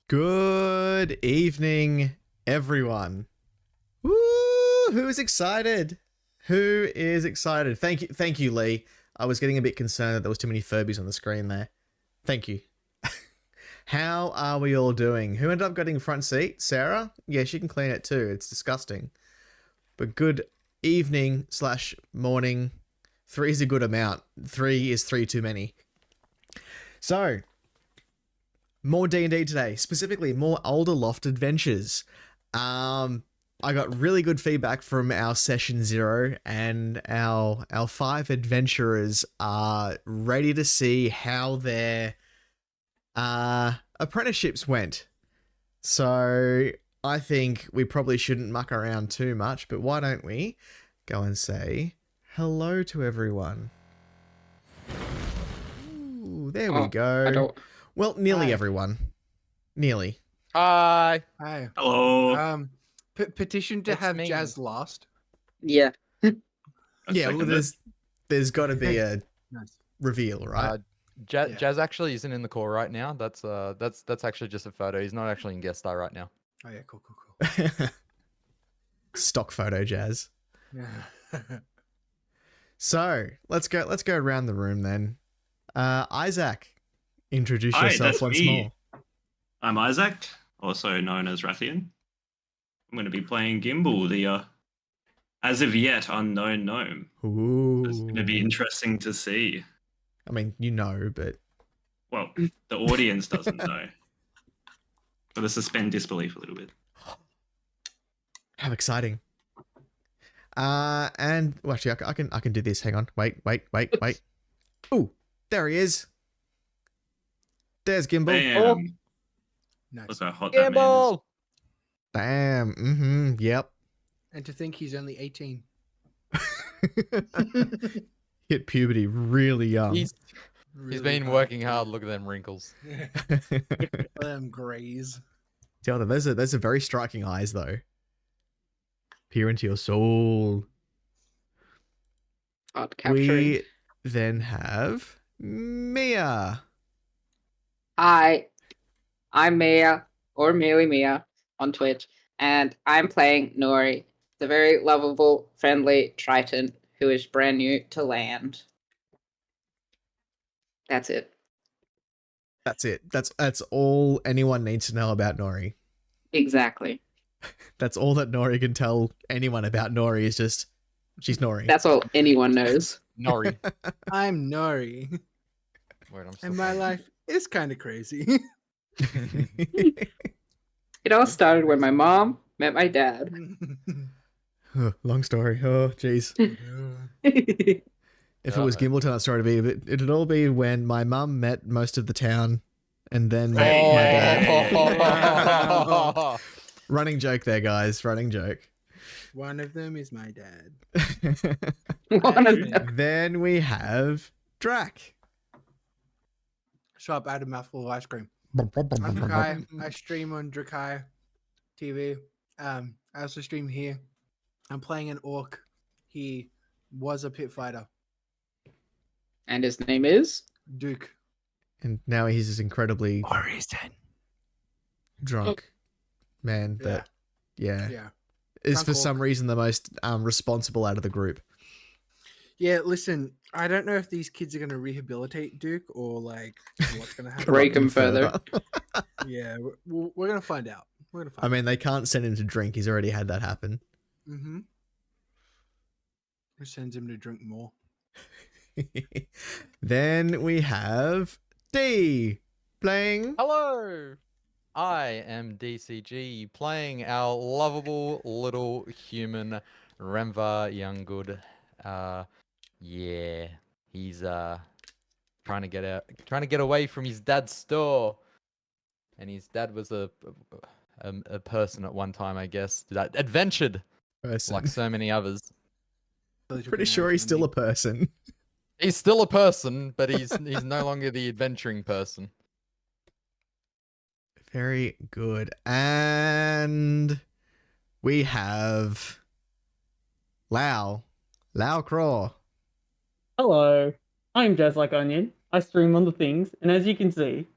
Good evening, everyone. Woo! Who's excited? Who is excited? Thank you, Lee. I was getting a bit concerned that there was too many Furbies on the screen there. Thank you. How are we all doing? Who ended up getting front seat? Sarah? Yeah, she can clean it too. It's disgusting. But good evening / morning. 3 is a good amount. 3 is 3 too many. So, more D&D today, specifically more Alderloft Adventures. I got really good feedback from our session 0, and our 5 adventurers are ready to see how their apprenticeships went. So I think we probably shouldn't muck around too much, but why don't we go and say hello to everyone? Ooh, there we go. Well, nearly everyone. Nearly. Hi. Hi. Hello. Petition to have Jazz last. Yeah. Yeah, well, there's got to be a reveal, right? Jazz actually isn't in the call right now. That's actually just a photo. He's not actually in guest star right now. Oh yeah, cool. Stock photo, Jazz. Yeah. So let's go around the room then. Isaac, introduce Hi, yourself that's once me. more. I'm Isaac, also known as Rathian. I'm going to be playing Gimbal, the as of yet unknown gnome. Ooh. It's going to be interesting to see. I mean, you know, but Well, the audience doesn't know. Got to suspend disbelief a little bit. how exciting! And well, actually, I can do this. Hang on, wait. Ooh, there he is. There's Gimbal. Bam! Nice. Look how hot that man is. Gimbal! Bam. Yep. And to think he's only 18. Hit puberty really young. He's been working hard. Look at them wrinkles. Grays. Tell them those are very striking eyes though. Peer into your soul. Art capturing. We then have Mia. Hi, I'm Mia, or Mealy Mia, on Twitch, and I'm playing Nori, the very lovable, friendly Triton who is brand new to land. That's it. That's it. That's all anyone needs to know about Nori. Exactly. That's all that Nori can tell anyone about Nori is just she's Nori. That's all anyone knows. Nori. I'm Nori. Wait, I'm still And my playing. life is kind of crazy. It all started when my mom met my dad. Long story. Oh, jeez. If it was Gimbal, tell that story to be, it'd all be when my mum met most of the town, and then met my dad. Running joke there, guys. Running joke. One of them is my dad. One of them. Then we have Drac. Shut up, I had a mouthful of ice cream. I'm Drakai. I stream on Drakai TV. I also stream here. I'm playing an orc. He was a pit fighter. And his name is? Duke. And now he's this incredibly Orison. drunk man that, yeah, is Drunk for orc. some reason the most responsible out of the group. Yeah, listen, I don't know if these kids are going to rehabilitate Duke or like what's going to happen. Break him further. Yeah, we're going to find out. I mean, they can't send him to drink. He's already had that happen. Mm-hmm. It sends him to drink more. Then we have D playing. Hello. I am DCG playing our lovable little human Remva Younggood. Yeah, he's trying to get away from his dad's store, and his dad was a person at one time, I guess, that adventured Person. like so many others. Pretty sure he's still a person. He's still a person, but he's no longer the adventuring person. Very good. And we have Lau Craw. Hello, I'm Jazz Like Onion. I stream on the things, and as you can see,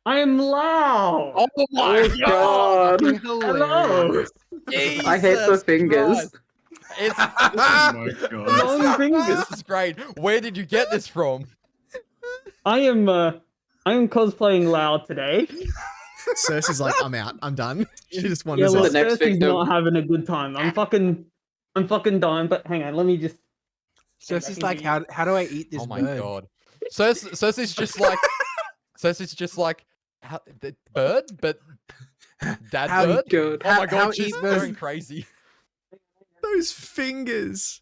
I am Lao. Oh my Oh god. Hello. I hate the Jesus fingers. Christ. It's Oh my god. Long fingers. this is great. Where did you get this from? I am cosplaying Lao today. Cersei's like, I'm out. I'm done. She just Yeah, wanders well, The off. next Cersei's victim. not having a good time. I'm fucking dying. But hang on, let me just. So it's just like, how do I eat this Oh my bird? god. Cersei's just like bird, but dad How- bird. Good. Oh my how god, eat she's bird? going crazy. Those fingers.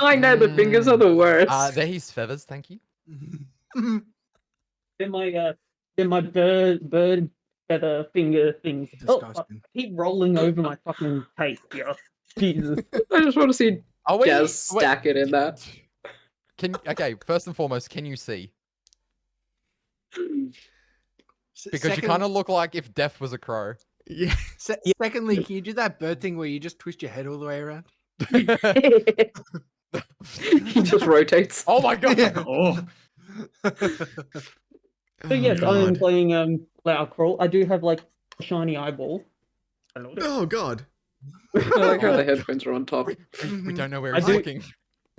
I know the fingers are the worst. They're his feathers, thank you. They're my bird feather finger things. Oh, fuck. Disgusting. I keep rolling over my fucking tape here. Jesus. I just want to see Are we? Jazz stack it in that. Okay, first and foremost, can you see? Because you Second- kind of look like if Death was a crow. Yeah. Secondly, can you do that bird thing where you just twist your head all the way around? He just rotates. Oh my god! Yeah. Oh, So yes, I am God. playing Lao Crawl. I do have like a shiny eyeball. Oh god. I like how the headphones are on top. We don't know where I he's do- looking.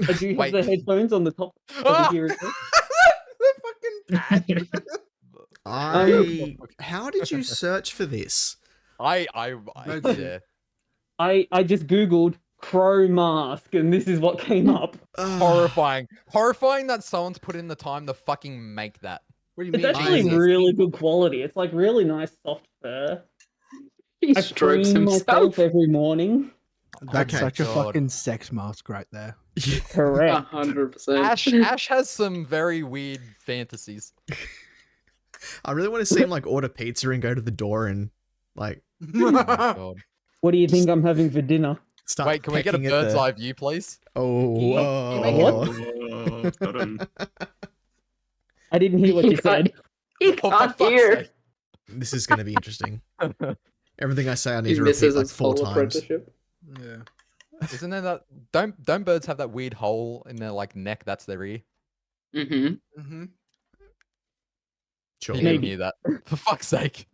I do have Wait. the headphones on the top Ah! over here as well. The fucking How did you search for this? I No, yeah. I just googled crow mask and this is what came up. Horrifying. Horrifying that someone's put in the time to fucking make that. What do you It's mean? actually Jesus. really good quality. It's like really nice soft fur. He I strokes clean himself. myself every morning. That's Okay. such a God. fucking sex mask right there. Correct. 100%. Ash has some very weird fantasies. I really want to see him like order pizza and go to the door and like Oh my God. What do you think I'm having for dinner? start. Wait, can we get a pecking at bird's the- eye view, please? Oh, you make it- What? oh, got him. I didn't hear what you said. He Oh, for can't fuck's hear. sake. This is going to be interesting. Everything I say, I need He to repeat misses like his 4 full times. apprenticeship. Yeah. Isn't there that don't birds have that weird hole in their like neck that's their ear? Mm-hmm. Mm-hmm. Sure. He didn't Maybe. hear that. For fuck's sake.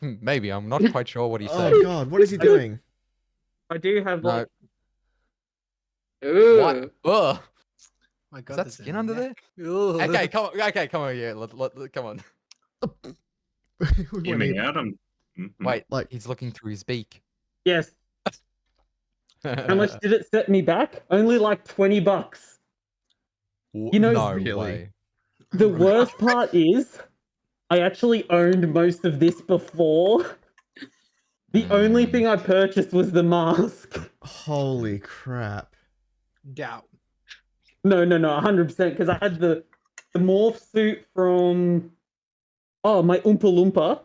Maybe, I'm not quite sure what he said. Oh god, what is he doing? I do have No. like Ooh. What? Ugh. My Is God, that there's a skin under there? neck. Ugh. Okay, come on. Okay, come on. Yeah, come on. We wanna Aiming eat- at him. Mhm. Wait, Like- he's looking through his beak. yes. How much did it set me back? Only like $20. You know- no Really? way. The worst part is I actually owned most of this before. The only Mm. thing I purchased was the mask. Holy crap. Doubt. No, 100%, because I had the morph suit from my Oompa Loompa,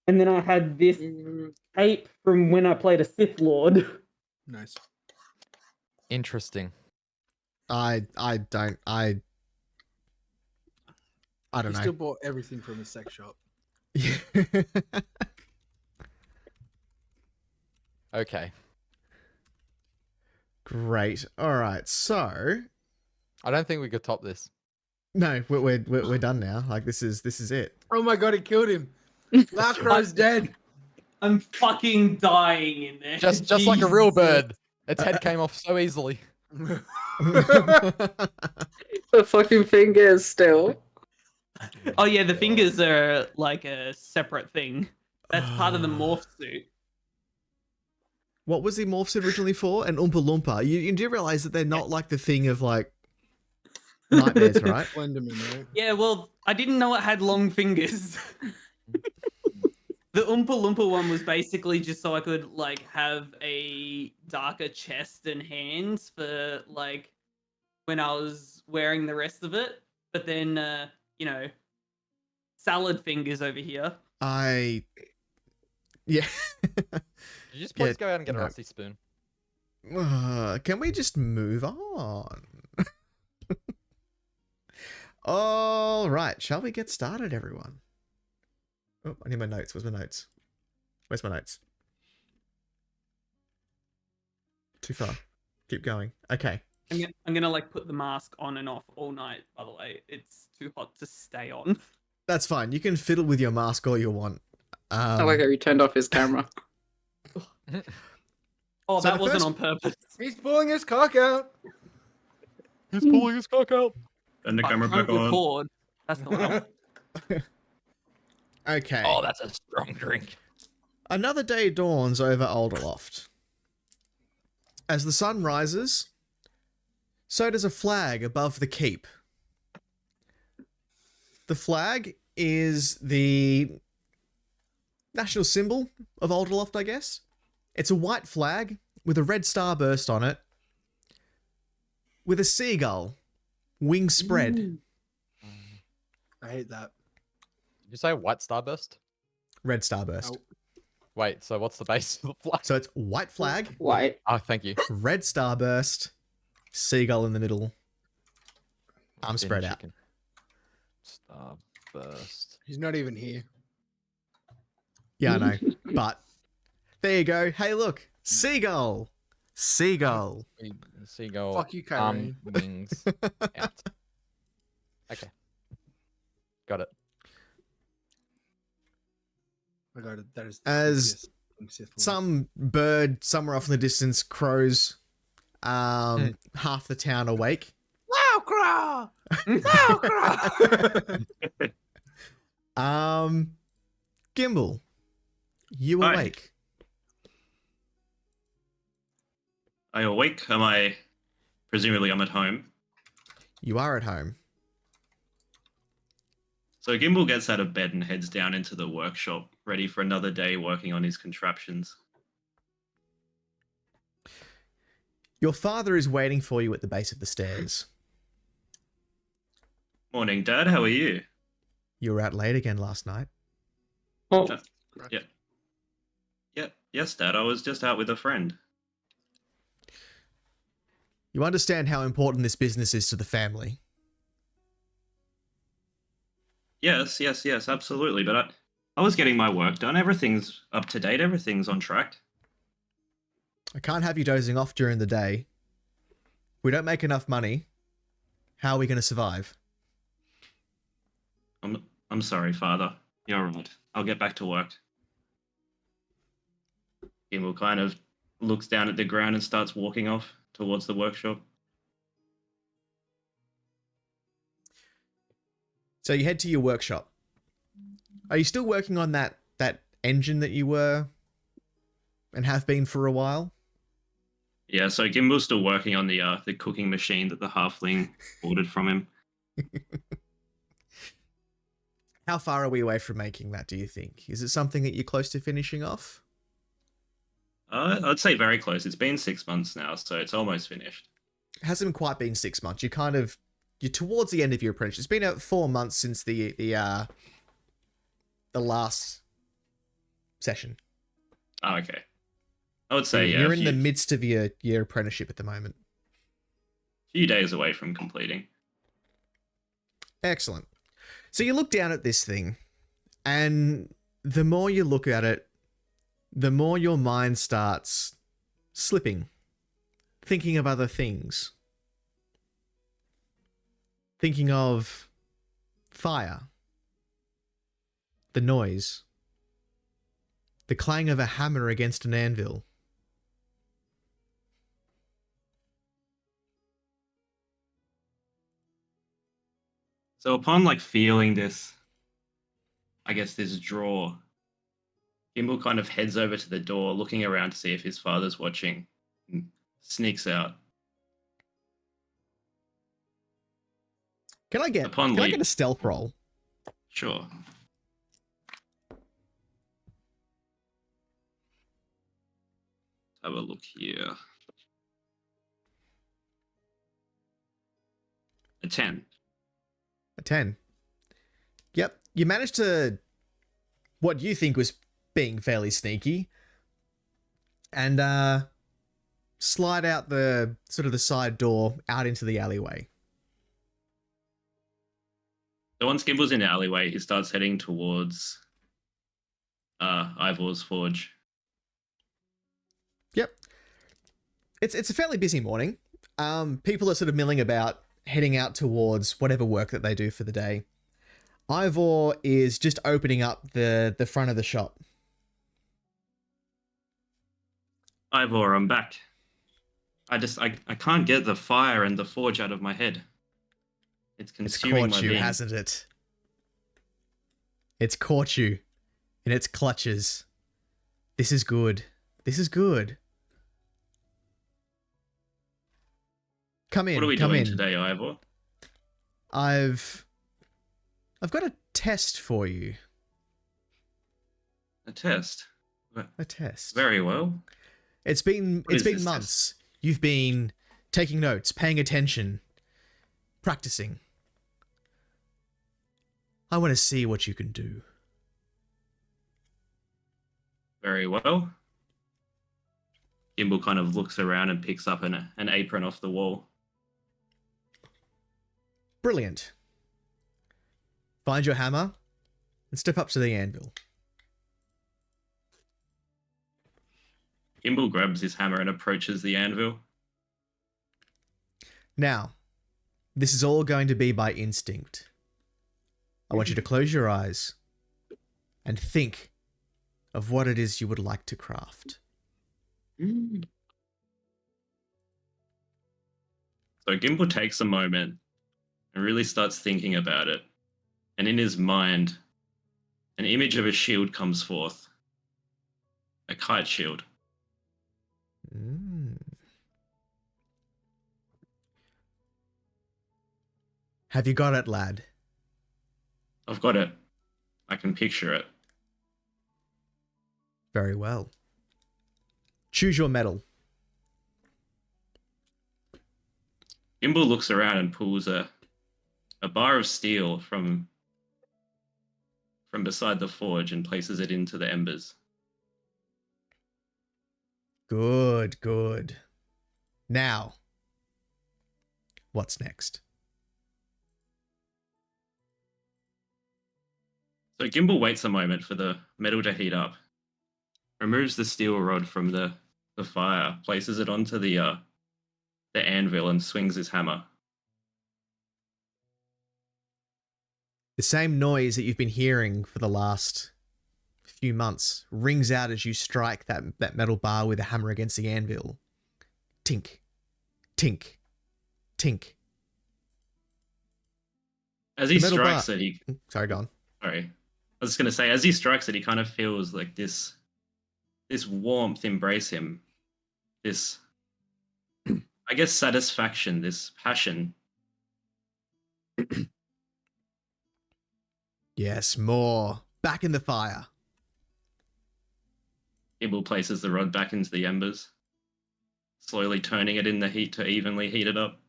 and then I had this Mm, cape from when I played a Sith Lord. Nice. Interesting. I don't He know. still bought everything from his sex shop. Okay. Great. All right. So, I don't think we could top this. no, we're done now. Like this is it. Oh my God, he killed him. Lacro's dead. I'm fucking dying in there. Just like a real bird. Its head came off so easily. the fucking fingers still. Oh yeah, the fingers are like a separate thing. That's part of the morph suit. What was the morph suit originally for? An Oompa Loompa. You do realize that they're not like the thing of like nightmares, right? Slenderman, right? Yeah, well, I didn't know it had long fingers. The Oompa Loompa one was basically just so I could like have a darker chest and hands for like when I was wearing the rest of it. But then salad fingers over here. Yeah. You just please Yeah, go out and get a no. rusty spoon. Can we just move on? All right, shall we get started, everyone? Oh, I need my notes. Where's my notes? Where's my notes? Too far. Keep going. Okay. I'm gonna like put the mask on and off all night. By the way, it's too hot to stay on. That's fine. You can fiddle with your mask all you want. I like how he turned off his camera. Oh, So that the wasn't first- on purpose. He's pulling his cock out. He's pulling his cock out. Turn the But camera don't back on. record. That's the one. Okay. Oh, that's a strong drink. Another day dawns over Alderloft. As the sun rises, so does a flag above the keep. The flag is the national symbol of Alderloft, I guess. It's a white flag with a red starburst on it, with a seagull, wings spread. I hate that. Did you say white starburst? Red starburst. Oh. Wait, so what's the base of the flag? So it's white flag, White. Oh, thank you. red starburst, seagull in the middle, arms spread out. Chicken. Starburst. He's not even here. Yeah, I know. But there you go. Hey, look. Seagull. Seagull. Seagull. Fuck you, Arm Kyrie. wings out. Okay. Got it. Oh my god, that is the As creepiest thing Sith will- Some bird somewhere off in the distance crows half the town awake. Wow, craw! Wow, craw! Gimbal, you Hi. awake. Are you awake? Am I? Presumably, I'm at home. You are at home. So Gimbal gets out of bed and heads down into the workshop, ready for another day working on his contraptions. Your father is waiting for you at the base of the stairs. Morning, Dad. How are you? You were out late again last night. Oh, Yeah. Yes, Dad. I was just out with a friend. You understand how important this business is to the family. Yes, absolutely. But I was getting my work done. Everything's up to date. Everything's on track. I can't have you dozing off during the day. If we don't make enough money, how are we going to survive? I'm sorry, Father. You're right. I'll get back to work. Gimbal kind of looks down at the ground and starts walking off towards the workshop. So you head to your workshop. Are you still working on that engine that you were and have been for a while? Yeah, so Gimbal's still working on the cooking machine that the halfling ordered from him. How far are we away from making that, do you think? Is it something that you're close to finishing off? I'd say very close. It's been 6 months now, so it's almost finished. It hasn't quite been 6 months. You're towards the end of your apprenticeship. It's been 4 months since the last session. Oh, okay. I would say, yeah, You're a in few, the midst of your apprenticeship at the moment. few days away from completing. Excellent. So you look down at this thing, and the more you look at it, the more your mind starts slipping, thinking of other things. Thinking of fire, the noise, the clang of a hammer against an anvil. So upon feeling this, I guess this draw, Gimbal kind of heads over to the door, looking around to see if his father's watching, and sneaks out. Can I get a stealth roll? Sure. Have a look here. A 10. A 10. Yep. You managed to, what you think was being fairly sneaky, and slide out the side door out into the alleyway. So once Gimbal's in the alleyway, he starts heading towards Ivor's forge. Yep. It's a fairly busy morning. People are sort of milling about, heading out towards whatever work that they do for the day. Ivor is just opening up the front of the shop. Ivor, I'm back. I can't get the fire and the forge out of my head. It's It's consuming caught my you, being. hasn't it? It's caught you in its clutches. This is good. This is good. Come in. What are we come doing in. today, Ivor? I've got a test for you. A test. A test. Very well. It's been What is this months. You've been taking notes, paying attention, practicing. I want to see what you can do. Very well. Gimbal kind of looks around and picks up an apron off the wall. Brilliant. Find your hammer and step up to the anvil. Gimbal grabs his hammer and approaches the anvil. Now, this is all going to be by instinct. I want you to close your eyes and think of what it is you would like to craft. So Gimbal takes a moment and really starts thinking about it. And in his mind, an image of a shield comes forth. A kite shield. Have you got it, lad? I've got it. I can picture it. Very well. Choose your metal. Gimbal looks around and pulls a bar of steel from beside the forge and places it into the embers. Good, good. Now, what's next? So Gimbal waits a moment for the metal to heat up, removes the steel rod from the fire, places it onto the anvil and swings his hammer. The same noise that you've been hearing for the last few months rings out as you strike that metal bar with a hammer against the anvil. Tink, tink, tink. As he The metal strikes bar- it, he... Sorry, go on. Sorry. I was just going to say, as he strikes it, he kind of feels like this warmth embrace him. This, I guess, satisfaction, this passion. Yes, more. Back in the fire. Gimbal places the rod back into the embers, slowly turning it in the heat to evenly heat it up.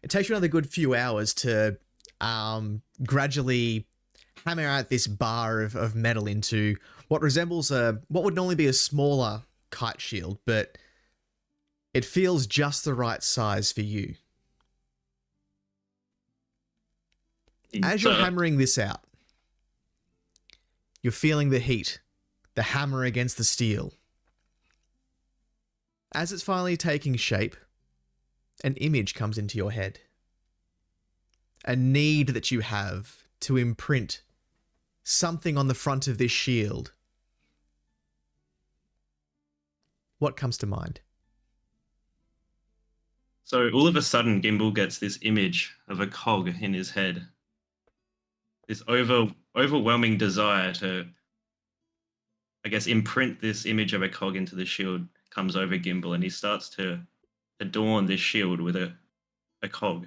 It takes you another good few hours to gradually hammer out this bar of metal into what resembles what would normally be a smaller kite shield, but it feels just the right size for you. As you're hammering this out, you're feeling the heat, the hammer against the steel. As it's finally taking shape, an image comes into your head. A need that you have to imprint something on the front of this shield. What comes to mind? So all of a sudden, Gimbal gets this image of a cog in his head. This overwhelming desire to, I guess, imprint this image of a cog into the shield comes over Gimbal, and he starts to adorn this shield with a cog.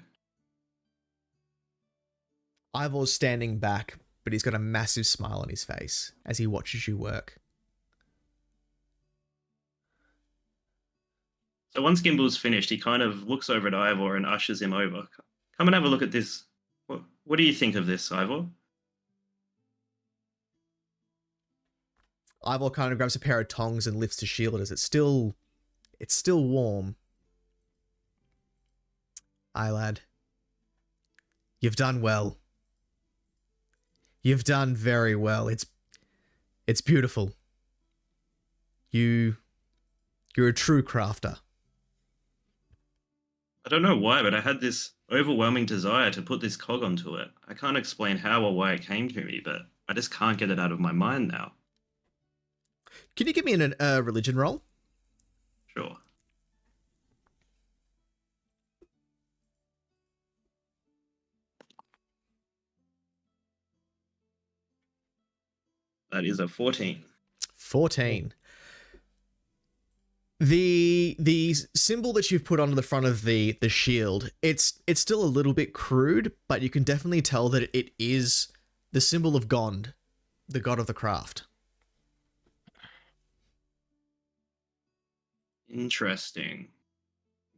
Ivor's standing back, but he's got a massive smile on his face as he watches you work. So once Gimbal's finished, he kind of looks over at Ivor and ushers him over. Come and have a look at this. What do you think of this, Ivor? Ivor kind of grabs a pair of tongs and lifts the shield as it's still warm. Aye, lad. You've done well. You've done very well. It's beautiful. You're a true crafter. I don't know why, but I had this overwhelming desire to put this cog onto it. I can't explain how or why it came to me, but I just can't get it out of my mind now. Can you give me a religion roll? Sure. That is a 14. 14. The symbol that you've put onto the front of the shield, it's still a little bit crude, but you can definitely tell that it is the symbol of Gond, the god of the craft. Interesting.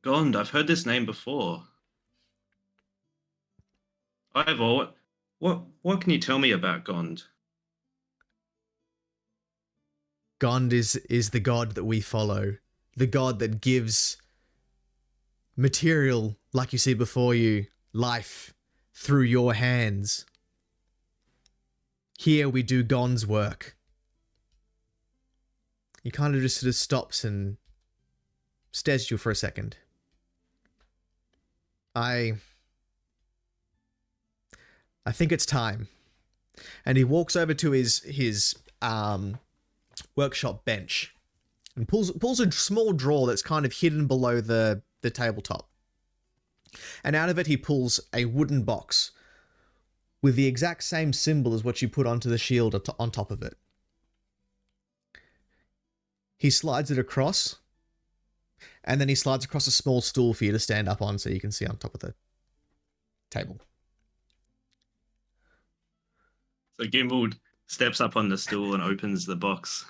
Gond, I've heard this name before. Ivor, what can you tell me about Gond? Gond is the god that we follow, the god that gives material, like you see before you, life through your hands. Here we do Gond's work. He kind of just sort of stops and stares at you for a second. I think it's time. And he walks over to his workshop bench and pulls a small drawer that's kind of hidden below the tabletop. And out of it he pulls a wooden box with the exact same symbol as what you put onto the shield on top of it. He slides it across, and then he slides across a small stool for you to stand up on so you can see on top of the table. So Gimbal steps up on the stool and opens the box.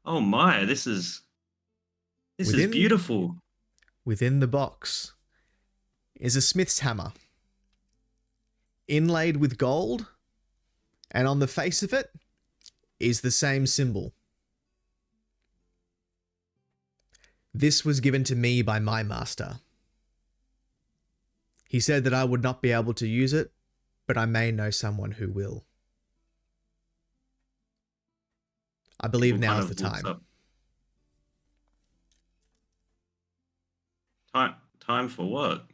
Oh my, this is beautiful. Within the box is a smith's hammer, inlaid with gold, and on the face of it is the same symbol. This was given to me by my master. He said that I would not be able to use it, but I may know someone who will. I believe now is the time. Time for what?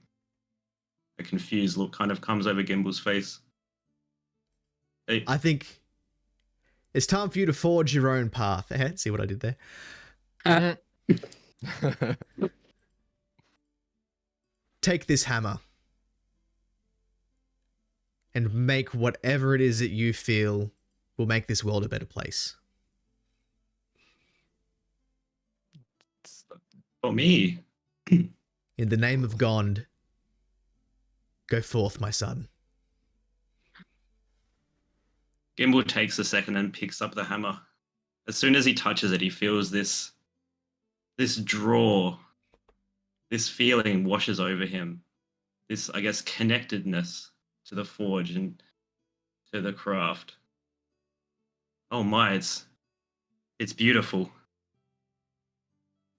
A confused look kind of comes over Gimbal's face. Hey. I think it's time for you to forge your own path. See what I did there? Take this hammer and make whatever it is that you feel will make this world a better place. For me. In the name of Gond, go forth, my son. Gimbal takes a second and picks up the hammer. As soon as he touches it, he feels this draw, this feeling washes over him. This, I guess, connectedness to the forge and to the craft. Oh my, it's beautiful.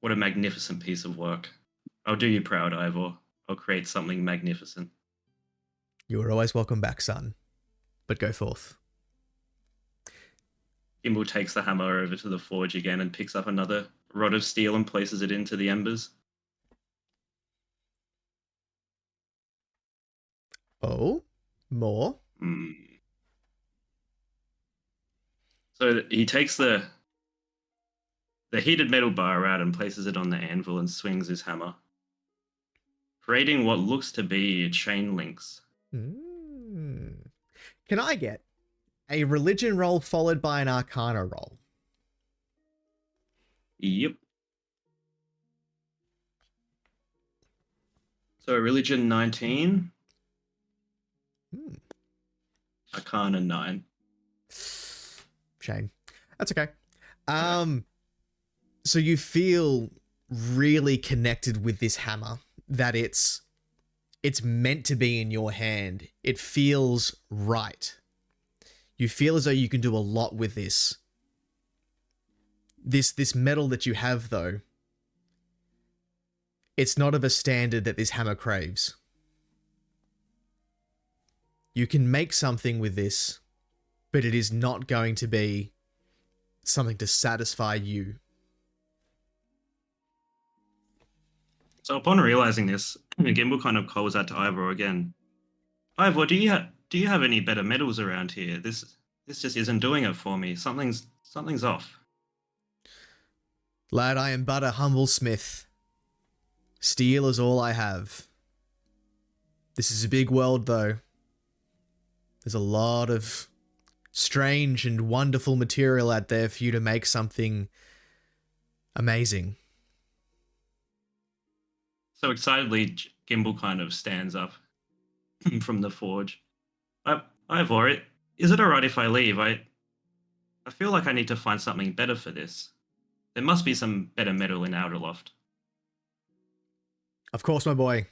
What a magnificent piece of work. I'll do you proud, Ivor. I'll create something magnificent. You are always welcome back, son. But go forth. Gimbal takes the hammer over to the forge again and picks up another rod of steel and places it into the embers. Oh, more? So he takes the heated metal bar out and places it on the anvil and swings his hammer, creating what looks to be chain links. Can I get a religion roll followed by an arcana roll? Yep. So religion 19. Arcana 9. Shame. That's okay. So you feel really connected with this hammer, that it's meant to be in your hand. It feels right. You feel as though you can do a lot with this. This metal that you have, though, it's not of a standard that this hammer craves. You can make something with this, but it is not going to be something to satisfy you. So upon realizing this, Gimbal kind of calls out to Ivor again. Ivor, do you have any better metals around here? This just isn't doing it for me. Something's off. Lad, I am but a humble smith. Steel is all I have. This is a big world, though. There's a lot of strange and wonderful material out there for you to make something amazing. So excitedly, Gimbal kind of stands up from the forge. Ivor, is it alright if I leave? I feel like I need to find something better for this. There must be some better metal in Alderloft. Of course, my boy.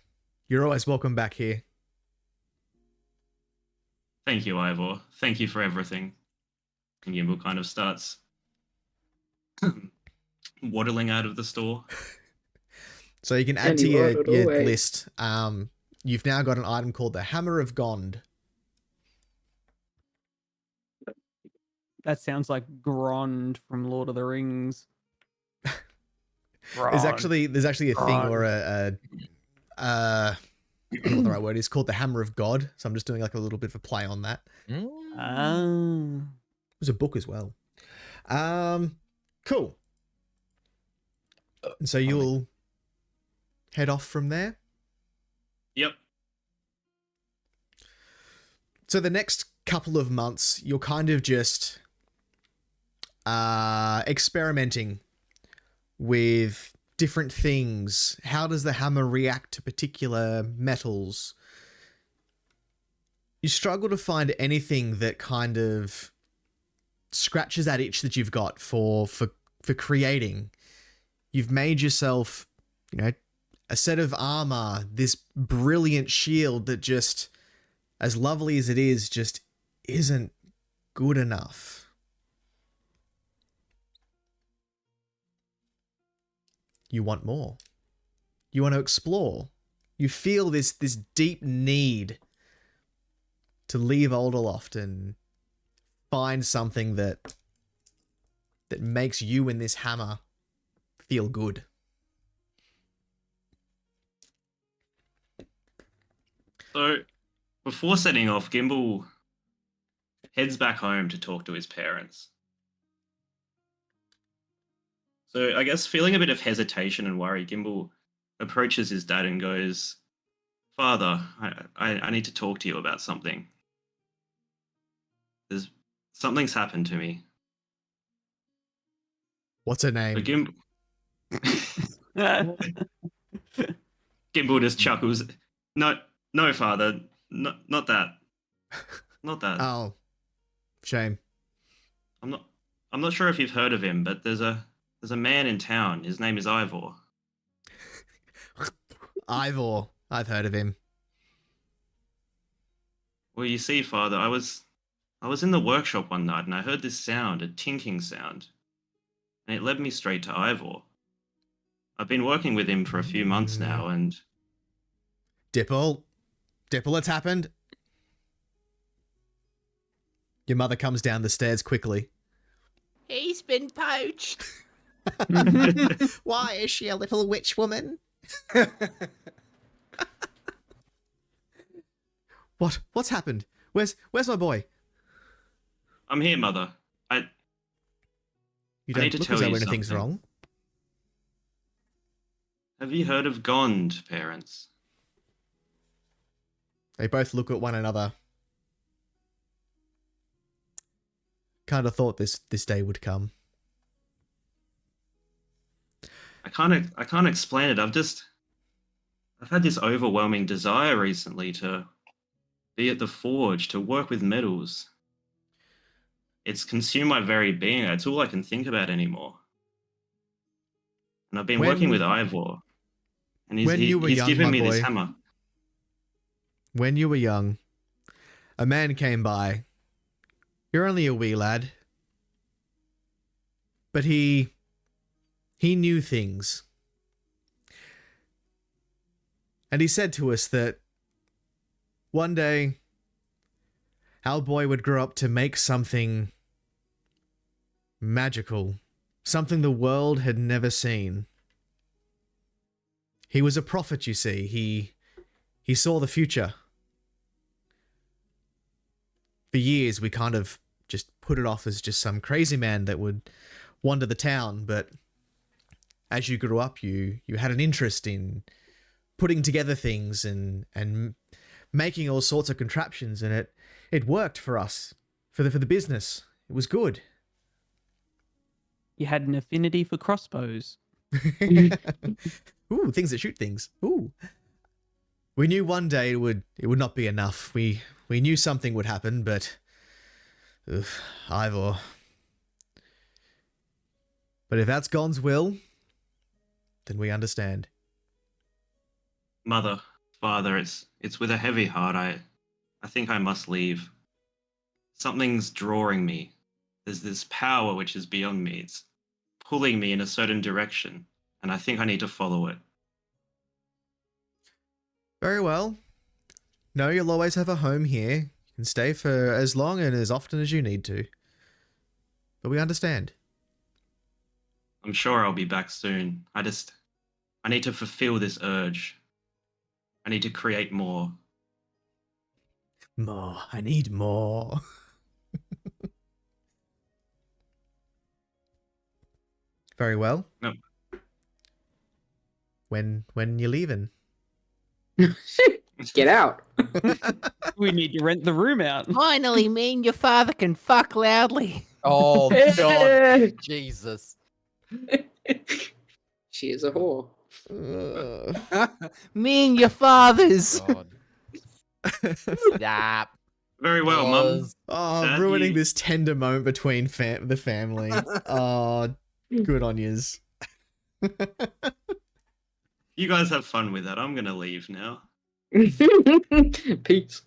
You're always welcome back here. Thank you, Ivor. Thank you for everything. And Gimbal kind of starts waddling out of the store. So you can add And to he your waddled away. list. You've now got an item called the Hammer of Gond. That sounds like Grond from Lord of the Rings. There's actually a thing or I don't know what the right word is, called the Hammer of God. So I'm just doing like a little bit of a play on that. Ah. There's a book as well. Cool. And so you'll head off from there. Yep. So the next couple of months, you're kind of just experimenting with different things. How does the hammer react to particular metals? You struggle to find anything that kind of scratches that itch that you've got for creating. You've made yourself, a set of armor, this brilliant shield that just, as lovely as it is, just isn't good enough. You want more. You want to explore. You feel this deep need to leave Alderloft and find something that makes you and this hammer feel good. So, before setting off, Gimbal heads back home to talk to his parents. So, I guess feeling a bit of hesitation and worry, Gimbal approaches his dad and goes, "Father, I need to talk to you about something. Something's happened to me." What's her So name? Gimbal just chuckles. No, father, not that, not that. Oh, shame. I'm not sure if you've heard of him, but there's a man in town. His name is Ivor. Ivor. I've heard of him. Well, you see, father, I was in the workshop one night and I heard this sound, a tinking sound, and it led me straight to Ivor. I've been working with him for a few months now, and Dipple, it's happened. Your mother comes down the stairs quickly. He's been poached. Why is she a little witch woman? What's happened? Where's my boy? I'm here, mother. You I don't need to look tell as though you anything's something. wrong. Have you heard of Gond, parents? They both look at one another. Kind of thought this day would come. I can't explain it. I've had this overwhelming desire recently to be at the forge, to work with metals. It's consumed my very being. It's all I can think about anymore. And I've been working with Ivor, and when you were he's young, given my me this boy. hammer. When you were young, a man came by. You're only a wee lad. But he knew things. And he said to us that one day our boy would grow up to make something magical, something the world had never seen. He was a prophet, you see. He saw the future. For years, we kind of just put it off as just some crazy man that would wander the town, but as you grew up, you had an interest in putting together things and making all sorts of contraptions, and it worked for us, for the business. It was good. You had an affinity for crossbows. Ooh, things that shoot things. Ooh. We knew one day it would not be enough. We knew something would happen, but Ivor. But if that's God's will, then we understand. Mother, father, it's with a heavy heart I think I must leave. Something's drawing me. There's this power which is beyond me. It's pulling me in a certain direction, and I think I need to follow it. Very well. No, you'll always have a home here. You can stay for as long and as often as you need to. But we understand. I'm sure I'll be back soon. I need to fulfill this urge. I need to create more. More. I need more. Very well. No. When you're leaving? Get out. We need to rent the room out. Finally, me and your father can fuck loudly. Oh God, Jesus. She is a whore. Me and your father's. God. Stop. Very well, Mum. Pause. Oh, That ruining you- this tender moment between the family. Oh, good on yous. You guys have fun with that. I'm gonna leave now. Peace.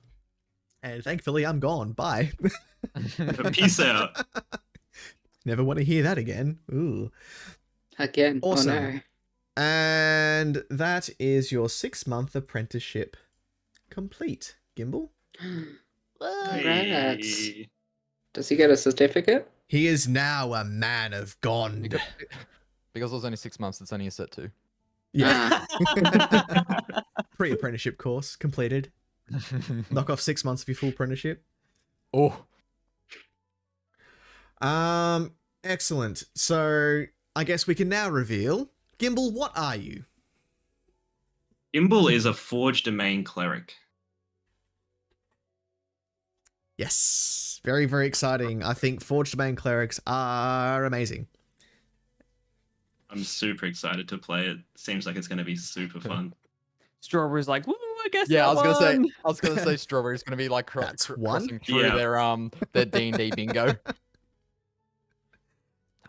And thankfully, I'm gone. Bye. Peace out. Never want to hear that again. Ooh. Again. Awesome. Oh, no. And that is your 6-month apprenticeship complete, Gimbal. Congrats. Hey. Does he get a certificate? He is now a man of God. Because it was only 6 months, it's only a set 2. Yeah. Ah. Pre-apprenticeship course completed. Knock off 6 months of your full apprenticeship. Oh. Excellent. So I guess we can now reveal, Gimbal, what are you? Gimbal is a Forge Domain cleric. Yes. Very, very exciting. I think Forged Domain clerics are amazing. I'm super excited to play it. Seems like it's going to be super fun. Strawberry's like, woo, I guess Yeah, I that was gonna say won." Strawberry's gonna be like That's one? crossing through Yeah. their D&D bingo.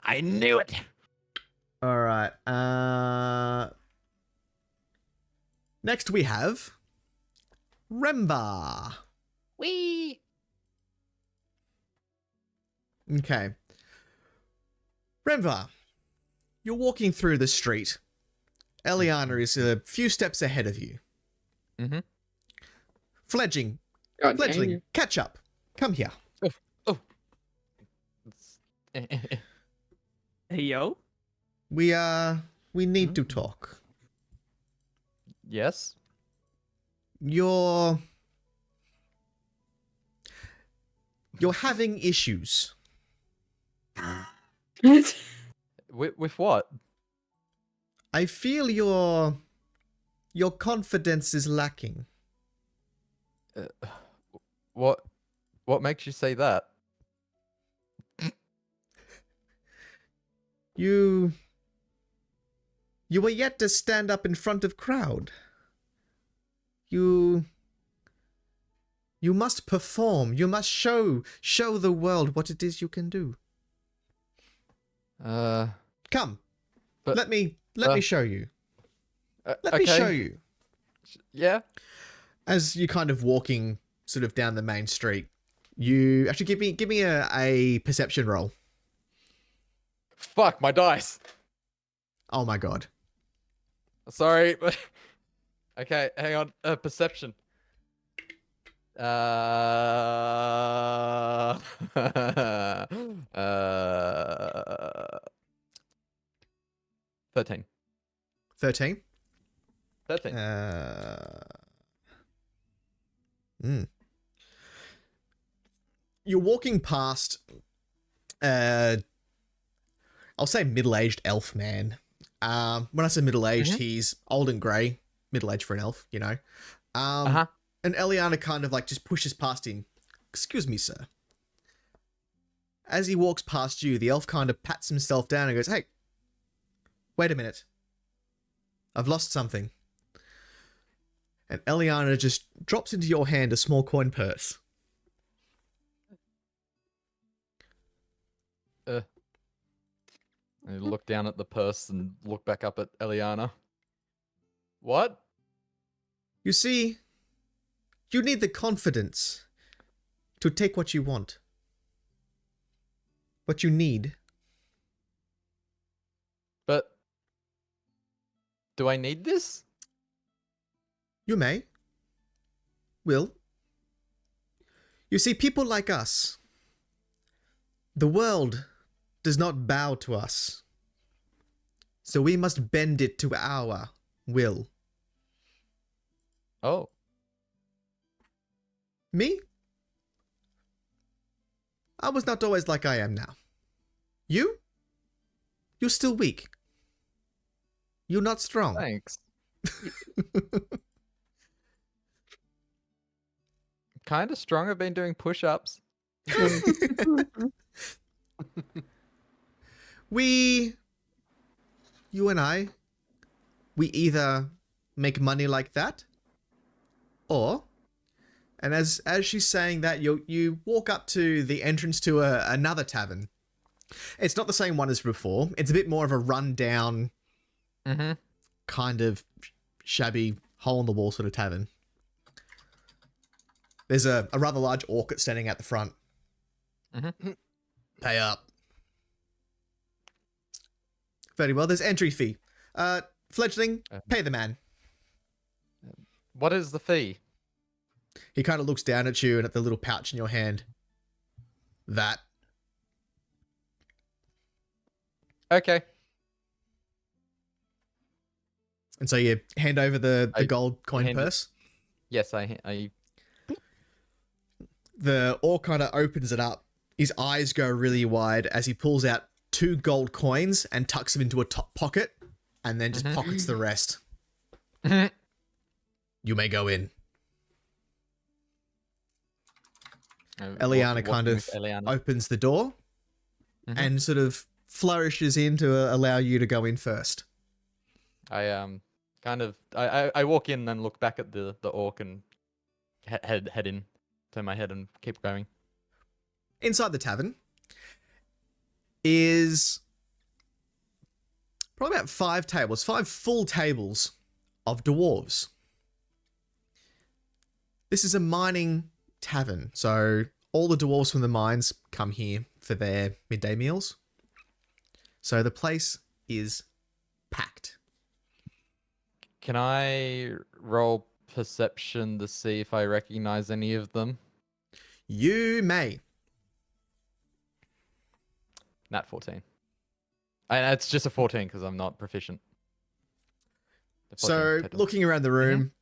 I knew it. All right. Next we have Remba. Wee. Okay. Remva, you're walking through the street. Eliana is a few steps ahead of you. Mm-hmm. Fledgling, God dang Fledgling, you. catch up. Come here. Hey, yo. We need to talk. Yes. You're having issues. With what? I feel your confidence is lacking. What makes you say that? You were yet to stand up in front of crowd. You must perform. You must show the world what it is you can do. Come. But- let me show you. Let me okay. show you. Yeah. As you kind of walking sort of down the main street, you actually give me a perception roll. Fuck my dice. Oh my god. Sorry, but okay, hang on. Perception. 13. 13. 13. You're walking past, I'll say middle-aged elf man. When I say middle-aged, he's old and grey, middle-aged for an elf, you know. And Eliana kind of like just pushes past him. Excuse me, sir. As he walks past you, the elf kind of pats himself down and goes, hey, wait a minute. I've lost something. And Eliana just drops into your hand a small coin purse. I look down at the purse and look back up at Eliana. What? You see, you need the confidence to take what you want. What you need. But do I need this? You may. Will. You see, people like us, the world does not bow to us. So we must bend it to our will. Oh. Me? I was not always like I am now. You? You're still weak. You're not strong. Thanks. Kind of strong. I've been doing push-ups. You and I, we either make money like that, or, and as she's saying that, you walk up to the entrance to another tavern. It's not the same one as before. It's a bit more of a rundown, kind of shabby, hole-in-the-wall sort of tavern. There's a rather large orc standing at the front. Pay up. Very well, there's entry fee. Fledgling, pay the man. What is the fee? He kind of looks down at you and at the little pouch in your hand. That. Okay. And so you hand over the gold coin hand it. purse. Yes, I. The orc kind of opens it up. His eyes go really wide as he pulls out 2 gold coins and tucks them into a top pocket and then just pockets the rest. You may go in. Eliana kind of opens the door and sort of flourishes in to allow you to go in first. I walk in and look back at the orc and head in, turn my head and keep going. Inside the tavern is probably about 5 full tables of dwarves. This is a mining tavern, so all the dwarves from the mines come here for their midday meals. So the place is packed. Can I roll perception to see if I recognize any of them? You may. Nat 14. And it's just a 14 because I'm not proficient. So, looking around the room,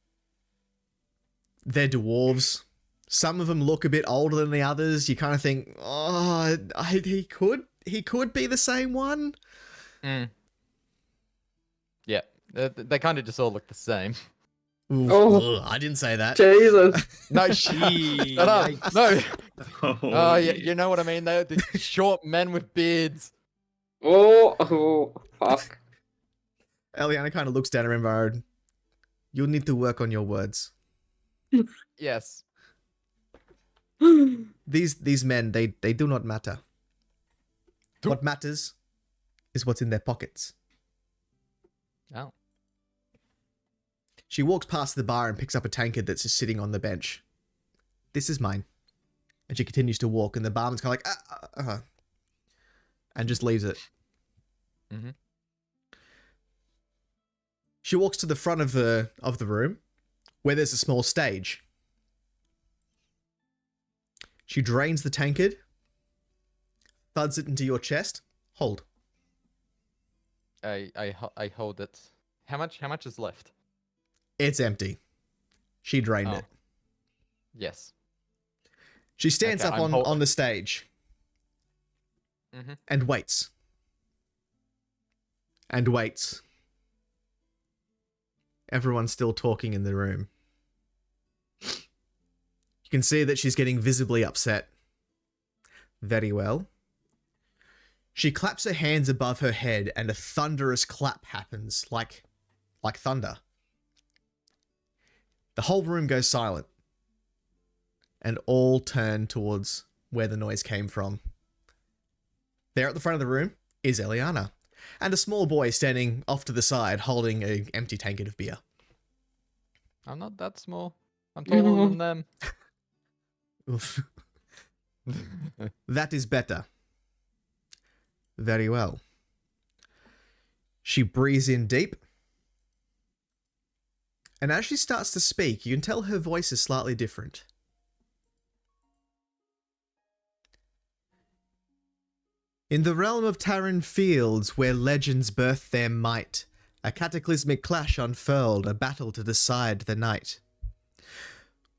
they're dwarves. Some of them look a bit older than the others. You kind of think, oh, he could be the same one. Yeah, they kind of just all look the same. Oof, Oh. ugh, I didn't say that. Jesus. No, shut up. No. Oh, yeah, you know what I mean? They're the short men with beards. Oh, fuck. Eliana kind of looks down at him and you'll need to work on your words. Yes. These men, they do not matter. What matters is what's in their pockets. Oh. She walks past the bar and picks up a tankard that's just sitting on the bench. This is mine. And she continues to walk, and the barman's kind of like, and just leaves it. She walks to the front of the room, where there's a small stage. She drains the tankard, thuds it into your chest. Hold. I hold it. How much is left? It's empty. She drained Oh. it. Yes. She stands Okay, up I'm on the stage Mhm. and waits. And waits. Everyone's still talking in the room. You can see that she's getting visibly upset. Very well. She claps her hands above her head and a thunderous clap happens, like thunder. The whole room goes silent. And all turn towards where the noise came from. There at the front of the room is Eliana, and a small boy standing off to the side holding an empty tankard of beer. I'm not that small. I'm taller than them. Oof. That is better. Very well. She breathes in deep. And as she starts to speak, you can tell her voice is slightly different. In the realm of Tarren Fields, where legends birth their might, a cataclysmic clash unfurled, a battle to decide the night.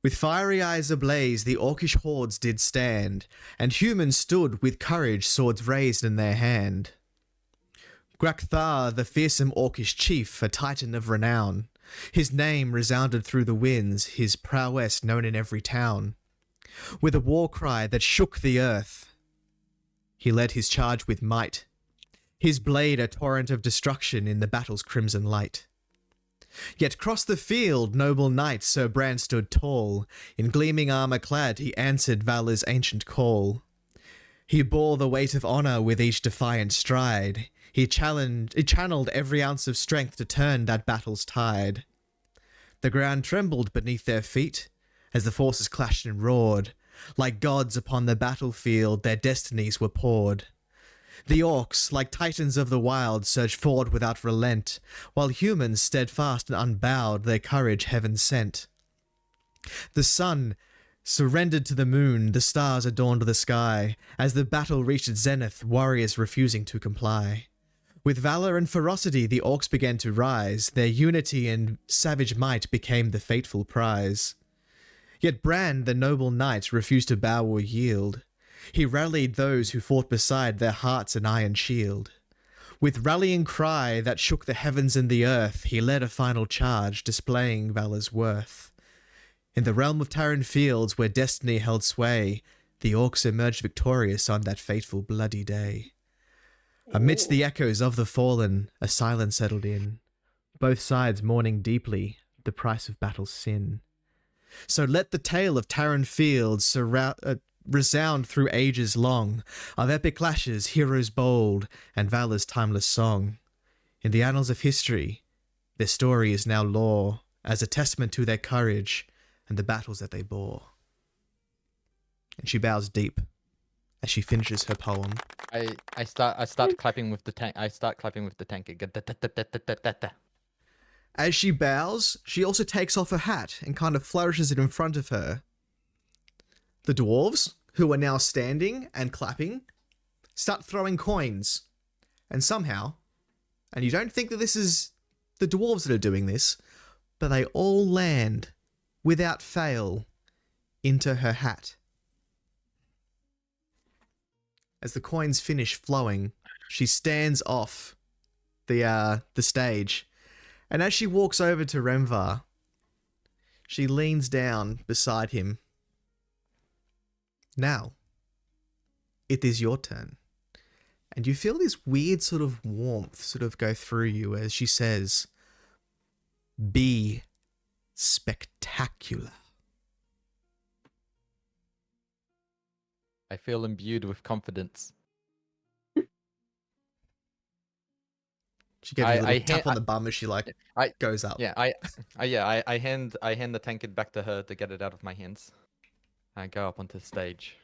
With fiery eyes ablaze, the orcish hordes did stand, and humans stood with courage, swords raised in their hand. Grakthar, the fearsome orcish chief, a titan of renown, his name resounded through the winds, his prowess known in every town. With a war cry that shook the earth, he led his charge with might, his blade a torrent of destruction in the battle's crimson light. Yet cross the field, noble knight, Sir Bran stood tall, in gleaming armour clad he answered valour's ancient call. He bore the weight of honour with each defiant stride, he channeled every ounce of strength to turn that battle's tide. The ground trembled beneath their feet, as the forces clashed and roared, like gods upon the battlefield their destinies were poured. The orcs, like titans of the wild, surged forward without relent, while humans, steadfast and unbowed, their courage heaven sent. The sun surrendered to the moon, the stars adorned the sky, as the battle reached its zenith, warriors refusing to comply. With valour and ferocity the orcs began to rise, their unity and savage might became the fateful prize. Yet Bran, the noble knight, refused to bow or yield. He rallied those who fought beside, their hearts an iron shield. With rallying cry that shook the heavens and the earth, he led a final charge, displaying valour's worth. In the realm of Tarren Fields, where destiny held sway, the orcs emerged victorious on that fateful bloody day. Amidst the echoes of the fallen, a silence settled in, both sides mourning deeply the price of battle's sin. So let the tale of Tarren Fields resound through ages long, of epic clashes, heroes bold, and valour's timeless song. In the annals of history, their story is now lore, as a testament to their courage and the battles that they bore. And she bows deep as she finishes her poem. I start clapping with the tank. I start clapping with the tank. As she bows, she also takes off her hat and kind of flourishes it in front of her. The dwarves, who are now standing and clapping, start throwing coins. And somehow, and you don't think that this is the dwarves that are doing this, but they all land, without fail, into her hat. As the coins finish flowing, she stands off the stage. And as she walks over to Remvar, she leans down beside him. Now, it is your turn. And you feel this weird sort of warmth sort of go through you as she says, "Be spectacular." I feel imbued with confidence. She gives you a I little tap hand- on the bum as she goes up. Yeah, I hand the tankard back to her to get it out of my hands. I go up onto the stage.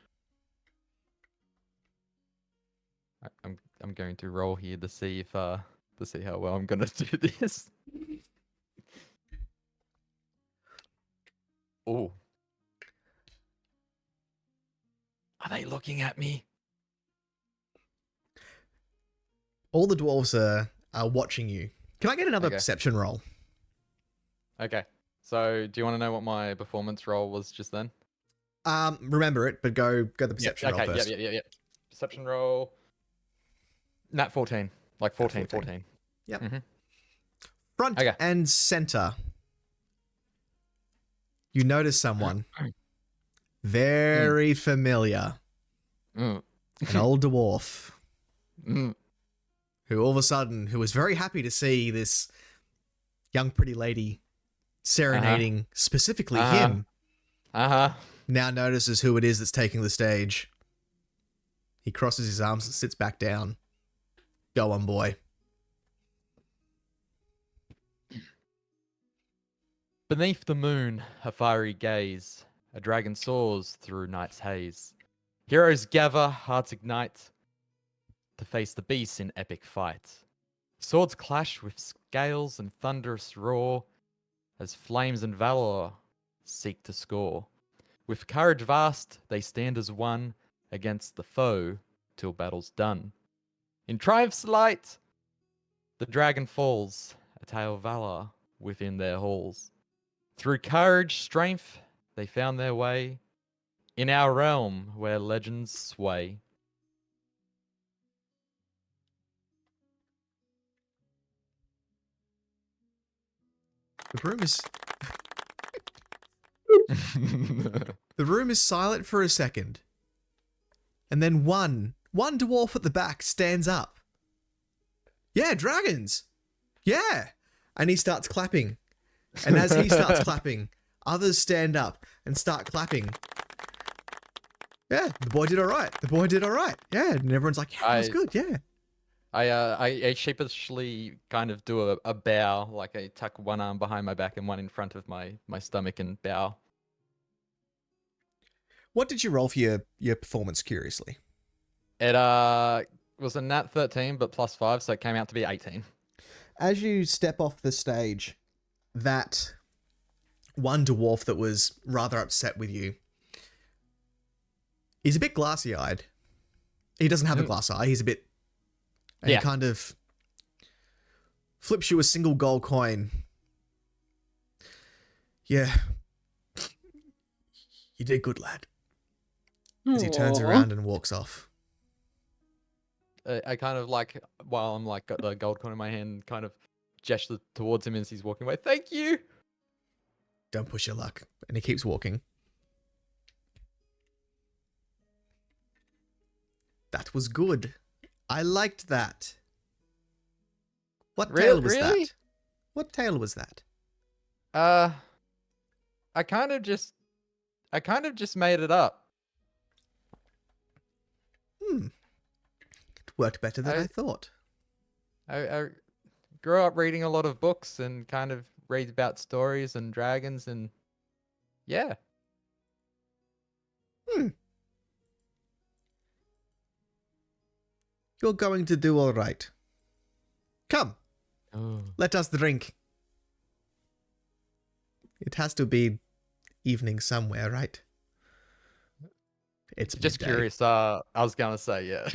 I'm going to roll here to see if to see how well I'm gonna do this. Oh. Are they looking at me? All the dwarves are watching you. Can I get another Okay. perception roll? Okay. So, do you want to know what my performance roll was just then? Remember it, but go the perception roll Okay. first. Yeah. Perception roll. Nat 14. Like 14. 14. Yep. Mhm. Front Okay. and center. You notice someone very familiar. Mm. An old dwarf Mm. who all of a sudden, who was very happy to see this young pretty lady serenading specifically him, now notices who it is that's taking the stage. He crosses his arms and sits back down. Go on, boy. Beneath the moon, a fiery gaze, a dragon soars through night's haze. Heroes gather, hearts ignite, to face the beast in epic fight. Swords clash with scales and thunderous roar, as flames and valor seek to score. With courage vast, they stand as one against the foe till battle's done. In triumph's light, the dragon falls, a tale of valor within their halls. Through courage, strength, they found their way in our realm where legends sway. The room is silent for a second. And then one dwarf at the back stands up. Yeah, dragons. Yeah. And he starts clapping. And as he starts clapping, others stand up and start clapping. Yeah, the boy did all right. The boy did all right. Yeah, and everyone's like, yeah, that was good. Yeah. I sheepishly kind of do a bow, like I tuck one arm behind my back and one in front of my stomach and bow. What did you roll for your performance, curiously? It was a nat 13, but +5, so it came out to be 18. As you step off the stage, that one dwarf that was rather upset with you is a bit glassy-eyed. He doesn't have a glass eye. He's a bit... And he kind of flips you a single gold coin. Yeah. You did good, lad. As he turns around and walks off. I kind of like, while I'm like got the gold coin in my hand, kind of gesture towards him as he's walking away. Thank you. Don't push your luck. And he keeps walking. That was good. I liked that. What tale was that? What tale was that? I kind of just made it up. It worked better than I thought. I grew up reading a lot of books and kind of read about stories and dragons and yeah. You're going to do all right. Come. Oh. Let us drink. It has to be evening somewhere, right? It's Just midday. curious. I was gonna say yeah.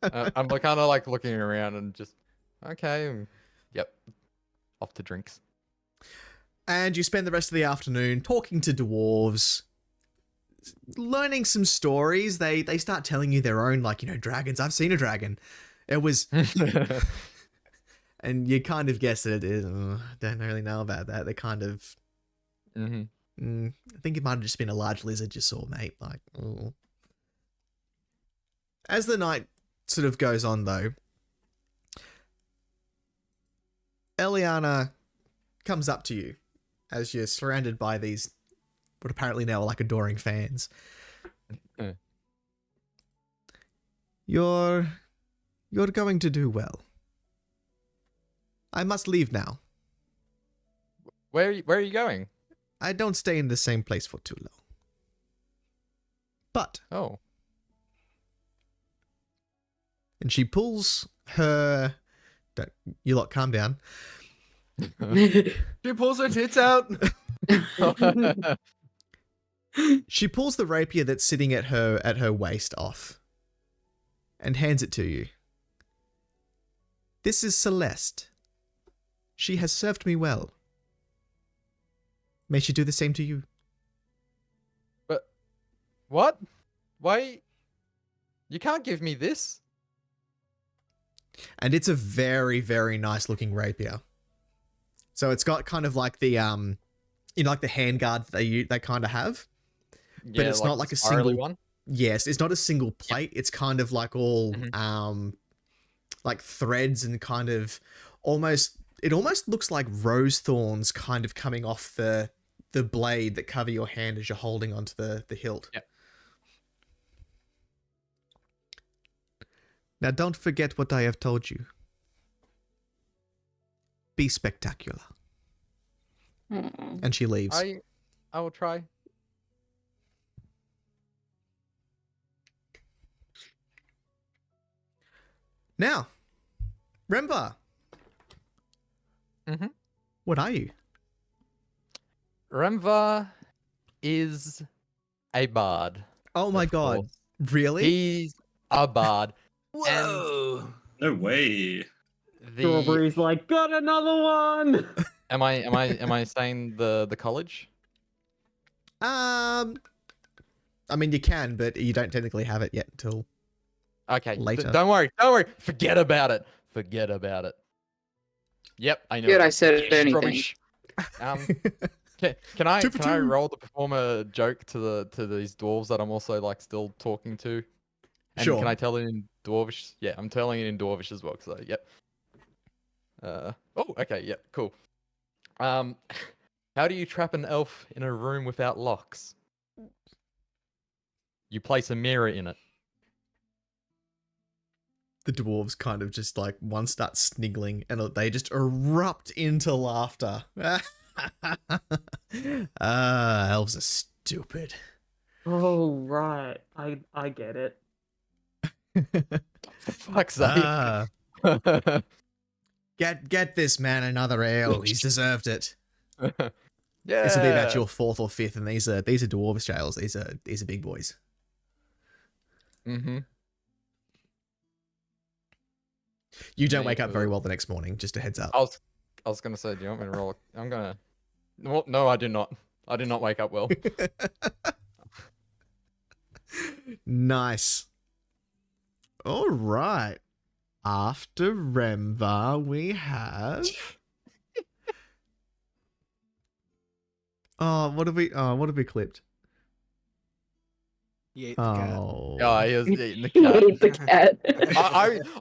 I'm kind of like looking around and just okay. Yep. Off to drinks. And you spend the rest of the afternoon talking to dwarves, learning some stories. They start telling you their own, like, dragons. I've seen a dragon. It was... And you kind of guess it is. Don't really know about that. They kind of... I think it might have just been a large lizard you saw, mate. Like, oh. As the night sort of goes on, though, Eliana comes up to you as you're surrounded by these, what apparently now are like adoring fans. You're going to do well. I must leave now. Where are you going? I don't stay in the same place for too long. But... Oh. And she pulls her... You lot, calm down. She pulls her tits out. She pulls the rapier that's sitting at her waist off and hands it to you. This is Celeste. She has served me well. May she do the same to you. But what? Why? You can't give me this. And it's a very, very nice looking rapier. So it's got kind of like the like the handguard they kind of have. Yeah, it's not like the a spirally single one. Yes, it's not a single plate. It's kind of like all like threads and kind of it almost looks like rose thorns kind of coming off the blade that cover your hand as you're holding onto the hilt. Yep. Now don't forget what I have told you. Be spectacular. Mm. And she leaves. I will try. Now, Remva. Mhm. What are you? Remva is a bard. Oh my of god. course. Really? He's a bard. Whoa! No way. Strawberry's like, got another one. Am I saying the college? I mean, you can, but you don't technically have it yet until Okay. Later. Don't worry. Forget about it. Yep, I know. Good, I said Yeah, anything. rubbish. Can I 2 for 2. roll to perform a joke to these dwarves that I'm also like still talking to? And Sure. can I tell it in dwarvish? Yeah, I'm telling it in dwarvish as well. So yep. Oh, okay. Yep. Cool. How do you trap an elf in a room without locks? You place a mirror in it. The dwarves kind of just like one starts sniggling and they just erupt into laughter. Elves are stupid. Oh right, I get it. For fuck's sake. Ah, get this man another ale. He's deserved it. Yeah. This will be about your 4th or 5th, and these are dwarves jails. These are big boys. Mm-hmm. You don't Me wake up very too. well the next morning. Just a heads up. I was gonna say, do you want me to roll? I'm gonna. Well, no, I do not. I do not wake up well. Nice. All right. After Remva, we have. What have we clipped? You ate the cat. Oh. Oh, he was eating the He cat. ate the cat.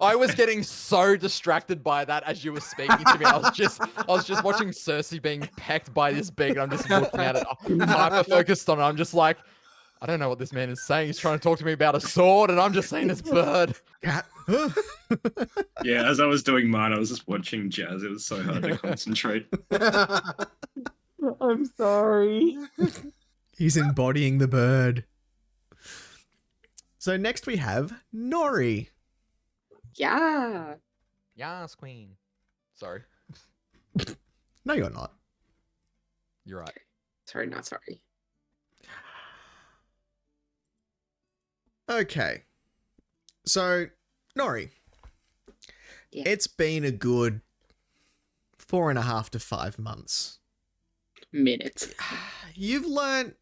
I was getting so distracted by that as you were speaking to me. I was just watching Cersei being pecked by this beak, and I'm just looking at it, hyper focused on it. I'm just like, I don't know what this man is saying. He's trying to talk to me about a sword, and I'm just seeing this bird. Cat. Yeah, as I was doing mine, I was just watching Jazz. It was so hard to concentrate. I'm sorry. He's embodying the bird. So next we have Nori. Yeah. Yes, queen. Sorry, No, you're not. you're right. Sorry, not sorry. Okay. So, Nori. Yeah. It's been a good 4.5 to 5 months. Minutes. You've learnt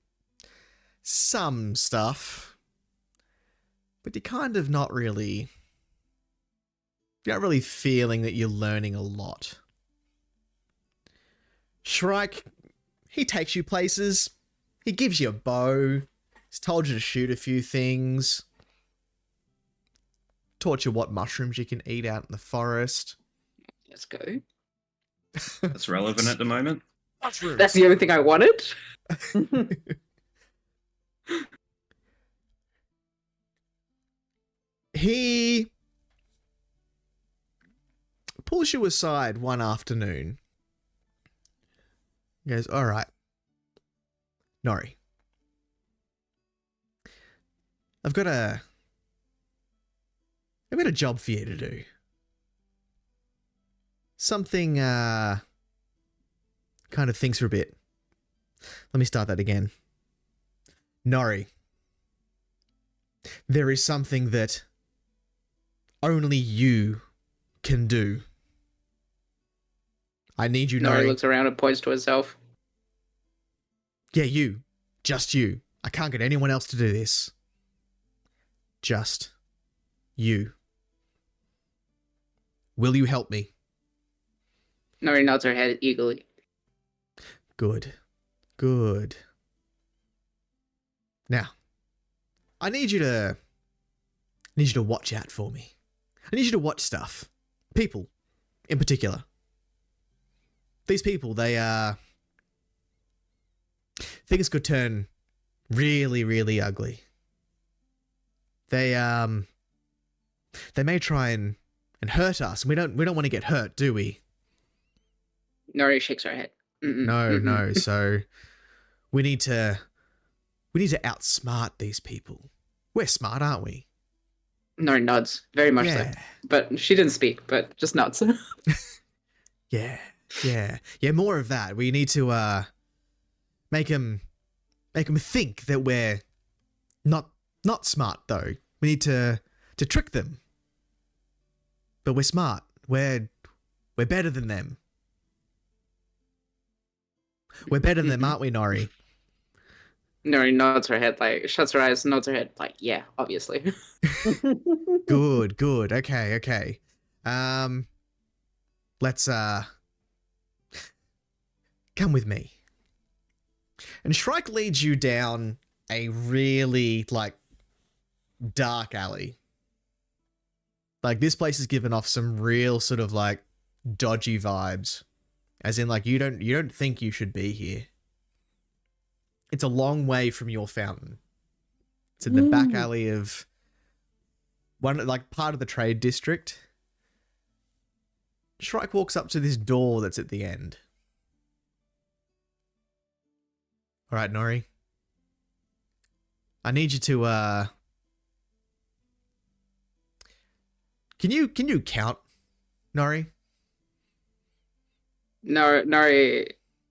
some stuff, but you're kind of not really... You're not really feeling that you're learning a lot. Shrike, he takes you places. He gives you a bow. He's told you to shoot a few things. Taught you what mushrooms you can eat out in the forest. Let's go. That's relevant at the moment. Mushrooms. That's the only thing I wanted. He pulls you aside one afternoon. He goes, all right, Nori, I've got a job for you to do. Something, kind of thinks for a bit. Let me start that again. Nori, there is something that only you can do. I need you, Nori Nori. looks around and points to herself. Yeah, you. Just you. I can't get anyone else to do this. Just you. Will you help me? Nori nods her head eagerly. Good. Good. Now, I need you to watch out for me. I need you to watch stuff. People, in particular. These people, things could turn really, really ugly. They may try and hurt us. We don't want to get hurt, do we? Nori shakes her head. No. So we need to outsmart these people. We're smart, aren't we? Nori nods, very much so. But she didn't speak, but just nods. Yeah. More of that. We need to make them think that we're not smart though. We need to trick them. But we're smart. We're better than them. We're better than them, aren't we, Nori? Nori nods her head, like shuts her eyes, nods her head, like, yeah, obviously. Good. Okay. Let's come with me. And Shrike leads you down a really dark alley. Like this place is giving off some real sort of dodgy vibes. As in you don't think you should be here. It's a long way from your fountain. It's in the back alley of part of the trade district. Shrike walks up to this door that's at the end. All right, Nori. I need you to Can you count, Nori? Nori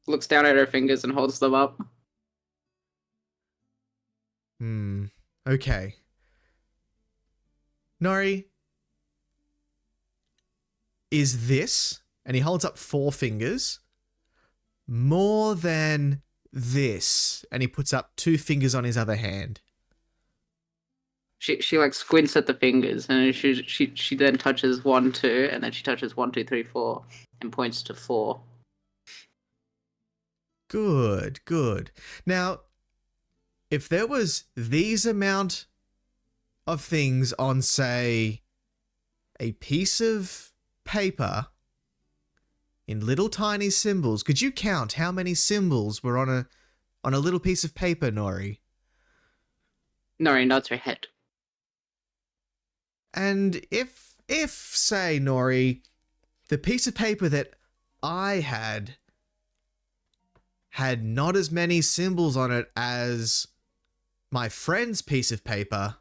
looks down at her fingers and holds them up. Okay. Nori, is this, and he holds up 4 fingers, more than this? And he puts up 2 fingers on his other hand. She squints at the fingers, and she then touches 1, 2, and then she touches 1, 2, 3, 4, and points to 4. Good. Now, if there was these amount of things on, say, a piece of paper in little tiny symbols, could you count how many symbols were on a little piece of paper, Nori? Nori nods her head. And if say, Nori, the piece of paper that I had not as many symbols on it as my friend's piece of paper,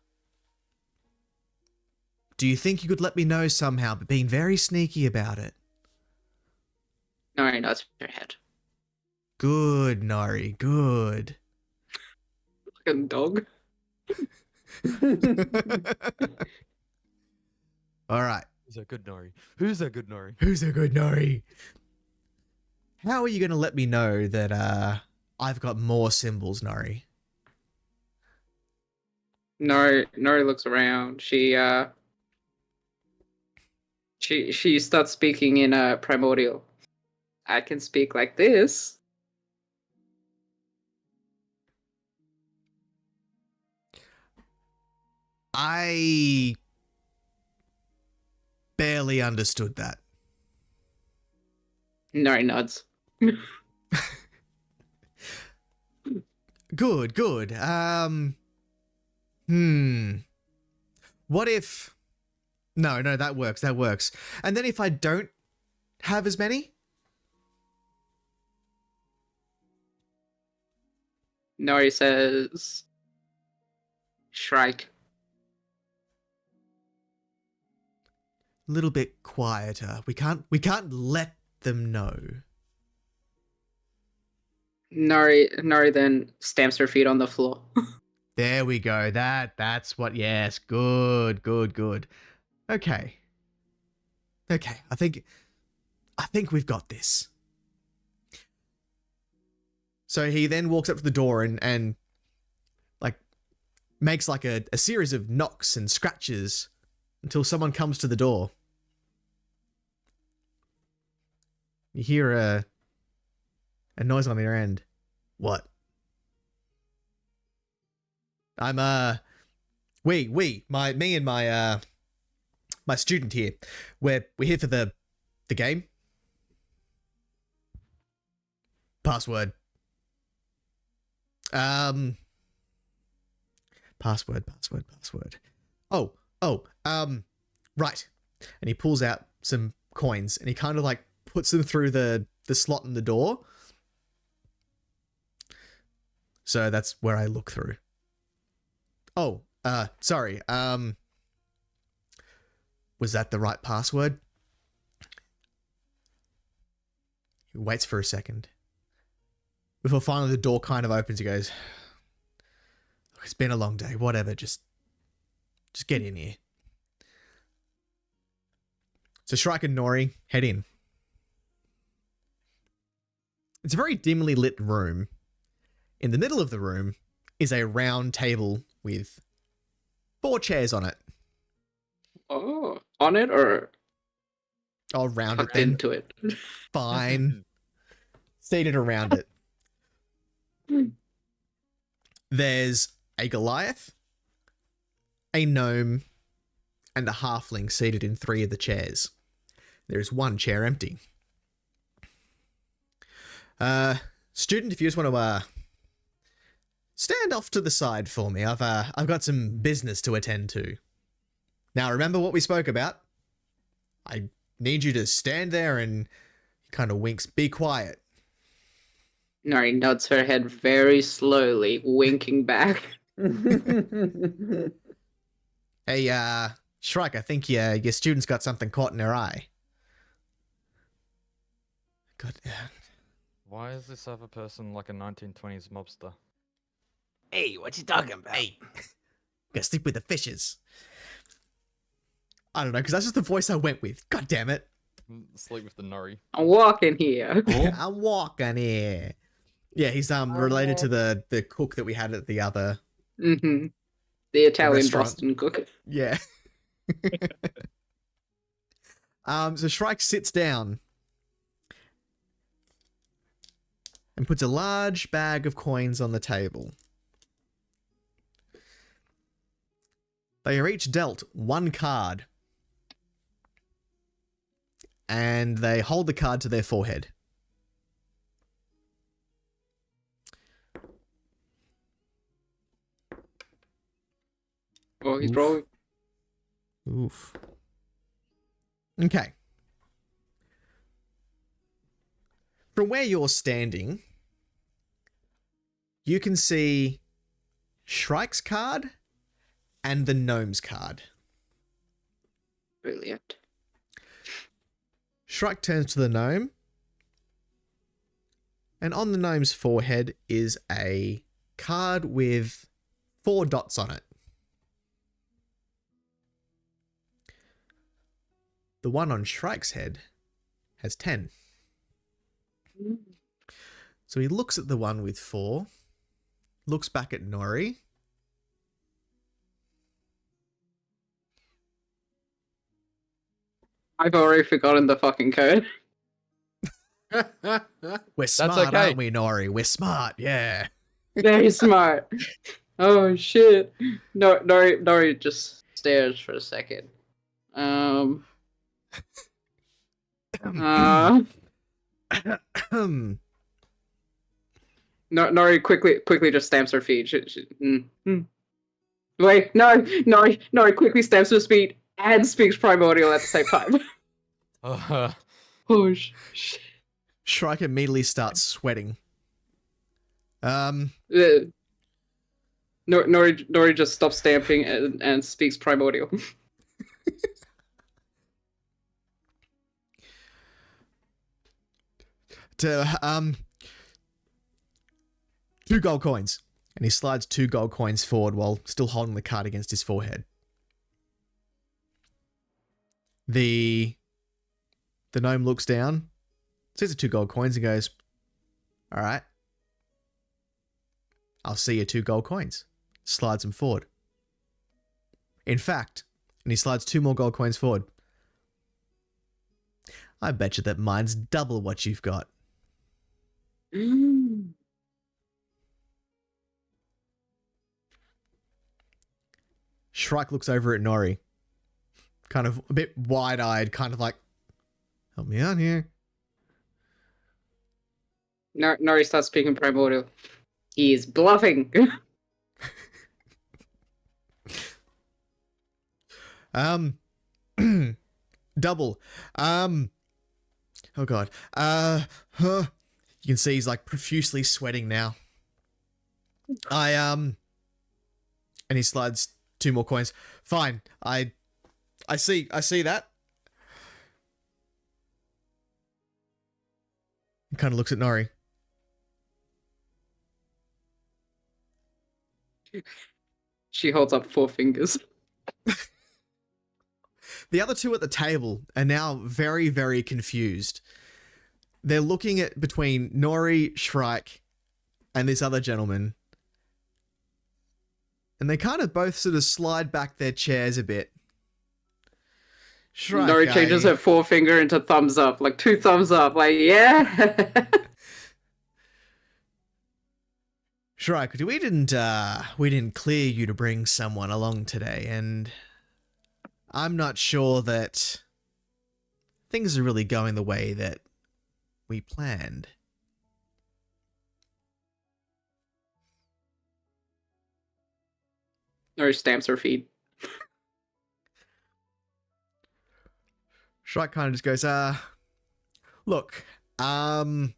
do you think you could let me know somehow, but being very sneaky about it? Nori nods her head. Good, Nori, good. Like a dog. All right. Who's a good Nori? Who's a good Nori? Who's a good Nori? How are you going to let me know that I've got more symbols, Nori? Nori looks around. She starts speaking in primordial. I can speak like this. I barely understood that. Nori nods. Good. What if... No, that works. And then if I don't have as many? Nori says, Shrike. A little bit quieter. We can't let them know. Nori then stamps her feet on the floor. There we go. That's what. Yes. Good. Okay. I think we've got this. So he then walks up to the door and like makes like a series of knocks and scratches until someone comes to the door. You hear a noise on the other end. What? I'm me and my student here. We're here for the game. Password. Password. Oh, right. And he pulls out some coins and he kind of like puts them through the slot in the door. So that's where I look through. Oh, sorry. Was that the right password? He waits for a second. Before finally the door kind of opens, he goes, it's been a long day, whatever, just get in here. So Shrike and Nori head in. It's a very dimly lit room. In the middle of the room is a round table with 4 chairs on it. Oh, on it or Oh, round it tucked then. into it? Fine. Seated around it. There's a Goliath, a gnome, and a halfling seated in 3 of the chairs. There is 1 chair empty. Student, if you just want to stand off to the side for me. I've got some business to attend to. Now, remember what we spoke about? I need you to stand there and he kind of winks. Be quiet. Nori nods her head very slowly, winking back. Hey, Shrike, I think your student's got something caught in her eye. God, Why is this other person like a 1920s mobster? Hey, what you talking about? hey, gotta sleep with the fishes. I don't know, because that's just the voice I went with. God damn it. Sleep with the Nori. I'm walking here. I'm walking here. Yeah, he's related to the cook that we had at the other. Mm-hmm. The Italian restaurant. Boston cook. Yeah. So Shrike sits down and puts a large bag of coins on the table. They are each dealt 1 card. And they hold the card to their forehead. Oh, he's Oof. rolling. Oof. Okay. From where you're standing, you can see Shrike's card and the gnome's card. Brilliant. Shrike turns to the gnome, and on the gnome's forehead is a card with 4 dots on it. The one on Shrike's head has 10. So he looks at the one with 4, looks back at Nori. I've already forgotten the fucking code. We're smart, okay. aren't we, Nori? We're smart, yeah. Very smart. Oh shit. No, Nori just stares for a second. Nori quickly just stamps her feet. Wait, no, Nori quickly stamps her feet and speaks primordial at the same time. Oh shit. Shrike immediately starts sweating. Nori just stops stamping and speaks primordial. To 2 gold coins. And he slides 2 gold coins forward while still holding the card against his forehead. The gnome looks down, sees the 2 gold coins and goes, all right, I'll see your 2 gold coins. Slides them forward. In fact, and he slides 2 more gold coins forward. I bet you that mine's double what you've got. Shrike looks over at Nori. Kind of a bit wide-eyed, kind of like, help me out here. Nori starts speaking primordial. He is bluffing. Double. Oh god. You can see he's like profusely sweating now. And he slides 2 more coins. Fine. I see that. He kind of looks at Nori. She holds up 4 fingers. The other 2 at the table are now very, very confused. They're looking at between Nori, Shrike, and this other gentleman. And they kind of both sort of slide back their chairs a bit. Shrike, Nori changes her forefinger into thumbs up, like 2 thumbs up, like, yeah. Shrike, we didn't clear you to bring someone along today, and I'm not sure that things are really going the way that we planned. Nori stamps her feet. Shrike kind of just goes, look, I'm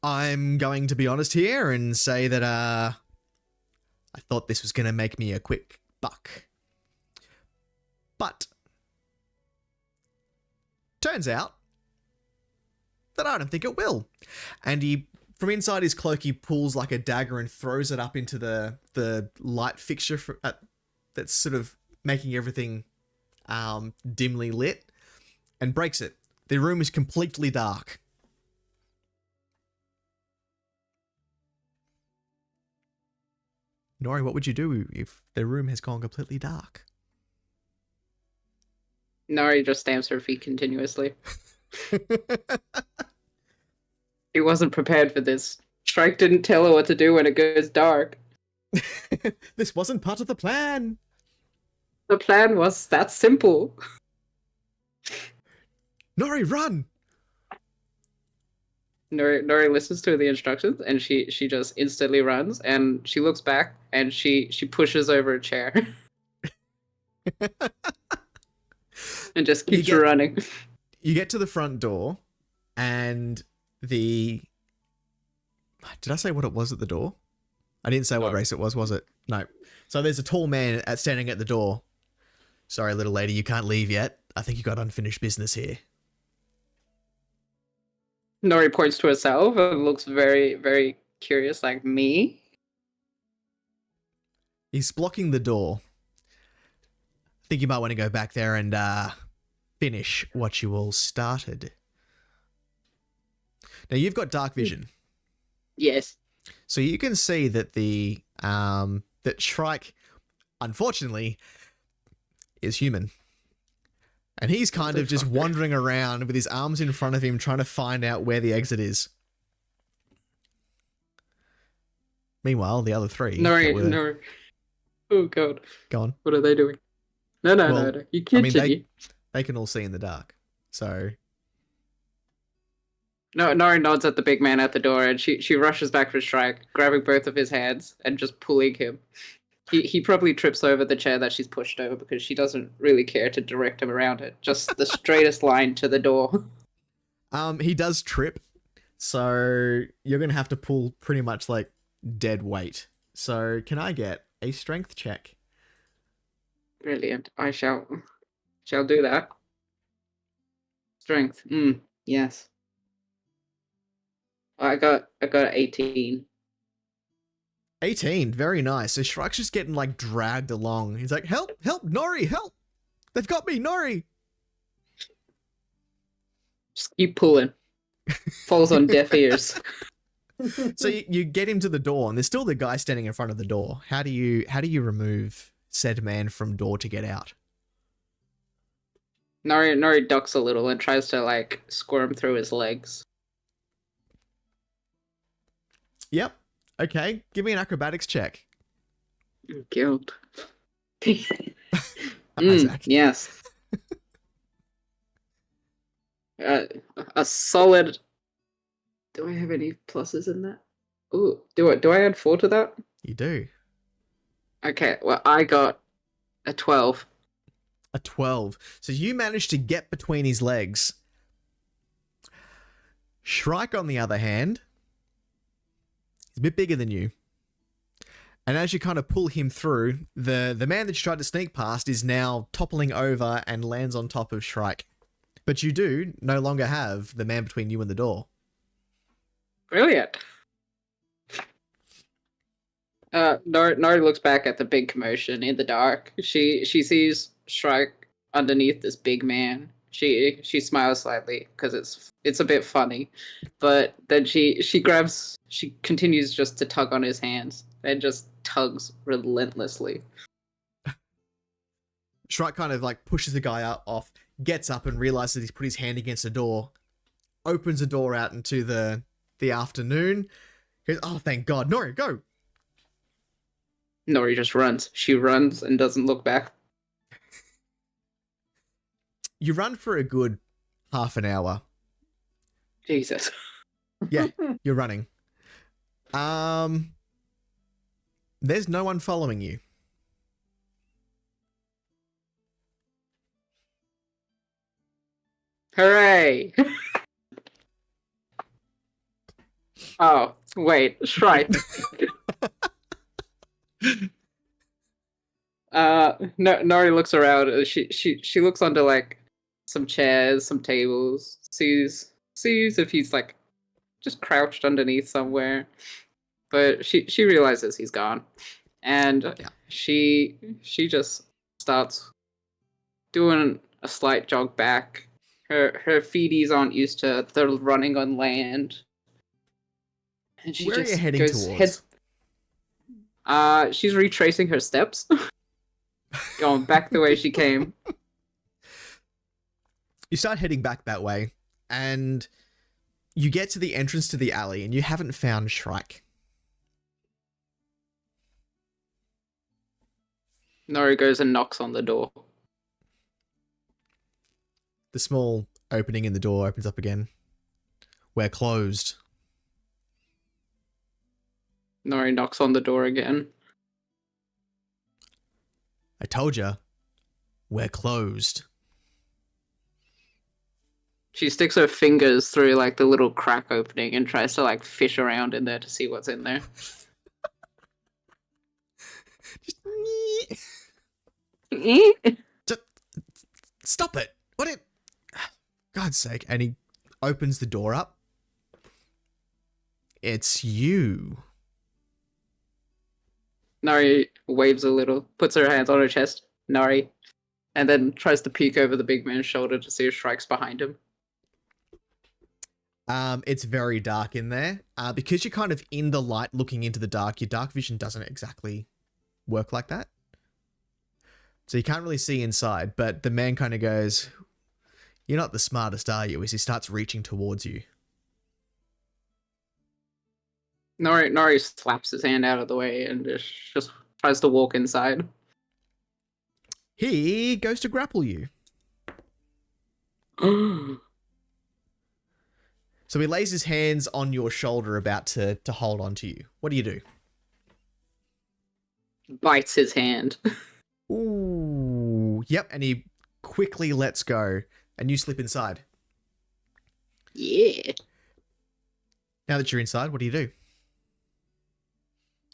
going to be honest here and say that, I thought this was going to make me a quick buck. But, turns out that I don't think it will. And he, from inside his cloak, he pulls like a dagger and throws it up into the light fixture that's sort of making everything dimly lit, and breaks it. The room is completely dark. Nori, what would you do if the room has gone completely dark? Nori just stamps her feet continuously. He wasn't prepared for this. Shrike didn't tell her what to do when it goes dark. This wasn't part of the plan. The plan was that simple. Nori, run! Nori listens to the instructions and she just instantly runs, and she looks back and she pushes over a chair. And just keeps running. You get to the front door, and did I say what it was at the door? I didn't say what race it was it? No. So there's a tall man standing at the door. Sorry, little lady, you can't leave yet. I think you got unfinished business here. Nori points to herself and looks very, very curious, like, me? He's blocking the door. I think you might want to go back there and finish what you all started. Now, you've got dark vision. Yes. So you can see that that Shrike, unfortunately, is human. And he's kind of just wandering around with his arms in front of him, trying to find out where the exit is. Meanwhile, the other 3... Nori. Oh, God. Go on. What are they doing? No. You continue. They can all see in the dark. So... No, Nori nods at the big man at the door, and she rushes back for Shrike, grabbing both of his hands and just pulling him. He probably trips over the chair that she's pushed over because she doesn't really care to direct him around it. Just the straightest line to the door. He does trip, so you're going to have to pull pretty much like dead weight. So can I get a strength check? Brilliant. I shall do that. Strength. Yes. I got 18. 18, very nice. So Shrike's just getting like dragged along. He's like, help, Nori, help! They've got me, Nori! Just keep pulling. Falls on deaf ears. So you get him to the door, and there's still the guy standing in front of the door. How do you remove said man from door to get out? Nori ducks a little and tries to like squirm through his legs. Yep. Okay. Give me an acrobatics check. Guild. Isaac. Yes. A solid. Do I have any pluses in that? Ooh, do I add 4 to that? You do. Okay, well I got a 12. A 12. So you managed to get between his legs. Shrike, on the other hand, is a bit bigger than you. And as you kind of pull him through, the man that you tried to sneak past is now toppling over and lands on top of Shrike. But you do no longer have the man between you and the door. Brilliant. Nori looks back at the big commotion in the dark. She sees Shrike underneath this big man. She smiles slightly because it's a bit funny, but then she continues just to tug on his hands and just tugs relentlessly. Shrike kind of like pushes the guy off, gets up and realizes he's put his hand against the door, opens the door out into the afternoon. Goes, oh, thank God. Nori, go. Nori just runs. She runs and doesn't look back. You run for a good half an hour. Jesus. Yeah, you're running. There's no one following you. Hooray! Oh, wait, Shrike. Nori looks around. She looks under like some chairs, some tables. Sees if he's like just crouched underneath somewhere. But she realizes he's gone, and she just starts doing a slight jog back. Her feeties aren't used to the running on land, and she Where are just you heading goes towards? She's retracing her steps, going back the way she came. You start heading back that way, and you get to the entrance to the alley, and you haven't found Shrike. Nori goes and knocks on the door. The small opening in the door opens up again. We're closed. Nori knocks on the door again. I told you. We're closed. She sticks her fingers through like the little crack opening and tries to like fish around in there to see what's in there. Just stop it. What it? God's sake. And he opens the door up. It's you. Nori waves a little, puts her hands on her chest. Nori. And then tries to peek over the big man's shoulder to see if Shrike's behind him. It's very dark in there. Because you're kind of in the light looking into the dark, your dark vision doesn't exactly work like that. So you can't really see inside, but the man kind of goes, "You're not the smartest, are you?" as he starts reaching towards you. Nori slaps his hand out of the way and just tries to walk inside. He goes to grapple you. So he lays his hands on your shoulder about to hold on to you. What do you do? Bites his hand. Ooh. Yep, and he quickly lets go, and you slip inside. Yeah. Now that you're inside, what do you do?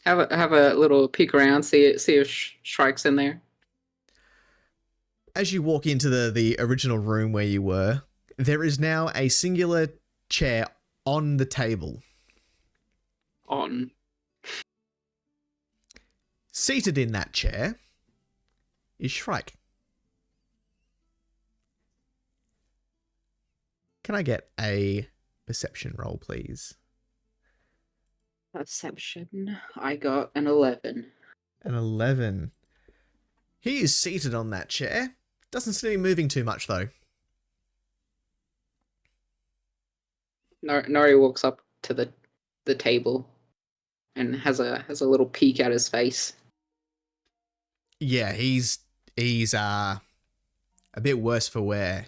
Have a little peek around, see if Shrike's in there. As you walk into the original room where you were, there is now a singular chair on the table. On. Seated in that chair is Shrike. Can I get a perception roll, please? Perception. I got an 11. An 11. He is seated on that chair. Doesn't seem to be moving too much, though. Nori walks up to the table and has a little peek at his face. Yeah, he's a bit worse for wear.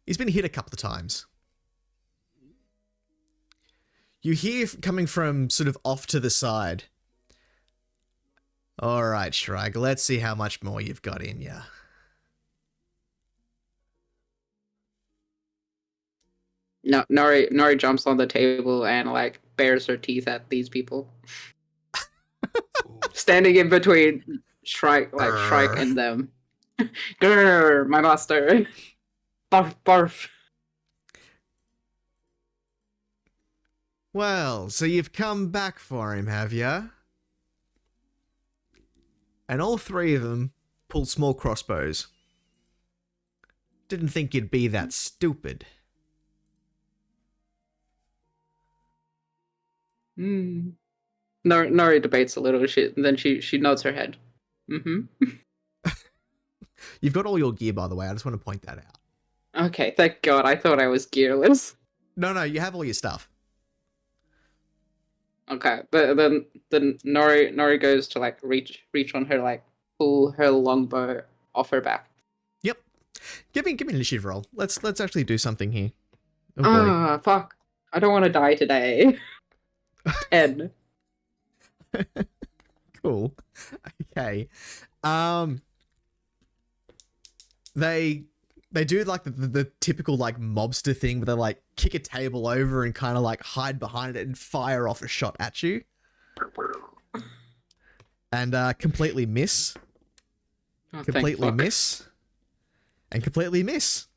He's been hit a couple of times. You hear coming from sort of off to the side. All right, Shrike, let's see how much more you've got in ya. No, Nori jumps on the table and like bares her teeth at these people, standing in between Shrike and them. Grr, my master. Barf, barf. Well, so you've come back for him, have ya? And all three of them pulled small crossbows. Didn't think you'd be that stupid. Nori debates a little shit, and then she nods her head. Mm-hmm. You've got all your gear, by the way. I just want to point that out. Okay, thank God. I thought I was gearless. No, you have all your stuff. Okay, but then Nori goes to like reach on her, like pull her longbow off her back. Yep. Give me an initiative roll. Let's actually do something here. Oh, boy. Ah, fuck! I don't want to die today. 10. Cool. Okay. They do like the typical like mobster thing where they like kick a table over and kind of like hide behind it and fire off a shot at you. And completely miss. Oh, thank Completely fuck. miss. And completely miss.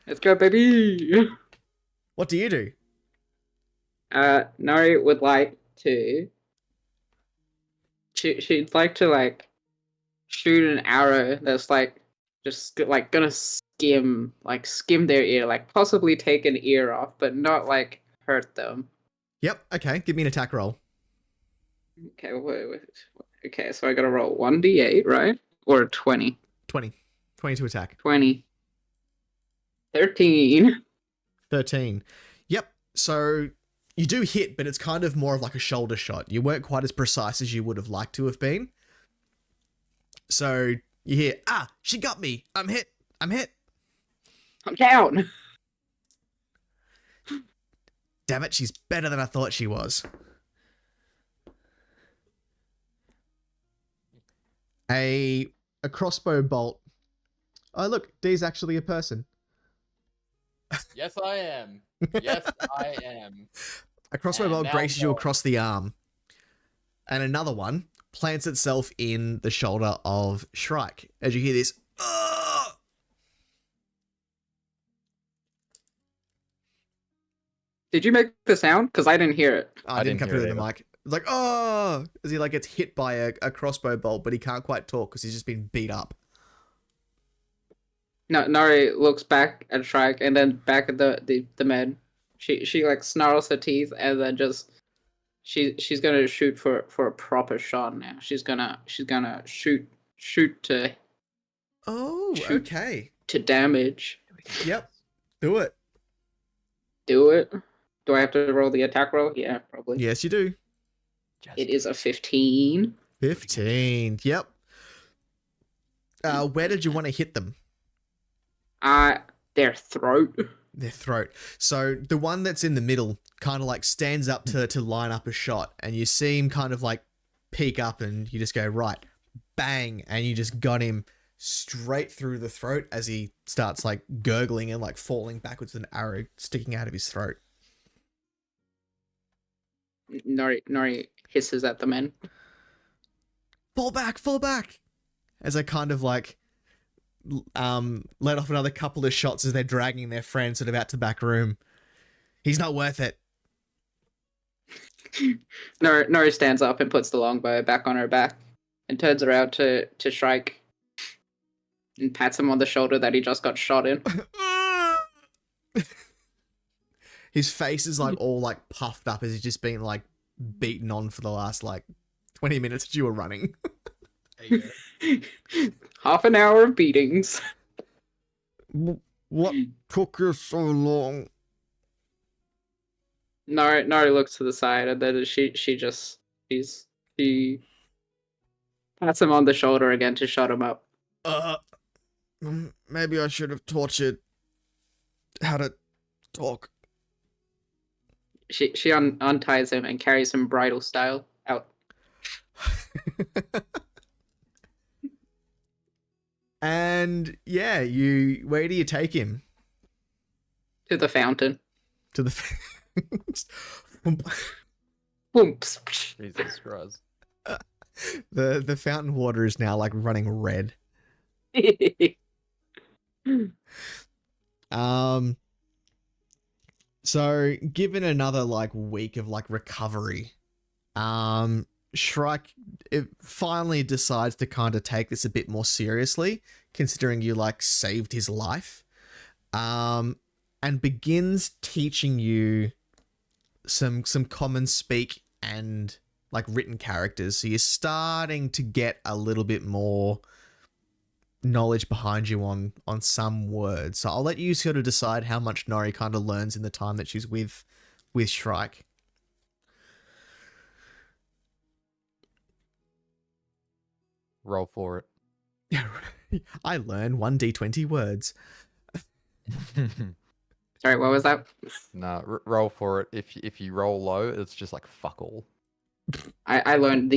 Let's go, baby. What do you do? Nori would like to. She'd like to like shoot an arrow that's like just like gonna skim their ear, like possibly take an ear off, but not like hurt them. Yep. Okay. Give me an attack roll. Okay, wait. Okay, so I gotta roll 1d8, right? Or 20. 20. 20 to attack. 20. 13. 13. Yep. So you do hit, but it's kind of more of like a shoulder shot. You weren't quite as precise as you would have liked to have been. So you hear, she got me. I'm hit. I'm down. Damn it, she's better than I thought she was. A crossbow bolt. Oh, look, D's actually a person. Yes, I am. Yes, I am. A crossbow And bolt now graces you go. across the arm. And another one plants itself in the shoulder of Shrike. As you hear this, Did you make the sound? Because I didn't hear it. I didn't come hear through it the either. mic. It's like, oh, as he like gets hit by a crossbow bolt, but he can't quite talk because he's just been beat up. No, Nori looks back at Shrike and then back at the men. She like snarls her teeth and then just she's gonna shoot for a proper shot now. She's gonna shoot to Oh, Shoot. okay. damage. Yep. Do it. Do it. Do I have to roll the attack roll? Yeah, probably. Yes, you do. It is a 15. 15. Yep. Where did you want to hit them? Their throat. Their throat. So the one that's in the middle kind of like stands up to line up a shot, and you see him kind of like peek up, and you just go, right, bang, and you just got him straight through the throat as he starts like gurgling and like falling backwards with an arrow sticking out of his throat. Nori hisses at the men. Fall back, as I kind of like let off another couple of shots as they're dragging their friend sort of out to the back room. He's not worth it. Nori stands up and puts the longbow back on her back and turns around to Shrike and pats him on the shoulder that he just got shot in. His face is like all like puffed up as he's just been like beaten on for the last like 20 minutes that you were running. There you go. Half an hour of beatings. What took you so long? Nari looks to the side and then she pats him on the shoulder again to shut him up. Maybe I should have taught you how to talk. She unties him and carries him bridal style out. And yeah, where do you take him? To the fountain. To the Boomps. Jesus Christ. the fountain water is now like running red. So given another like week of like recovery, Shrike it finally decides to kind of take this a bit more seriously, considering you like saved his life, and begins teaching you some common speak and like written characters. So you're starting to get a little bit more knowledge behind you on some words. So I'll let you sort of decide how much Nori kind of learns in the time that she's with Shrike. Roll for it. Yeah, I learn 1d20 words. Sorry, what was that? No, roll for it. If you roll low, it's just like fuck all. I learned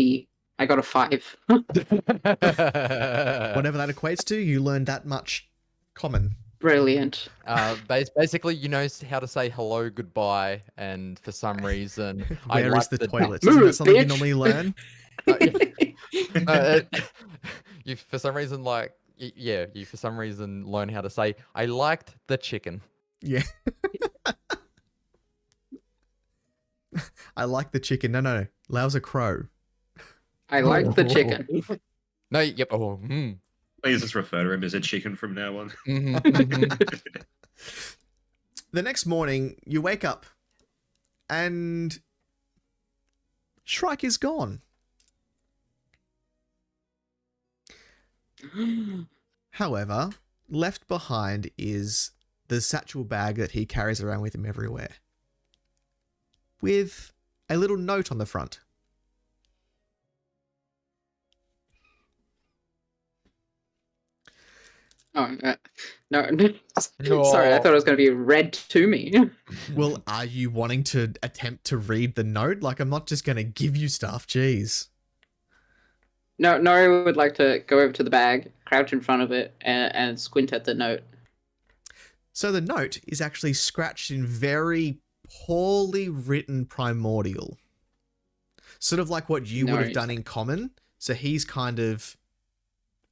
I got a 5. Whatever that equates to, you learn that much common. Brilliant. Basically, you know how to say hello, goodbye, and for some reason, Where I is like the toilet? Move, Isn't that something you bitch! normally learn? You for some reason you for some reason learn how to say I liked the chicken. Yeah. I like the chicken. No. Lau's a crow. I like the chicken. No, yep. Oh, Please just refer to him as a chicken from now on. The next morning, you wake up and Shrike is gone. However, left behind is the satchel bag that he carries around with him everywhere, with a little note on the front. Oh, no. Sorry, I thought it was going to be read to me. Well, are you wanting to attempt to read the note? Like, I'm not just going to give you stuff, jeez. No, Nori would like to go over to the bag, crouch in front of it, and squint at the note. So the note is actually scratched in very poorly written primordial. Sort of like what you would have done in common. So he's kind of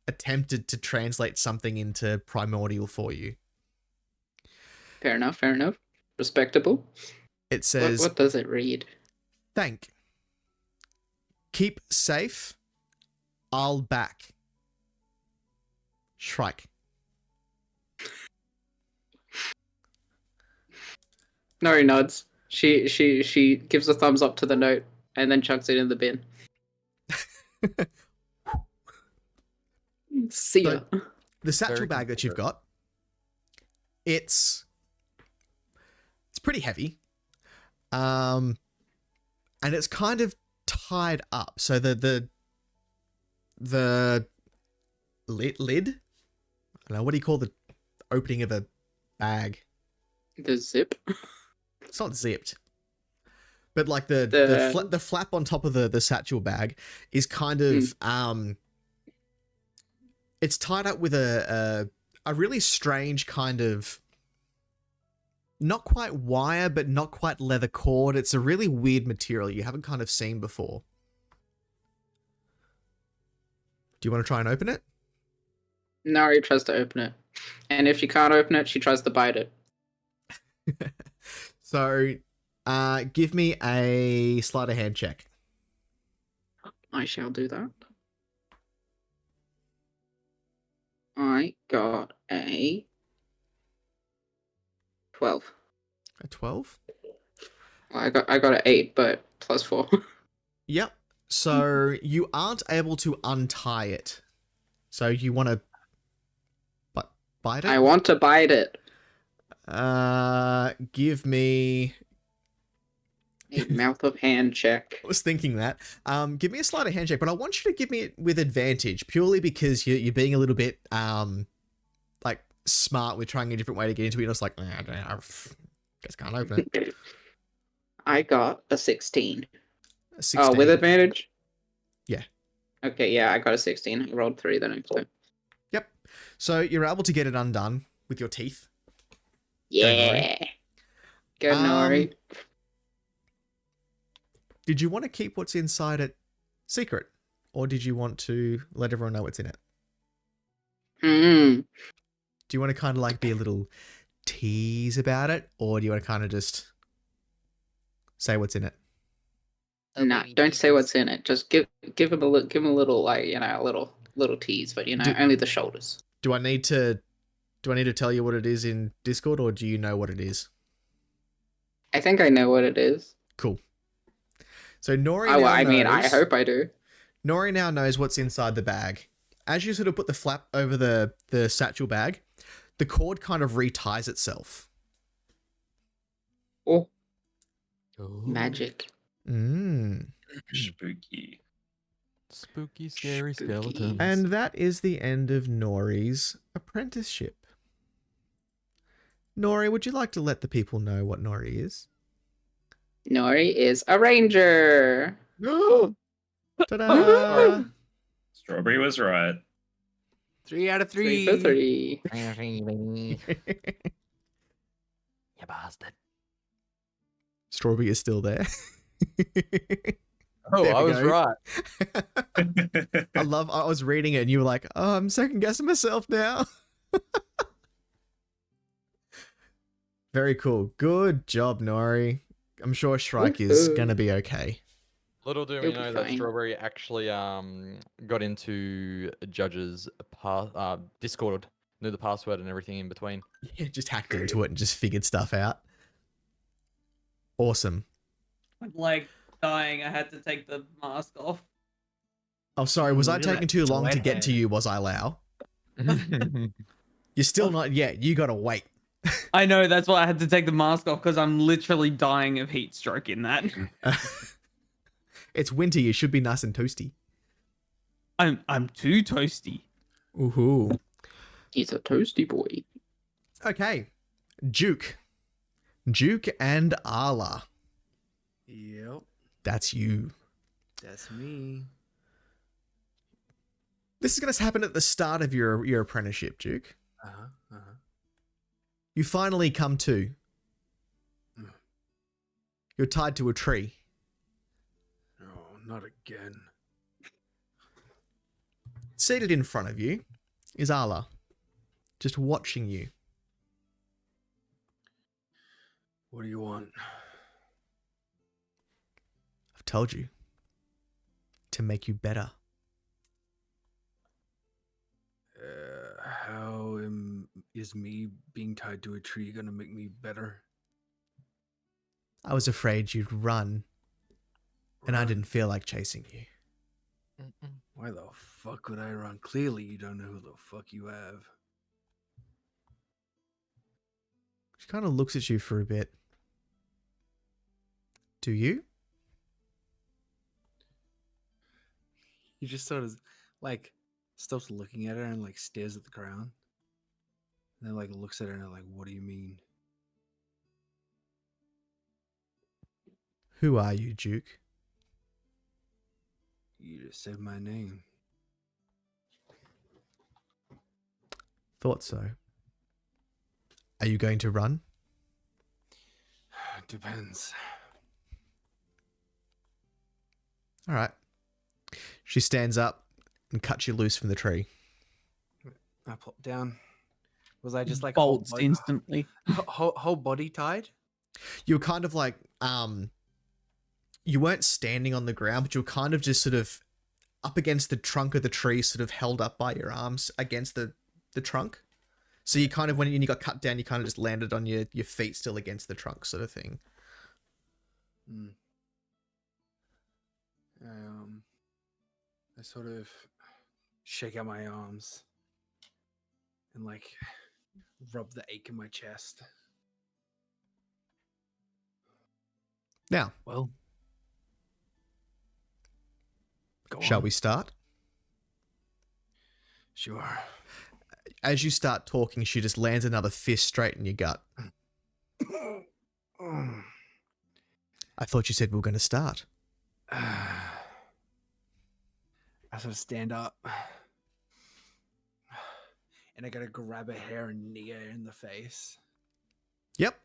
attempted to translate something into primordial for you. Fair enough. Respectable. It says, What does it read? Thank. Keep safe. I'll back. Shrike. Nori nods. She gives a thumbs up to the note and then chucks it in the bin. See ya. So, the satchel Very bag that you've got, it's pretty heavy. And it's kind of tied up. So the lid? I don't know, what do you call the opening of a bag? The zip. It's not zipped. But like the flap on top of the satchel bag is kind of it's tied up with a really strange kind of not quite wire but not quite leather cord. It's a really weird material you haven't kind of seen before. Do you want to try and open it? Nari tries to open it. And if she can't open it, she tries to bite it. So, give me a sleight of hand check. I shall do that. I got a 12. A 12? Well, I got an 8, but +4. Yep. So you aren't able to untie it. So you want to bite it? I want to bite it. Give me... A mouth of hand check. I was thinking that. Give me a sleight of hand check, but I want you to give me it with advantage, purely because you're being a little bit, like, smart with trying a different way to get into it. You're just like, I just can't open it. I got a 16. A 16. Oh, with advantage? Yeah. Okay, yeah, I got a 16. I rolled 3 the next time. Yep. So you're able to get it undone with your teeth. Yeah. Go, Nori. Did you want to keep what's inside it secret? Or did you want to let everyone know what's in it? Hmm. Do you want to kind of like be a little tease about it? Or do you want to kind of just say what's in it? Nah, don't say what's in it. Just give him a little like, a little tease, but only the shoulders. Do I need to tell you what it is in Discord, or do you know what it is? I think I know what it is. Cool. So Nori I hope I do. Nori now knows what's inside the bag. As you sort of put the flap over the satchel bag, the cord kind of reties itself. Oh, Ooh. magic. Spooky. Spooky, scary Spooky. skeletons. And that is the end of Nori's apprenticeship. Nori, would you like to let the people know what Nori is? Nori is a ranger. Ta-da! Strawberry was right. 3 out of 3 3. for 3. You bastard. Strawberry is still there. Oh, There I we was go. right. I was reading it and you were like, oh, I'm second guessing myself now. Very cool. Good job, Nori. I'm sure Shrike is Woohoo. going to be okay. Little do we He'll be know that fine. Strawberry actually got into Judge's Discord, knew the password and everything in between. Yeah, just hacked into it and just figured stuff out. Awesome. I'm like dying. I had to take the mask off. Oh, sorry. Was I Look at taking that too long to get to sweathead. you, was I, Lau? You're still not yet. You got to wait. I know, that's why I had to take the mask off, because I'm literally dying of heat stroke in that. It's winter. You should be nice and toasty. I'm too toasty. Ooh. He's a toasty boy. Okay. Duke and Arla. Yep, That's you. that's me. This is going to happen at the start of your apprenticeship, Duke. You finally come to. You're tied to a tree. No, not again. Seated in front of you is Arla, just watching you. What do you want? I've told you. To make you better. How is me being tied to a tree gonna make me better? I was afraid you'd run, and I Run? didn't feel like chasing you. Why the fuck would I run? Clearly, you don't know who the fuck you have. She kind of looks at you for a bit. Do you? He just sort of like stops looking at her and like stares at the ground. And then like looks at her and like, what do you mean? Who are you, Duke? You just said my name. Thought so. Are you going to run? Depends. All right. She stands up and cuts you loose from the tree. I plop down. Was I just like Bolts whole, instantly. whole body tied? You were kind of like, you weren't standing on the ground, but you were kind of just sort of up against the trunk of the tree, sort of held up by your arms against the trunk. So you kind of, when you got cut down, you kind of just landed on your feet still against the trunk sort of thing. Hmm. sort of shake out my arms and like rub the ache in my chest. Now, Well, go shall on. we start? Sure. As you start talking, she just lands another fist straight in your gut. I thought you said we were going to start. I sort of stand up and I gotta grab her hair and knee her in the face. Yep.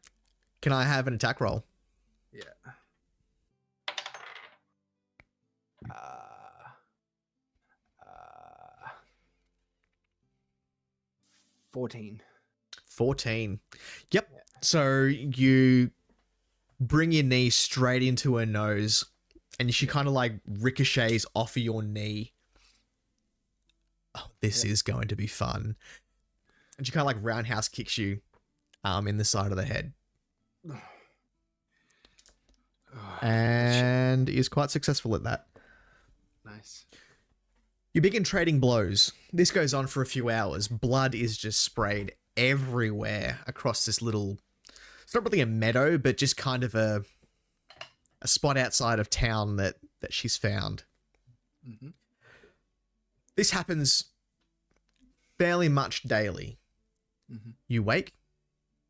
Can I have an attack roll? Yeah. 14. 14. Yep. So you bring your knee straight into her nose and she kind of like ricochets off of your knee. Oh, this is going to be fun. And she kind of like roundhouse kicks you in the side of the head. And is quite successful at that. Nice. You begin trading blows. This goes on for a few hours. Blood is just sprayed everywhere across this little... It's not really a meadow, but just kind of a spot outside of town that she's found. Mm-hmm. This happens fairly much daily. Mm-hmm. You wake,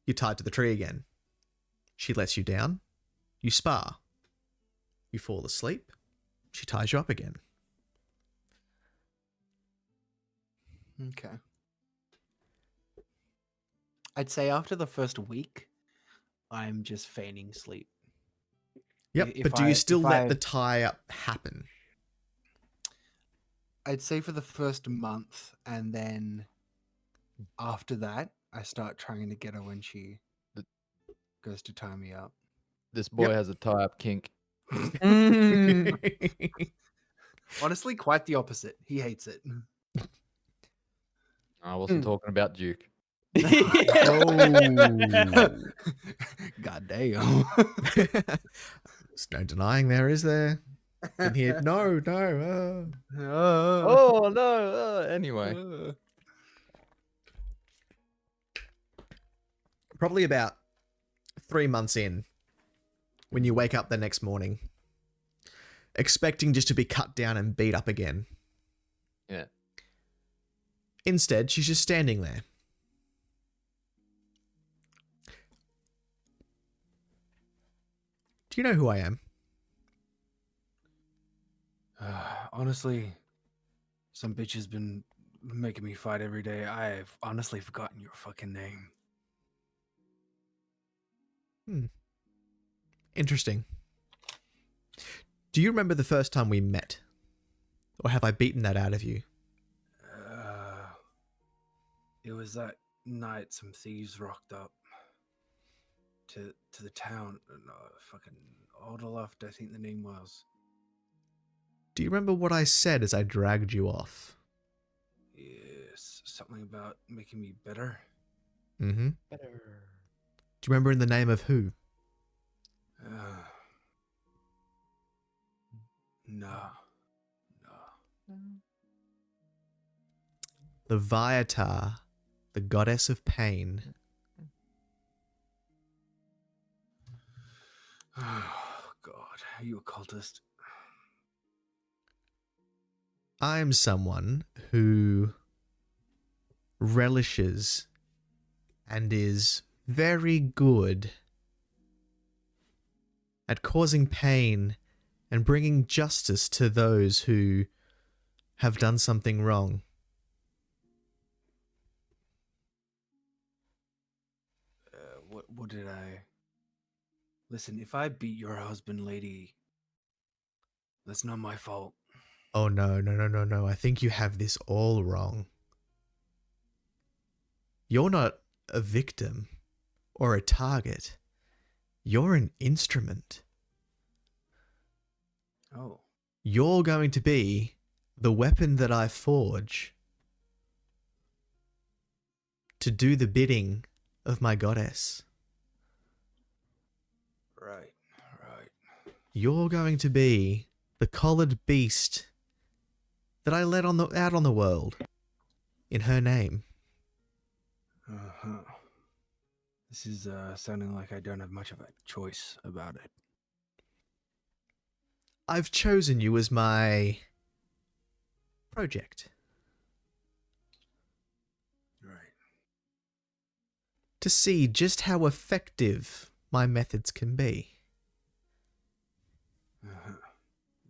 you're tied to the tree again. She lets you down, you spar. You fall asleep, she ties you up again. Okay. I'd say after the first week, I'm just feigning sleep. Yep, If but do you I- still if let I- the tie up happen? I'd say for the first month, and then after that, I start trying to get her when she goes to tie me up. This boy Yep. has a tie-up kink. Honestly, quite the opposite. He hates it. I wasn't talking about Duke. Oh. God damn. There's no denying there, is there? In here, no. Oh no! Anyway, Probably about 3 months in, when you wake up the next morning, expecting just to be cut down and beat up again. yeah. Instead, she's just standing there. Do you know who I am? Honestly, some bitch has been making me fight every day. I've honestly forgotten your fucking name. Interesting. Do you remember the first time we met? Or have I beaten that out of you? It was that night some thieves rocked up to the town. Fucking Alderloft, I think the name was. Do you remember what I said as I dragged you off? Yes, something about making me better. Mm-hmm. Do you remember in the name of who? No. The Viatar, the goddess of pain. Oh, God. Are you a cultist? I'm someone who relishes and is very good at causing pain and bringing justice to those who have done something wrong. What did I... Listen, if I beat your husband, lady, that's not my fault. Oh, no. I think you have this all wrong. You're not a victim or a target. You're an instrument. Oh. You're going to be the weapon that I forge to do the bidding of my goddess. Right. You're going to be the collared beast that I let out on the world in her name. Uh-huh. This is sounding like I don't have much of a choice about it. I've chosen you as my project Right. to see just how effective my methods can be. Uh-huh.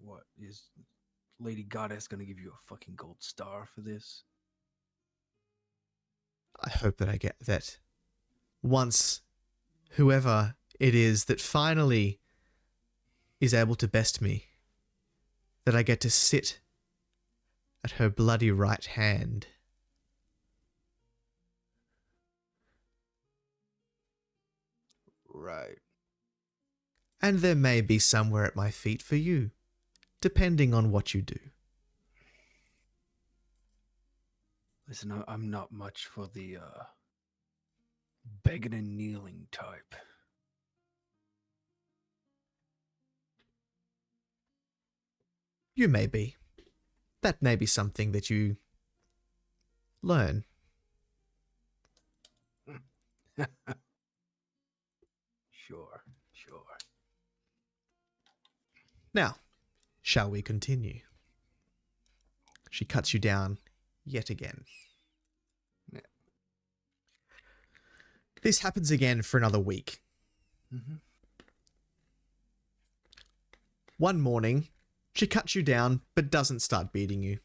What is Lady Goddess gonna give you a fucking gold star for this? I hope that I get that once whoever it is that finally is able to best me, that I get to sit at her bloody right hand. Right. And there may be somewhere at my feet for you, depending on what you do. Listen, I'm not much for the begging and kneeling type. You may be. That may be something that you learn. Sure. Now, shall we continue? She cuts you down yet again. Yeah. This happens again for another week. Mm-hmm. One morning, she cuts you down but doesn't start beating you.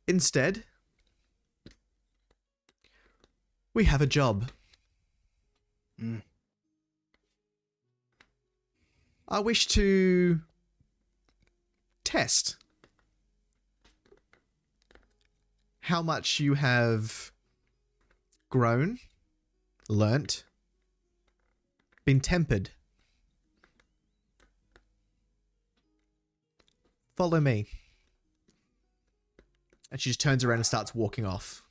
Instead, we have a job. Mm. I wish to test how much you have grown, learnt, been tempered. Follow me. And she just turns around and starts walking off.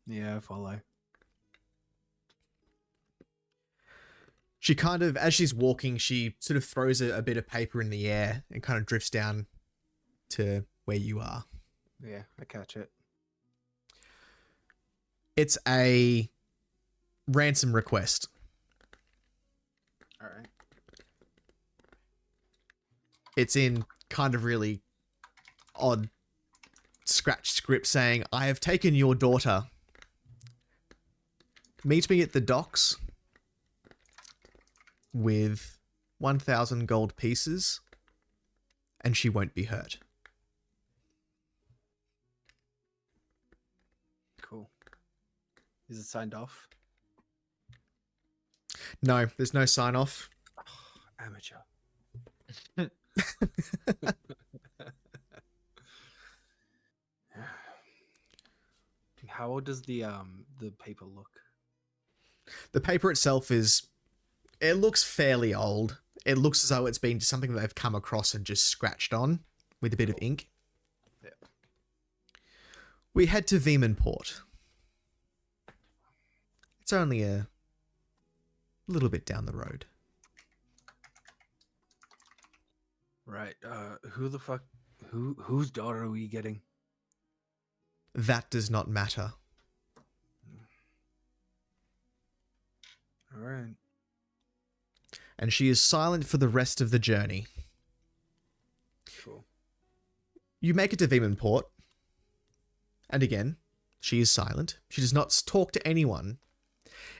Yeah, I follow. She kind of, as she's walking, she sort of throws a bit of paper in the air and kind of drifts down to where you are. Yeah, I catch it. It's a ransom request. All right. It's in kind of really odd scratch script saying, I have taken your daughter. Meet me at the docks with 1,000 gold pieces and she won't be hurt. Cool. Is it signed off? No, there's no sign off. Amateur. How old does the paper look? The paper itself it looks fairly old. It looks as though it's been something that they've come across and just scratched on with a bit of ink. Yeah. We head to Veemanport. It's only a little bit down the road. Right. Who the fuck? Whose daughter are we getting? That does not matter. All right. And she is silent for the rest of the journey. Cool. You make it to Veemanport. And again, she is silent. She does not talk to anyone.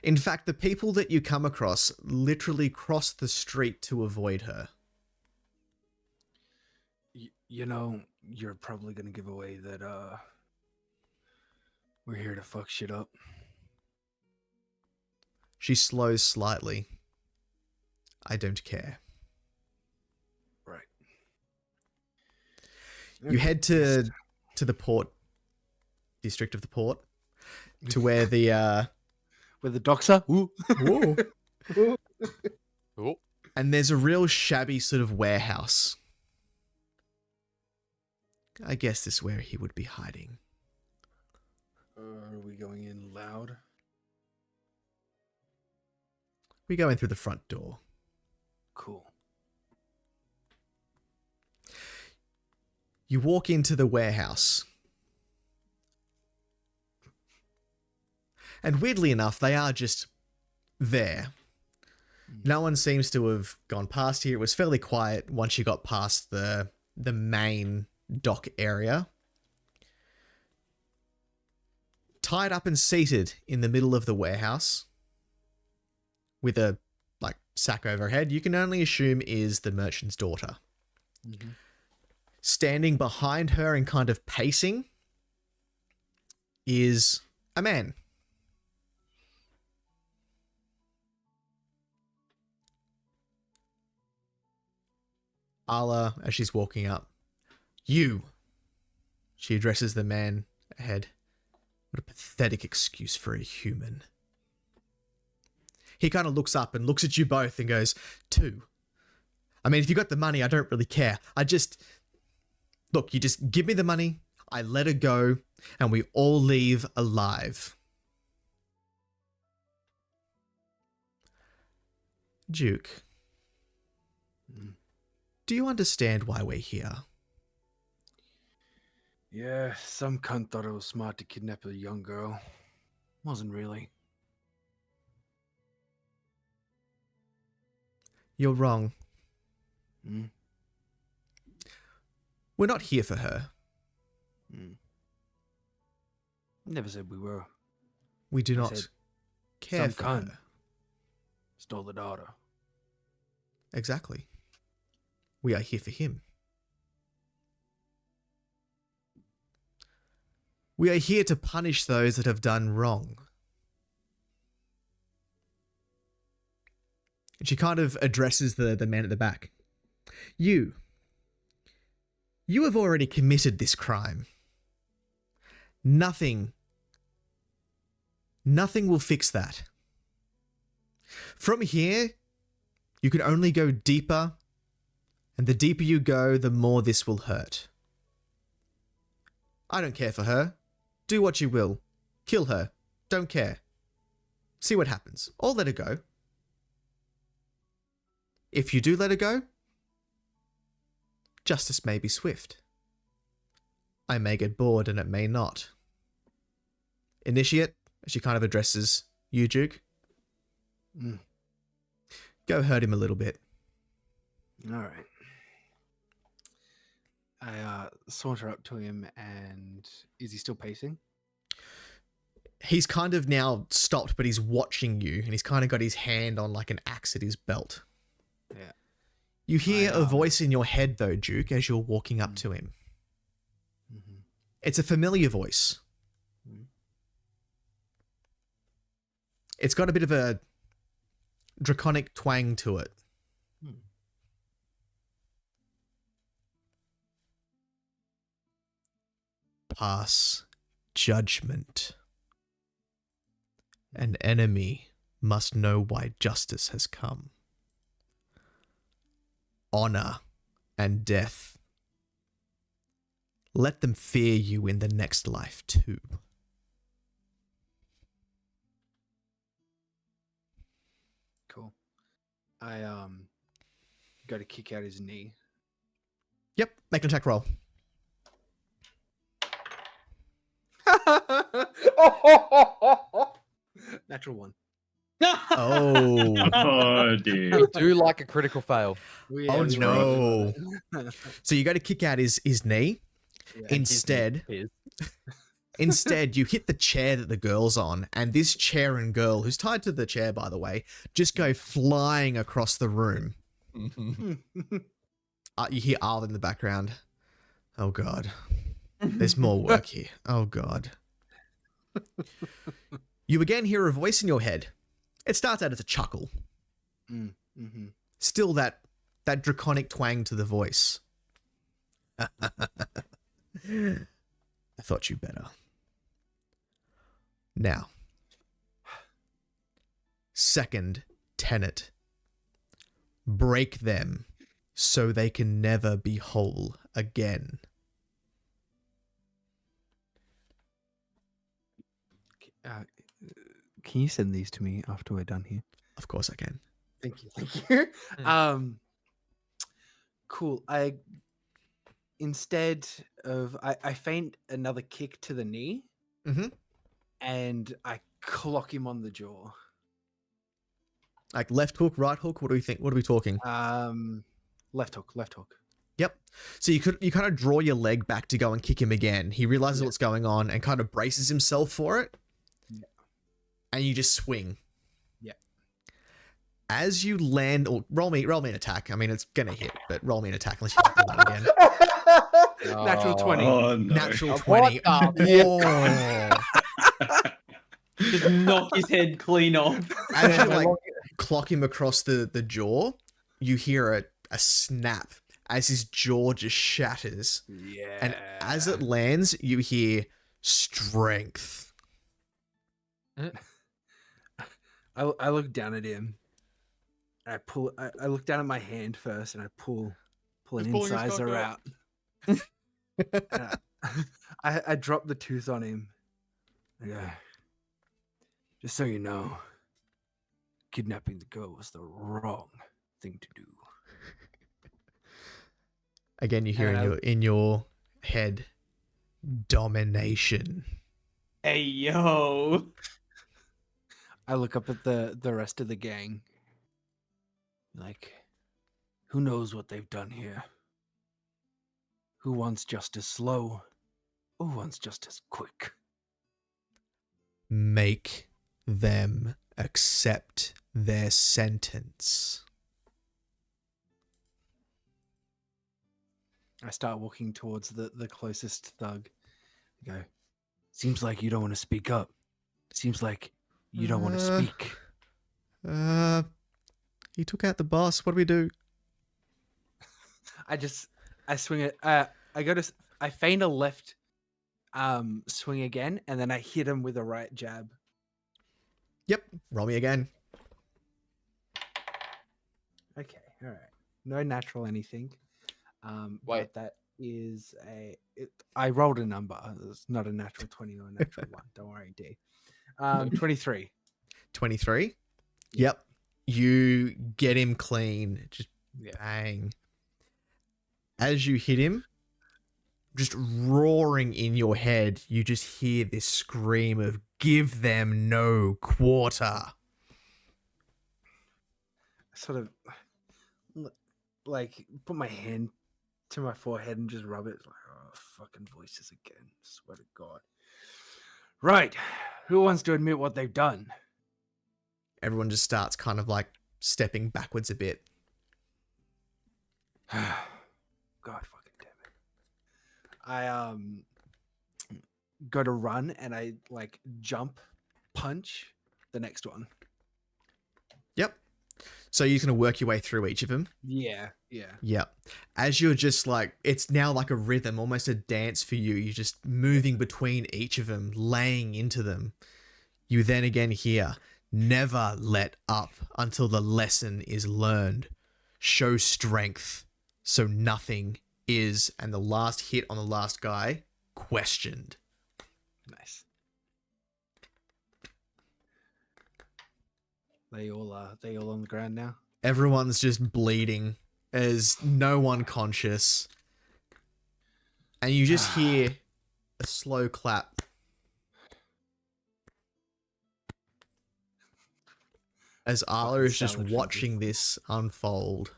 In fact, the people that you come across literally cross the street to avoid her. You know, you're probably gonna give away that we're here to fuck shit up. She slows slightly. I don't care. Right. You head to the port, district of the port, to where the where the docks are. Ooh. Whoa. Cool. And there's a real shabby sort of warehouse. I guess this is where he would be hiding. Are we going in loud? We go in through the front door. Cool. You walk into the warehouse. And weirdly enough, they are just there. No one seems to have gone past here. It was fairly quiet once you got past the main dock area. Tied up and seated in the middle of the warehouse with a sack overhead, you can only assume is the merchant's daughter. Mm-hmm. Standing behind her and kind of pacing is a man. Ala, as she's walking up, you. She addresses the man ahead. What a pathetic excuse for a human. He kind of looks up and looks at you both and goes, 2. I mean, if you got the money, I don't really care. Look, you just give me the money, I let her go, and we all leave alive. Duke, do you understand why we're here? Yeah, some cunt thought it was smart to kidnap a young girl. Wasn't really. You're wrong. Mm. We're not here for her. Never said we were. We do I not said care some for cunt her. stole the daughter. Exactly. We are here for him. We are here to punish those that have done wrong. And she kind of addresses the man at the back. You have already committed this crime. Nothing will fix that. From here, you can only go deeper, and the deeper you go, the more this will hurt. I don't care for her. Do what you will. Kill her. Don't care. See what happens. Or let her go. If you do let her go, justice may be swift. I may get bored and it may not. Initiate, she kind of addresses you, Duke. Go hurt him a little bit. All right. I saunter up to him, and is he still pacing? He's kind of now stopped, but he's watching you, and he's kind of got his hand on like an axe at his belt. Yeah. You hear a voice in your head, though, Duke, as you're walking up to him. Mm-hmm. It's a familiar voice. It's got a bit of a draconic twang to it. Pass judgment. An enemy must know why justice has come. Honor and death. Let them fear you in the next life too. Cool. I got to kick out his knee. Yep, make an attack roll. Natural 1. Oh. Oh, dude. We do like a critical fail. Oh, we no. were. So you go to kick out his knee. Yeah. Instead, you hit the chair that the girl's on, and this chair and girl, who's tied to the chair, by the way, just go flying across the room. You hear Arl in the background. Oh, God. There's more work here. Oh, God. You again hear a voice in your head. It starts out as a chuckle. Mm-hmm. Still that draconic twang to the voice. I thought you better. Now, second tenet. Break them so they can never be whole again. Can you send these to me after we're done here? Of course I can. Thank you. Cool. instead of I feint another kick to the knee, Mhm. and I clock him on the jaw. Like left hook, right hook. What do we think? What are we talking? Left hook, left hook. Yep. So you kind of draw your leg back to go and kick him again. He realizes Yeah. what's going on and kind of braces himself for it. Yeah. And you just swing. Yeah. As you land, or roll me an attack. I mean, it's gonna hit, but roll me an attack unless you have to do that again. Natural 20. Oh no. Natural Oh, 20. what the- Oh. Just knock his head clean off. As you like clock him across the jaw, you hear a snap as his jaw just shatters. Yeah. And as it lands, you hear strength. I look down at him. And I pull. I look down at my hand first, and I pull an He's pulling his incisor cock out. And I drop the tooth on him. Yeah. Just so you know, kidnapping the girl was the wrong thing to do. Again, you hear in your head, domination. Hey yo. I look up at the rest of the gang. Like, who knows what they've done here? Who wants justice slow? Who wants justice quick? Make them accept their sentence. I start walking towards the closest thug. I go, seems like you don't want to speak up. Seems like you don't want to speak. He took out the boss. What do we do? I swing it. I feign a left swing again, and then I hit him with a right jab. Yep. Roll me again. Okay, all right. No natural anything. Wait. But that is I rolled a number. It's not a natural 20 or a natural 1. Don't worry, D. 23. 23. Yep. You get him clean. Just Yeah. bang. As you hit him, just roaring in your head, you just hear this scream of "Give them no quarter." Sort of like put my hand to my forehead and just rub it. Like, oh, fucking voices again. Swear to God. Right. Who wants to admit what they've done? Everyone just starts kind of like stepping backwards a bit. God fucking damn it. I go to run and I like jump punch the next one. Yep. So you're going to work your way through each of them. Yeah. Yep. As you're just like, it's now like a rhythm, almost a dance for you. You're just moving between each of them, laying into them. You then again hear, never let up until the lesson is learned. Show strength so nothing is, and the last hit on the last guy, questioned. Nice. They all on the ground now. Everyone's just bleeding. There's no one conscious. And you just hear a slow clap. As Arla Fucking is just salad watching fingers. this unfold.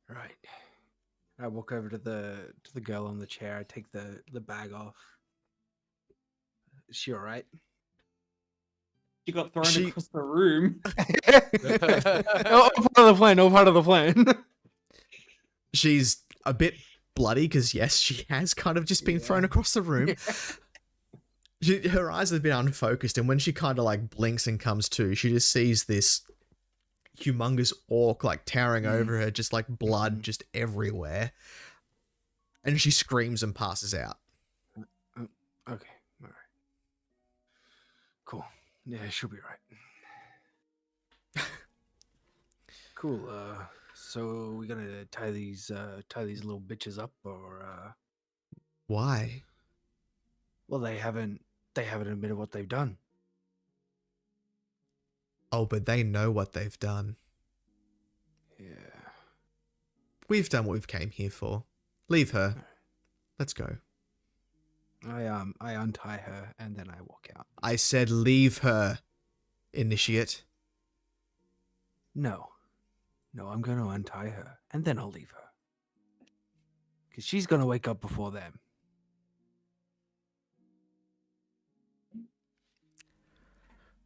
Right. I walk over to the girl on the chair. I take the bag off. Is she all right? She got thrown She- across the room. All part of the plan. All part of the plan. She's a bit bloody because, yes, she has kind of just been thrown across the room. Her eyes have been unfocused, and when she kind of like blinks and comes to, she just sees this humongous orc like towering over her, just like blood just everywhere. And she screams and passes out. Okay. All right. Cool. Yeah, she'll be right. Cool. So we gonna tie these little bitches up, or Why? well, they haven't admitted what they've done. Oh, but they know what they've done. we've done what we've came here for. Leave her. Let's go. I untie her and then I walk out. I said leave her, initiate. No, I'm gonna untie her and then I'll leave her. Because she's gonna wake up before them.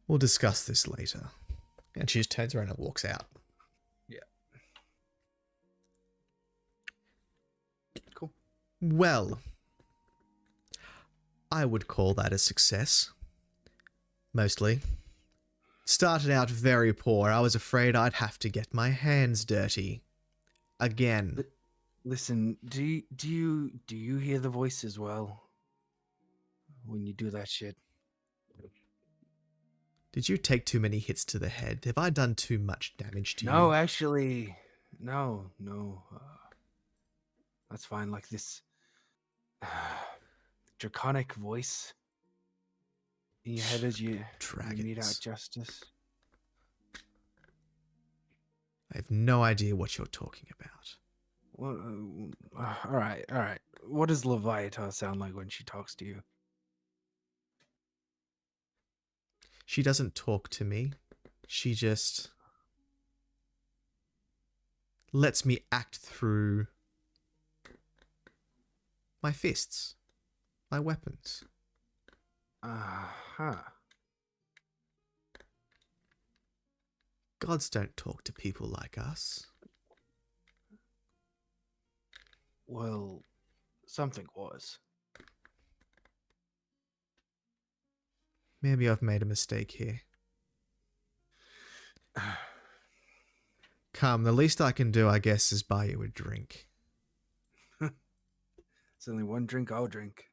We'll discuss this later. And she just turns around and walks out. Yeah. Cool. Well, I would call that a success. Mostly. Started out very poor. I was afraid I'd have to get my hands dirty. Again. Listen, do you hear the voice as well? When you do that shit. Did you take too many hits to the head? Have I done too much damage to you? No, actually, no. That's fine. Like this draconic voice in your head as you mete out justice. I have no idea what you're talking about. Well, all right. What does Leviathan sound like when she talks to you? She doesn't talk to me. She just lets me act through my fists, my weapons. Gods don't talk to people like us. Well, something was. Maybe I've made a mistake here. Come, the least I can do, I guess, is buy you a drink. It's only one drink I'll drink.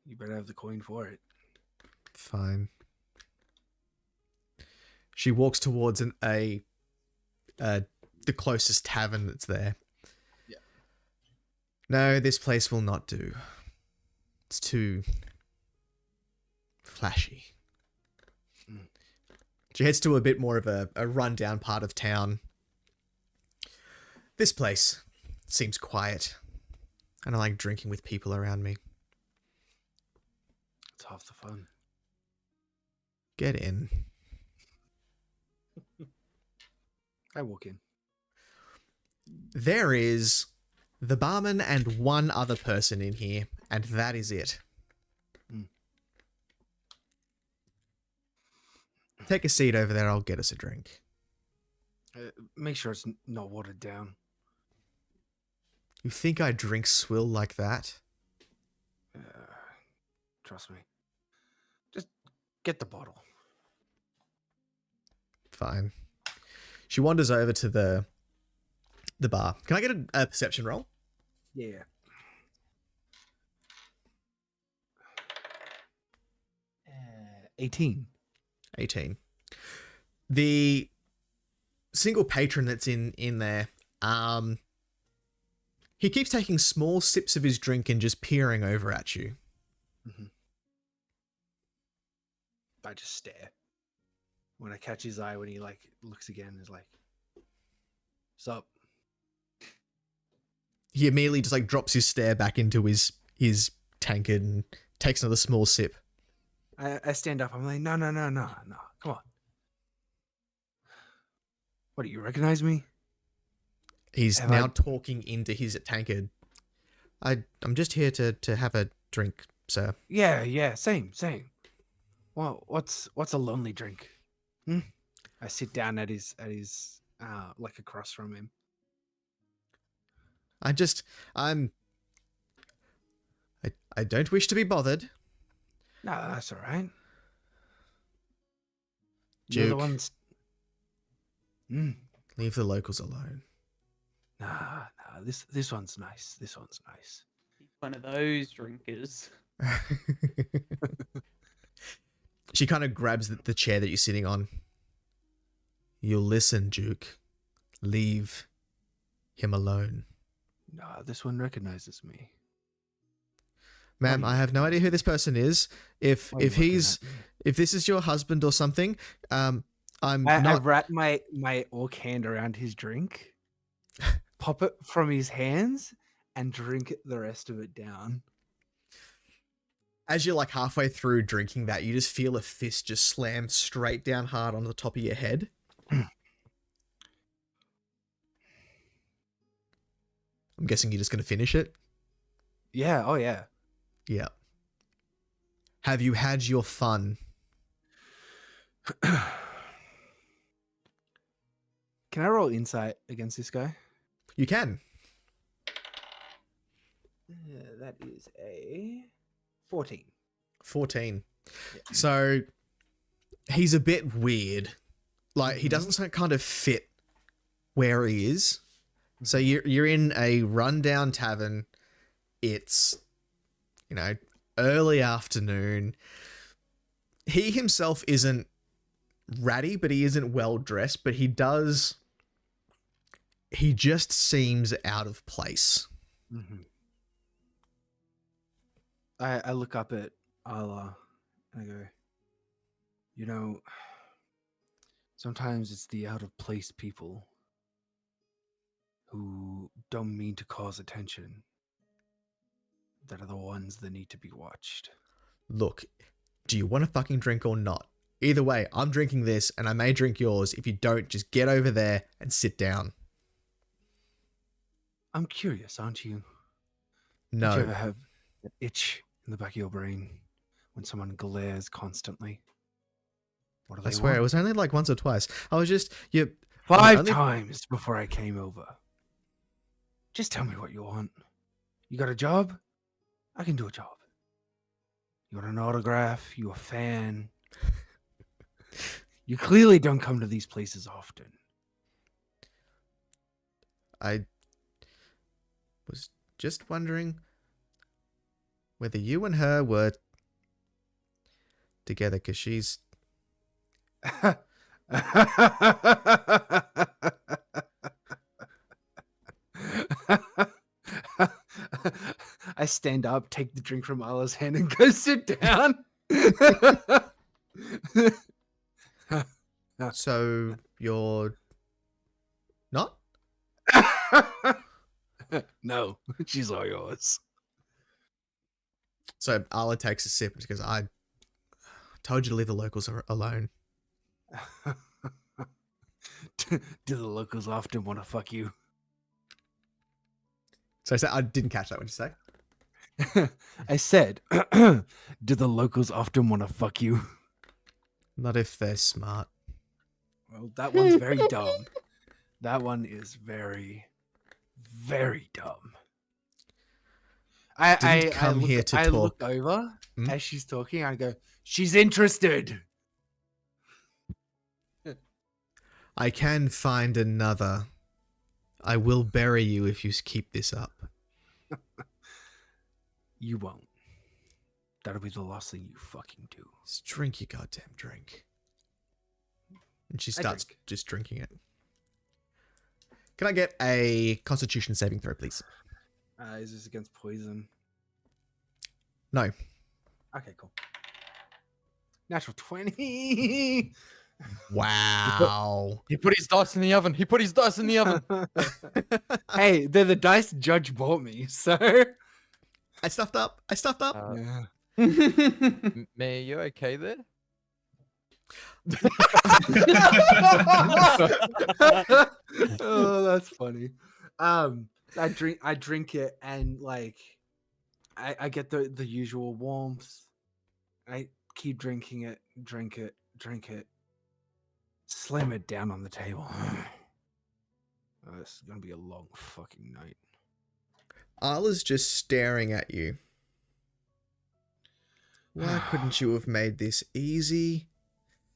You better have the coin for it. Fine. She walks towards the closest tavern that's there. Yeah. No, this place will not do. It's too flashy. She heads to a bit more of a rundown part of town. This place seems quiet. I don't like drinking with people around me. It's half the fun. Get in. I walk in. There is the barman and one other person in here, and that is it. Take a seat over there, I'll get us a drink. Make sure it's not watered down. You think I drink swill like that? Trust me. Just get the bottle. Fine. She wanders over to the bar. Can I get a perception roll? Yeah. 18. 18. The single patron that's in there, he keeps taking small sips of his drink and just peering over at you. Mm-hmm. I just stare. When I catch his eye, when he looks again, is like, "Sup?" He immediately just drops his stare back into his tankard and takes another small sip. I stand up. I'm like, no. Come on. What, do you recognize me? He's now talking into his tankard. I'm just here to have a drink, sir. Yeah, same. Well, what's a lonely drink? I sit down at his across from him. I don't wish to be bothered. No, that's all right. Duke. You're the ones. Leave the locals alone. Nah. This one's nice. This one's nice. One of those drinkers. She kind of grabs the chair that you're sitting on. You'll listen, Duke. Leave him alone. Nah, this one recognizes me. Ma'am, I have no idea who this person is. If this is your husband or something, I wrap my orc hand around his drink. pop it from his hands, and drink the rest of it down. As you're like halfway through drinking that, you just feel a fist just slam straight down hard on the top of your head. I'm guessing you're just going to finish it? Yeah, oh yeah. Yeah. Have you had your fun? Can I roll insight against this guy? You can. That is a 14. 14. So he's a bit weird. Like he doesn't kind of fit where he is. So you're in a rundown tavern. It's, you know, early afternoon. He himself isn't ratty, but he isn't well dressed, but he just seems out of place. Mm-hmm. I look up at Allah and I go, you know, sometimes it's the out of place people who don't mean to cause attention that are the ones that need to be watched. Look, do you want a fucking drink or not? Either way, I'm drinking this and I may drink yours. If you don't, just get over there and sit down. I'm curious, aren't you? Did you ever No. have an itch in the back of your brain when someone glares constantly? What do I they swear, it want? was only like once or twice. I was just, you... 5 only- times before I came over. Just tell me what you want. You got a job? I can do a job. You want an autograph? You a fan? You clearly don't come to these places often. I was just wondering whether you and her were together, because she's... I stand up, take the drink from Allah's hand, and go sit down. So, you're... not? No, she's all yours. So, Arla takes a sip and she goes, I told you to leave the locals alone. Do the locals often want to fuck you? So I didn't catch that. What did you say? I said, do the locals often want to fuck you? Not if they're smart. Well, that one's very dumb. That one is very, very dumb. Didn't come here to I look talk. over Hmm? as she's talking. I go, she's interested. I can find another. I will bury you if you keep this up. You won't. That'll be the last thing you fucking do. Just drink your goddamn drink. And she I starts drink. just drinking it. Can I get a Constitution saving throw, please? Is this against poison? No. Okay, cool. Natural 20. Wow. He put his dice in the oven. He put his dice in the oven. Hey, they're the dice Judge bought me, so. I stuffed up. Yeah. May, you okay there? Oh, that's funny. I drink it and like I get the usual warmth. I keep drinking it, drink it, slam it down on the table. Oh, this is gonna be a long fucking night. Arla's just staring at you. Why couldn't you have made this easy?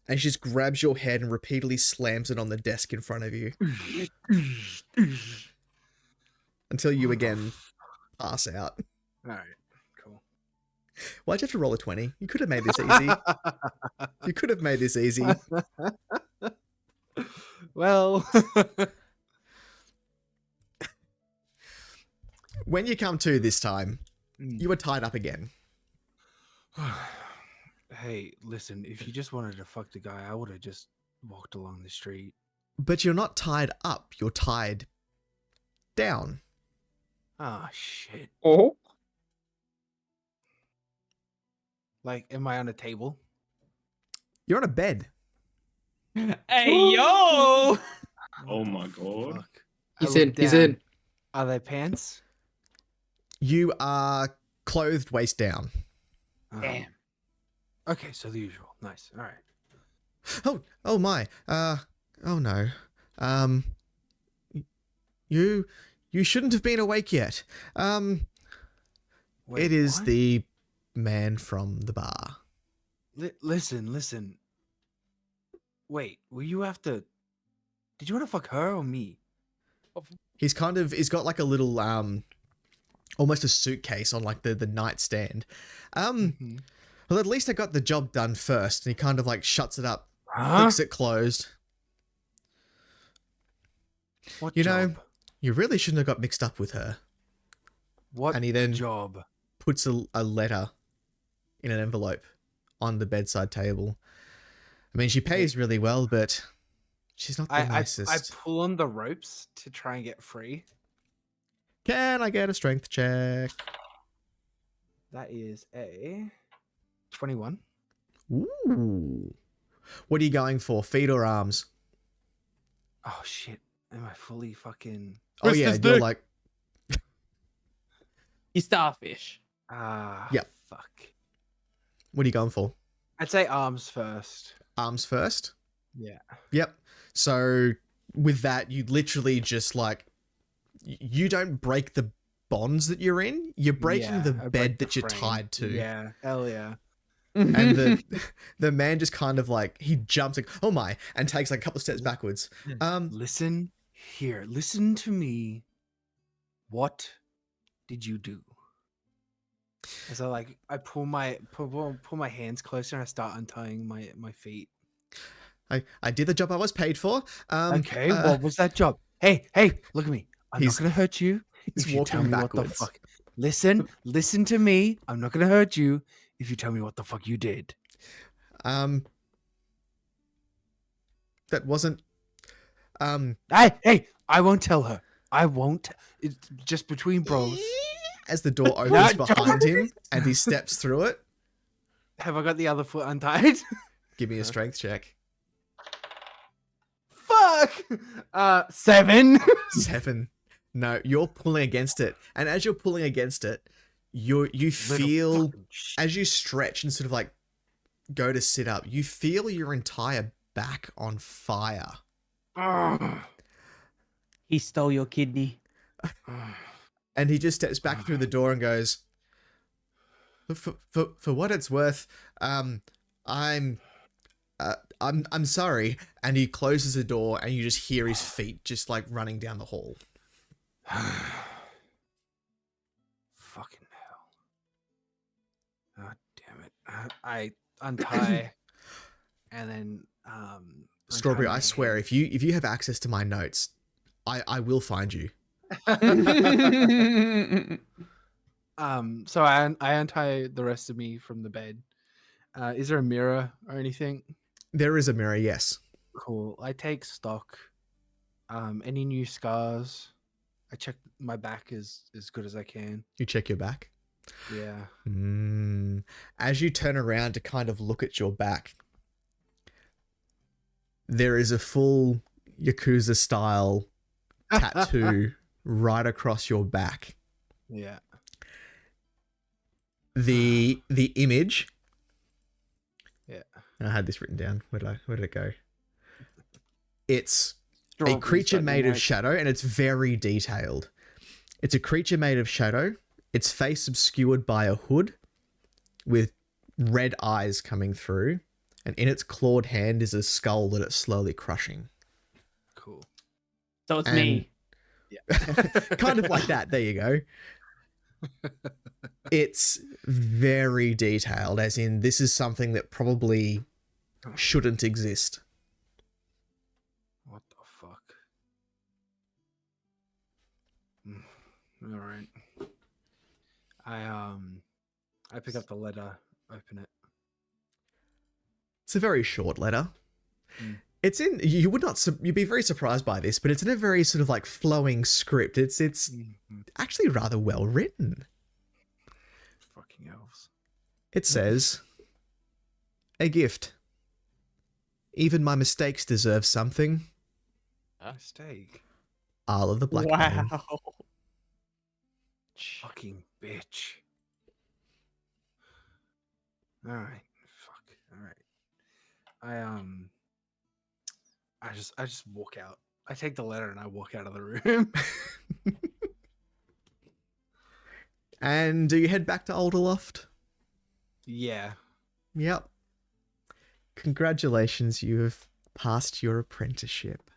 And she just grabs your head and repeatedly slams it on the desk in front of you until you again pass out. All right, cool. Why'd you have to roll a 20? You could have made this easy. You could have made this easy. Well, When you come to this time, you were tied up again. hey, listen, if you just wanted to fuck the guy, I would have just walked along the street. But you're not tied up. You're tied down. Oh shit! Oh. Like, am I on a table? You're on a bed. Hey yo! Oh my god. Fuck. He's I in. look He's down. in. Are they pants? You are clothed waist down. Damn. Okay, so the usual. Nice. All right. Oh my. Oh no. You shouldn't have been awake yet. Wait, It is what? the man from the bar. Listen. Wait, were you after? Did you want to fuck her or me? He's got like a little almost a suitcase on like the nightstand. Mhm. Well, at least I got the job done first. And he kind of like shuts it up, Huh? clicks it closed. What You job? know, you really shouldn't have got mixed up with her. What and he then- job? Puts a letter in an envelope on the bedside table. I mean, she pays really well, but she's not the I nicest. pull on the ropes to try and get free. Can I get a strength check? That is a 21. Ooh. What are you going for? Feet or arms? Oh shit! Am I fully fucking? Oh Wrist yeah, is you're dick. like, You starfish. Yep. Fuck. what are you going for? I'd say arms first. Arms first? Yeah. Yep. So with that, you literally just like, you don't break the bonds that you're in. You're breaking Yeah, the I bed break the that you're frame. tied to. Yeah. Hell yeah. And the man just kind of like, he jumps like, oh my, and takes like a couple of steps backwards. Listen here. Listen to me. What did you do? As I pull my hands closer and I start untying my feet. I did the job I was paid for. Okay, what was that job? Hey, look at me. I'm He's- not gonna hurt you he's if you tell walking me what the backwards. fuck. Listen to me. I'm not gonna hurt you if you tell me what the fuck you did. That wasn't, Hey, I won't tell her. I won't. It's just between bros. as the door opens Not behind him and he steps through it. Have I got the other foot untied? Give me a strength check. Fuck. 7. 7. No, you're pulling against it. And as you're pulling against it, you feel, as you stretch and sort of like go to sit up, you feel your entire back on fire. He stole your kidney. And he just steps back through the door and goes, for what it's worth, I'm sorry. And he closes the door and you just hear his feet just like running down the hall. Fucking hell. God damn it. I untie and then Strawberry, untie I my swear, if you have access to my notes, I will find you. So I untie the rest of me from the bed. Is there a mirror or anything? There is a mirror, yes. Cool. I take stock. Any new scars? I check my back as good as I can. You check your back. Yeah. As you turn around to kind of look at your back, there is a full Yakuza style tattoo right across your back. Yeah. The image. Yeah. And I had this written down. Where did it go? It's a Strawberries creature got made of nice. shadow, and it's very detailed. It's a creature made of shadow. Its face obscured by a hood with red eyes coming through, and in its clawed hand is a skull that it's slowly crushing. Cool. So it's And- me. Yeah. Kind of like that. There you go. It's very detailed, as in this is something that probably shouldn't exist. What the fuck? All right. I pick up the letter, open it. It's a very short letter. It's in. You would not. You'd be very surprised by this, but it's in a very sort of like flowing script. It's actually rather well written. Fucking elves. It says, "A gift. Even my mistakes deserve something." Mistake. Isle of the Black Bane. Wow. Fucking bitch. All right. Fuck. All right. I just walk out. I take the letter and I walk out of the room. And do you head back to Alderloft? Yeah. Yep. Congratulations, you have passed your apprenticeship.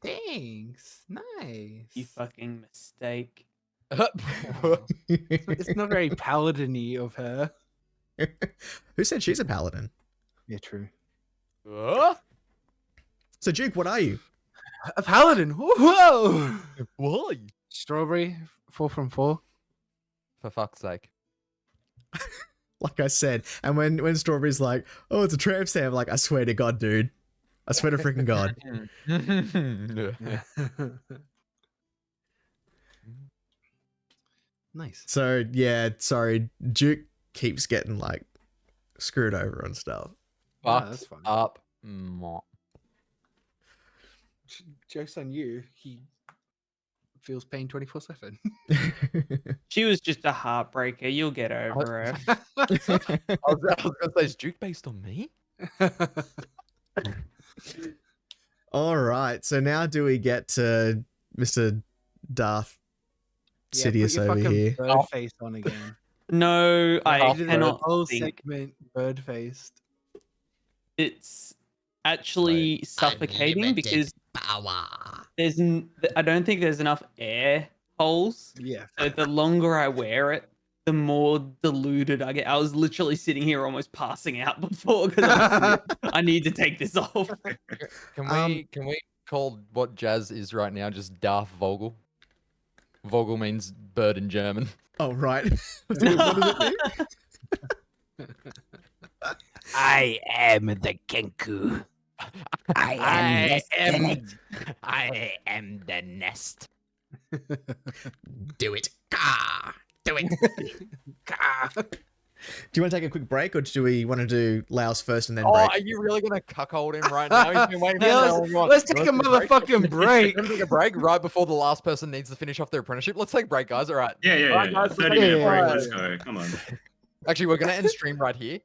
Thanks. Nice. You fucking mistake. It's not very paladin-y of her. Who said she's a paladin? Yeah, true. So, Duke, what are you? A paladin. Whoa. Why? Strawberry. 4 from 4. For fuck's sake. Like I said, and when Strawberry's like, "Oh, it's a tramp stamp," I'm like, I swear to God, dude. I swear to freaking God. Nice. So, yeah, sorry, Duke keeps getting like screwed over and stuff. No, that's fine. Up. Joke's on you. He feels pain 24/7. She was just a heartbreaker. You'll get over her. I was gonna say, is Duke based on me? All right, so now do we get to Mr. Darth Sidious over here? Bird face on again. No, I You did that cannot whole think. segment bird faced. It's actually suffocating because I don't think there's enough air holes. Yeah. So the longer I wear it, the more diluted I get. I was literally sitting here almost passing out before because I need to take this off. Can we call what Jazz is right now just Darth Vogel? Vogel means bird in German. Oh, right. What does it mean? I am the Kenku. I am the nest. Do it. Gah! Do it. Do you want to take a quick break, or do we want to do Laos first and then Oh, break? are you really gonna cuckold him right now? He's been waiting for Yeah, so long. let's take a motherfucking break. We're gonna take a break right before the last person needs to finish off their apprenticeship. Let's take a break, guys. All right. Yeah. Alright, guys, 30-minute yeah, break. yeah. Let's go. Come on. Actually, we're gonna end stream right here.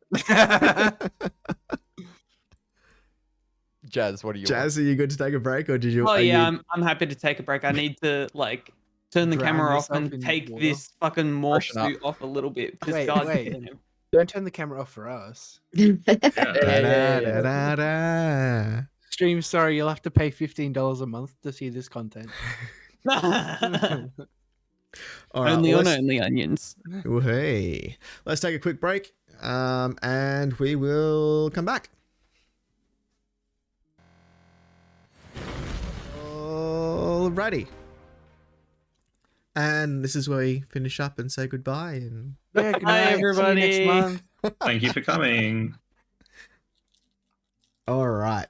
Jazz, what do you Jazz, are you good to take a break, or did you? Oh are yeah, you- I'm happy to take a break. I need to like turn the Drown camera off yourself and in take water? this fucking morph Freshen up. suit off a little bit. 'cause Wait, God wait. damn. Don't turn the camera off for us. Yeah. Da-da-da-da-da. Stream, sorry, you'll have to pay $15 a month to see this content. All right, Only well, on let's- Only Onions. Oh, hey, let's take a quick break, and we will come back. Alrighty. And this is where we finish up and say goodbye. And Yeah, good Hi, night. See you next everybody. month. Thank you for coming. all right.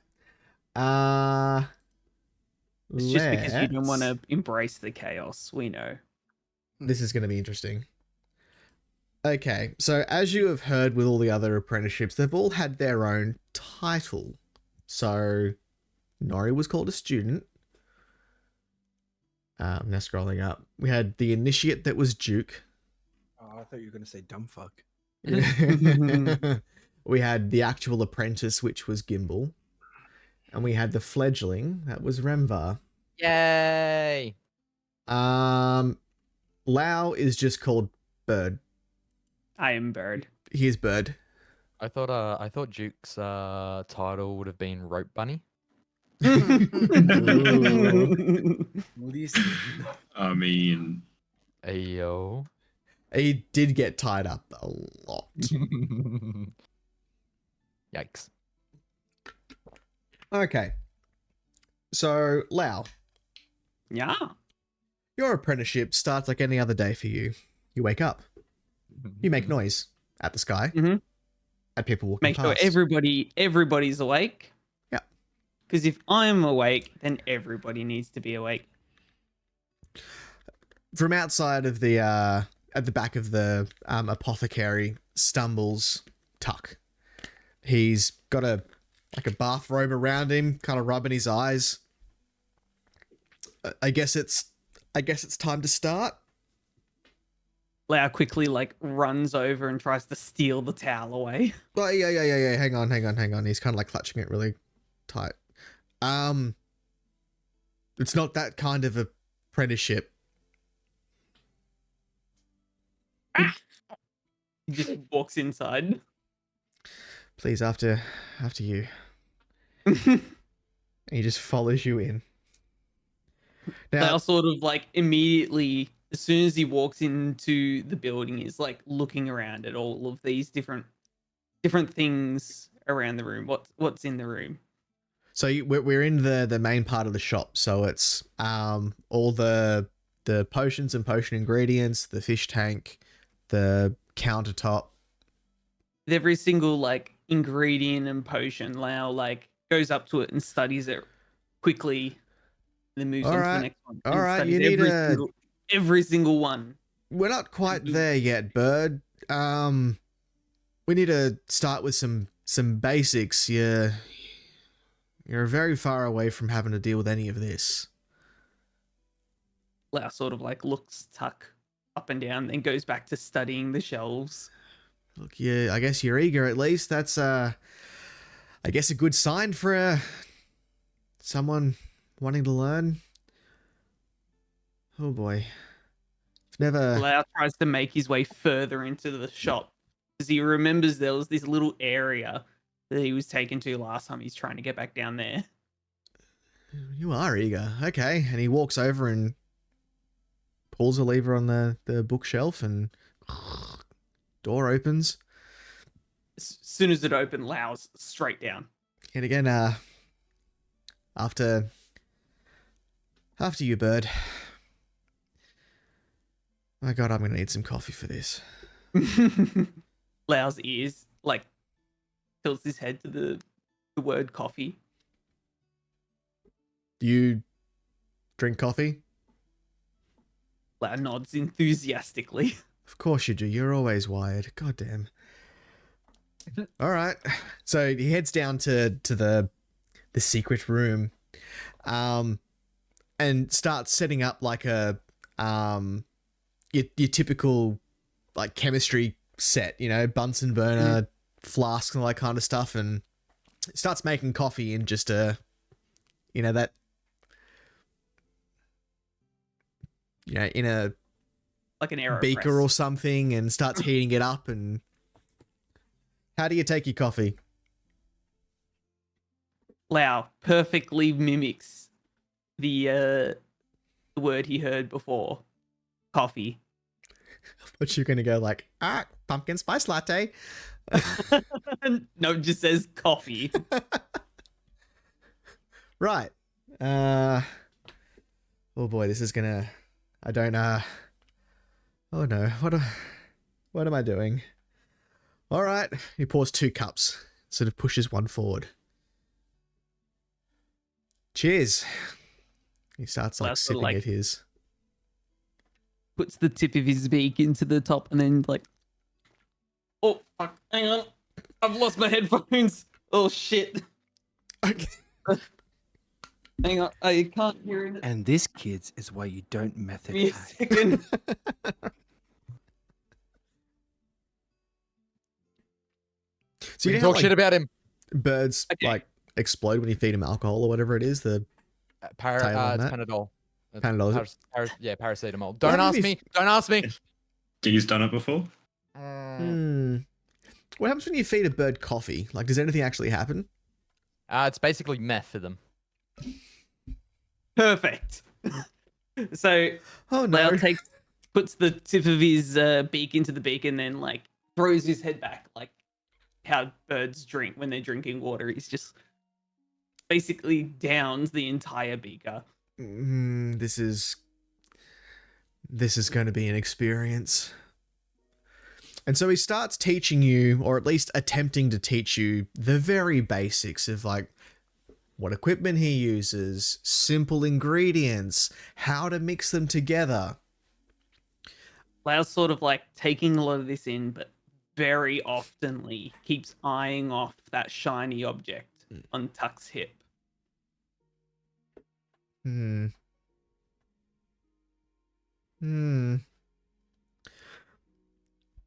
It's just because you don't want let's- to embrace the chaos. We know. This is going to be interesting. Okay, so as you have heard with all the other apprenticeships, they've all had their own title. So Nori was called a student. Now scrolling up, we had the initiate that was Duke. Oh, I thought you were going to say dumb fuck. We had the actual apprentice, which was Gimbal. And we had the fledgling, that was Remvar. Yay! Lao is just called Bird. I am Bird. Here's Bird. I thought Duke's title would have been Rope Bunny. Listen. I mean, Ayo. He did get tied up a lot. Yikes. Okay. So, Lao, Yeah. your apprenticeship starts like any other day for you. You wake up. You make noise at the sky. Mhm. At people walking Make sure past. everybody's awake. Yep. Because if I'm awake, then everybody needs to be awake. From outside of the at the back of the apothecary stumbles Tuck. He's got a bathrobe around him, kind of rubbing his eyes. I guess it's time to start. Lau quickly runs over and tries to steal the towel away. Oh, yeah. Hang on. He's kind of clutching it really tight. It's not that kind of apprenticeship. He just walks inside. Please, after you. And he just follows you in. Now, Lau sort of immediately, as soon as he walks into the building, is looking around at all of these different things around the room. What's in the room? So we're in the main part of the shop. So it's all the potions and potion ingredients, the fish tank, the countertop. With every single ingredient and potion, Lau goes up to it and studies it quickly, then moves on to the next one. All and right, studies you need every single one. We're not quite there yet, Bird. We need to start with some basics. You're very far away from having to deal with any of this. Lau sort of looks Tuck up and down, then goes back to studying the shelves. Look, yeah, I guess you're eager at least. That's I guess a good sign for someone wanting to learn. Oh boy. Never. Lau tries to make his way further into the shop because he remembers there was this little area that he was taken to last time he's trying to get back down there. You are eager. Okay. And he walks over and pulls a lever on the bookshelf and door opens. As soon as it opened, Lau's straight down. And again, after you, Bird. My God, I'm going to need some coffee for this. Lau's ears tilts his head to the word coffee. Do you drink coffee? Lau nods enthusiastically. Of course you do. You're always wired. God damn. All right. So he heads down to the secret room, and starts setting up a your typical chemistry set. Bunsen burner, flask, and all that kind of stuff, and starts making coffee in just that. In a Like an AeroPress. beaker or something, and starts heating it up. And how do you take your coffee? Lau perfectly mimics the word he heard before. Coffee. But you're gonna go pumpkin spice latte. No, it just says coffee. Right. Oh boy, this is gonna. I don't. Oh no. What am I doing? All right. He pours 2 cups. Sort of pushes one forward. Cheers. He starts Well, sort of sipping at his. Puts the tip of his beak into the top and then oh fuck, hang on. I've lost my headphones. Oh shit. Okay. Hang on, I can't hear it. And this, kids, is why you don't method Give me a act. second. So We you can know how, talk shit about him. birds Okay. explode when you feed them alcohol or whatever it is. The tail on It's that? Panadol. It's Panadol, is it? yeah, paracetamol. What Don't happens ask if- me. Don't ask me. He's done it before. What happens when you feed a bird coffee? Does anything actually happen? It's basically meth for them. Perfect. So Oh no. Lau puts the tip of his beak into the beak and then throws his head back how birds drink when they're drinking water. He's just basically downs the entire beaker. This is going to be an experience. And so he starts teaching you, or at least attempting to teach you, the very basics of what equipment he uses, simple ingredients, how to mix them together. Lau's sort of like taking a lot of this in, but very oftenly keeps eyeing off that shiny object on Tuck's hip. Hmm.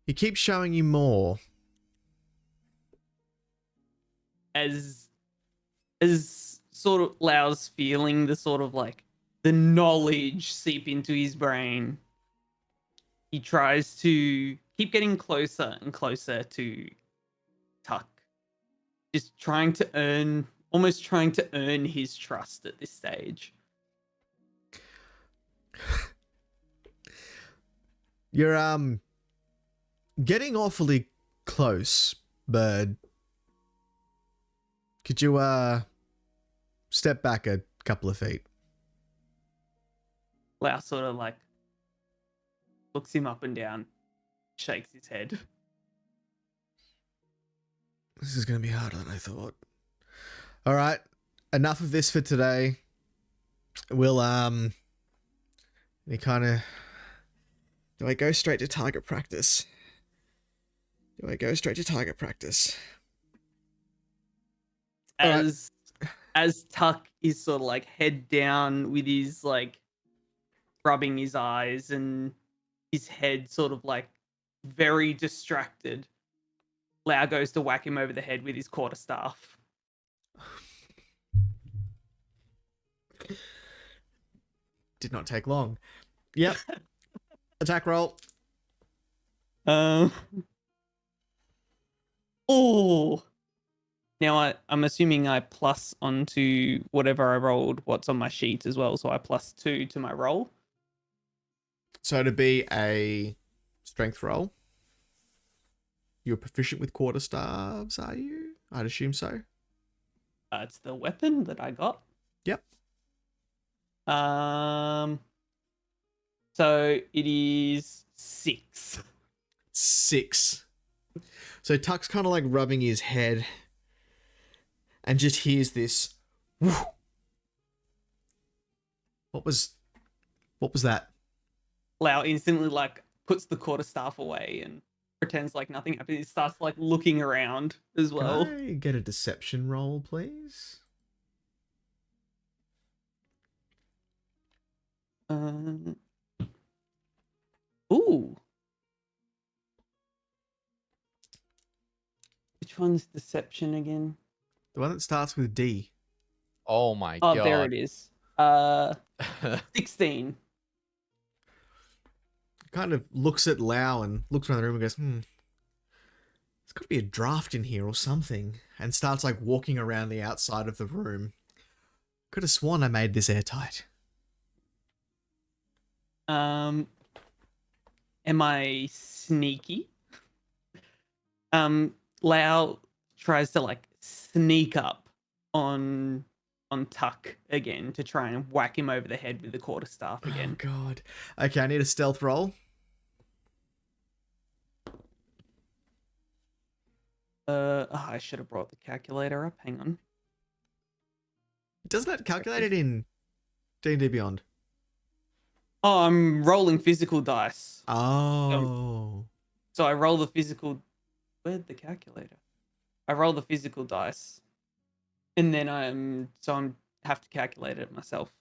He keeps showing you more. As sort of Lau's feeling the sort of like the knowledge seep into his brain, he tries to keep getting closer and closer to Tuck, just almost trying to earn his trust at this stage. You're getting awfully close, bird. Could you step back a couple of feet? Lau sort of like looks him up and down, shakes his head. This is going to be harder than I thought. All right, enough of this for today. We'll we kind of. Do I go straight to target practice? As Tuck is sort of like head down with his like rubbing his eyes and his head sort of like very distracted, Lau goes to whack him over the head with his quarterstaff. Did not take long. Yep. Attack roll. Oh. Now I'm assuming I plus onto whatever I rolled what's on my sheet as well, so I plus 2 to my roll. So to be a strength roll, you're proficient with quarterstaves, are you? I'd assume so. It's the weapon that I got. Yep. So it is 6. 6. So Tuck's kind of like rubbing his head and just hears this. Whoo. What was that? Lau instantly like puts the quarterstaff away and pretends like nothing happened. He starts like looking around as well. Can I get a deception roll, please? Ooh. Which one's deception again? The one that starts with D. Oh my Oh, god. there it is. 16. Kind of looks at Lau and looks around the room and goes, there's got to be a draft in here or something. And starts like walking around the outside of the room. Could have sworn I made this airtight. Am I sneaky? Lau tries to like sneak up on Tuck again to try and whack him over the head with the quarterstaff again. Oh god. Okay, I need a stealth roll. I should have brought the calculator up. Hang on. Doesn't that calculate it in D&D Beyond? Oh, I'm rolling physical dice. Oh. So I roll the physical. Where'd the calculator? I roll the physical dice, and then I'm have to calculate it myself.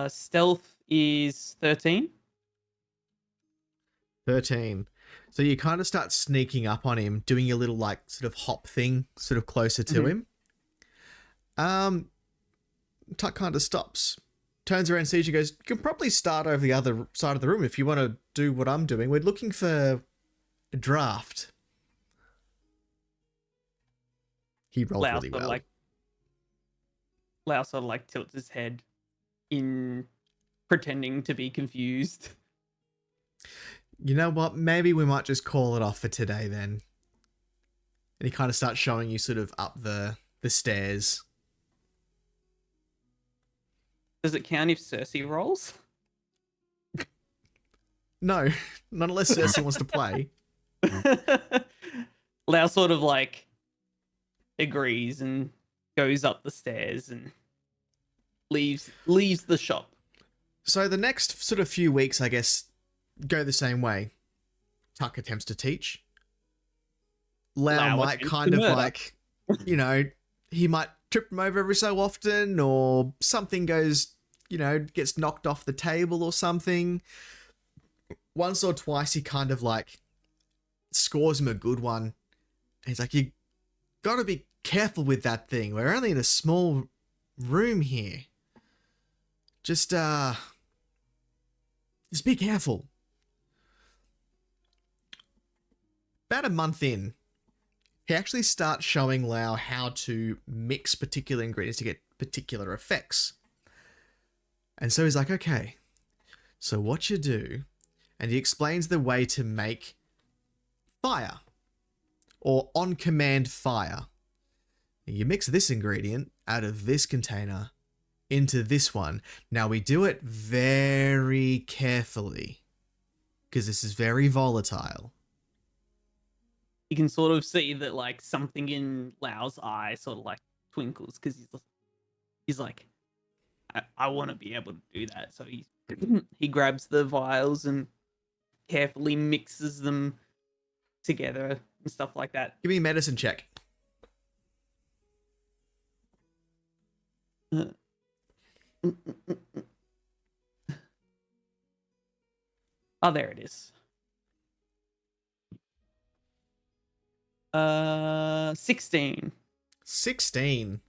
Stealth is 13. 13. So you kind of start sneaking up on him, doing your little like sort of hop thing, sort of closer to him. Tuck kind of stops, turns around, sees you, goes, you can probably start over the other side of the room if you want to do what I'm doing. We're looking for a draft. He rolled Lau really well. Lau sort of like tilts his head in pretending to be confused. You know what? Maybe we might just call it off for today then. And he kind of starts showing you sort of up the stairs. Does it count if Cersei rolls? No, not unless Cersei wants to play. Lau sort of like agrees and goes up the stairs and leaves the shop. So the next sort of few weeks, I guess, go the same way. Tuck attempts to teach. Lau Lau might attempts kind to of murder. like, you know, he might trip him over every so often, or something goes, you know, gets knocked off the table or something. Once or twice he kind of like scores him a good one. And he's like, you gotta be careful with that thing. We're only in a small room here. Just be careful. About a month in, he actually starts showing Lau how to mix particular ingredients to get particular effects. And so he's like, okay, so what you do, and he explains the way to make fire, or on-command fire. You mix this ingredient out of this container into this one. Now we do it very carefully, because this is very volatile. You can sort of see that like something in Lau's eye sort of like twinkles because he's like, I want to be able to do that. So he grabs the vials and carefully mixes them together and stuff like that. Give me a medicine check. Oh, there it is. 16. 16.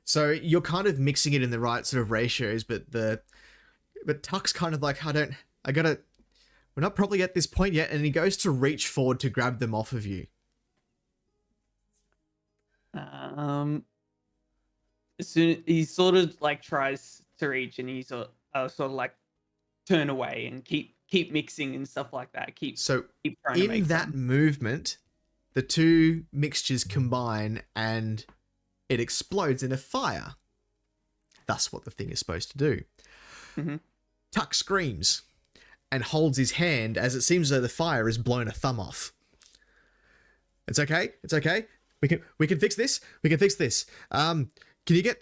So you're kind of mixing it in the right sort of ratios, but Tuck's kind of like, we're not probably at this point yet, and he goes to reach forward to grab them off of you. As soon he sort of like tries to reach, and he sort of like turn away and keep mixing and stuff like that. Keep trying to make In that some. movement, the two mixtures combine and it explodes in a fire. That's what the thing is supposed to do. Mm-hmm. Tuck screams and holds his hand as it seems as though the fire has blown a thumb off. It's okay. It's okay. We can fix this. We can fix this. Can you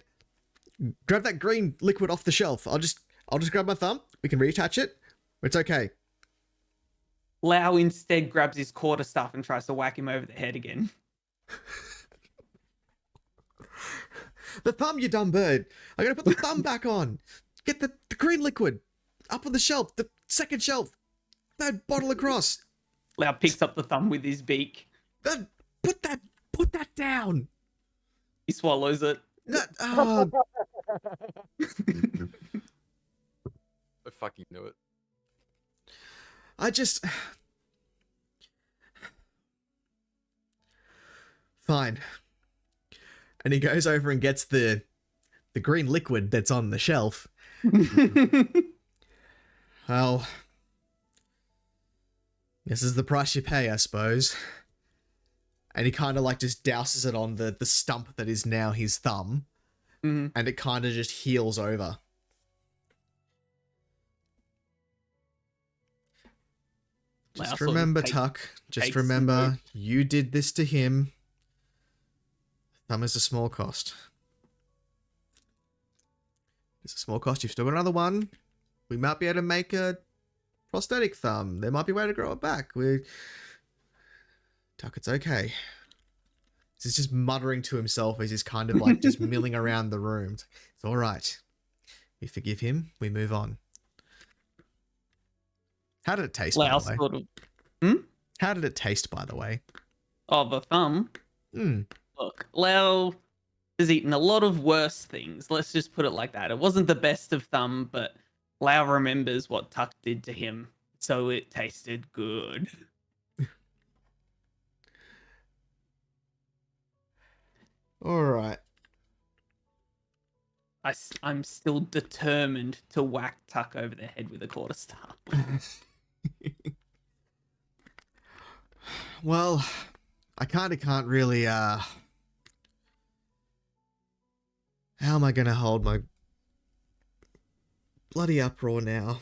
grab that green liquid off the shelf? I'll just grab my thumb. We can reattach it. It's okay. Lau instead grabs his quarterstaff and tries to whack him over the head again. The thumb, you dumb bird. I gotta put the thumb back on. Get the green liquid up on the shelf. The second shelf. Third bottle across. Lau picks up the thumb with his beak. Put that down. He swallows it. Oh, I fucking knew it. Fine. And he goes over and gets the green liquid that's on the shelf. Well, this is the price you pay, I suppose. And he kind of like just douses it on the stump that is now his thumb. Mm-hmm. And it kind of just heals over. Lau Just sort of remember, takes- Tuck. Just takes some remember, note. you did this to him. Thumb is a small cost. It's a small cost. You've still got another one. We might be able to make a prosthetic thumb. There might be a way to grow it back. Tuck, it's okay. He's just muttering to himself as he's kind of like just milling around the room. It's all right. We forgive him. We move on. How did it taste, by Lau the way? sort of. How did it taste, by the way? Oh, the thumb. Look, Lau has eaten a lot of worse things. Let's just put it like that. It wasn't the best of thumb, but Lau remembers what Tuck did to him, so it tasted good. All right. I'm still determined to whack Tuck over the head with a quarterstaff. Well, I kind of can't really, how am I going to hold my bloody uproar now?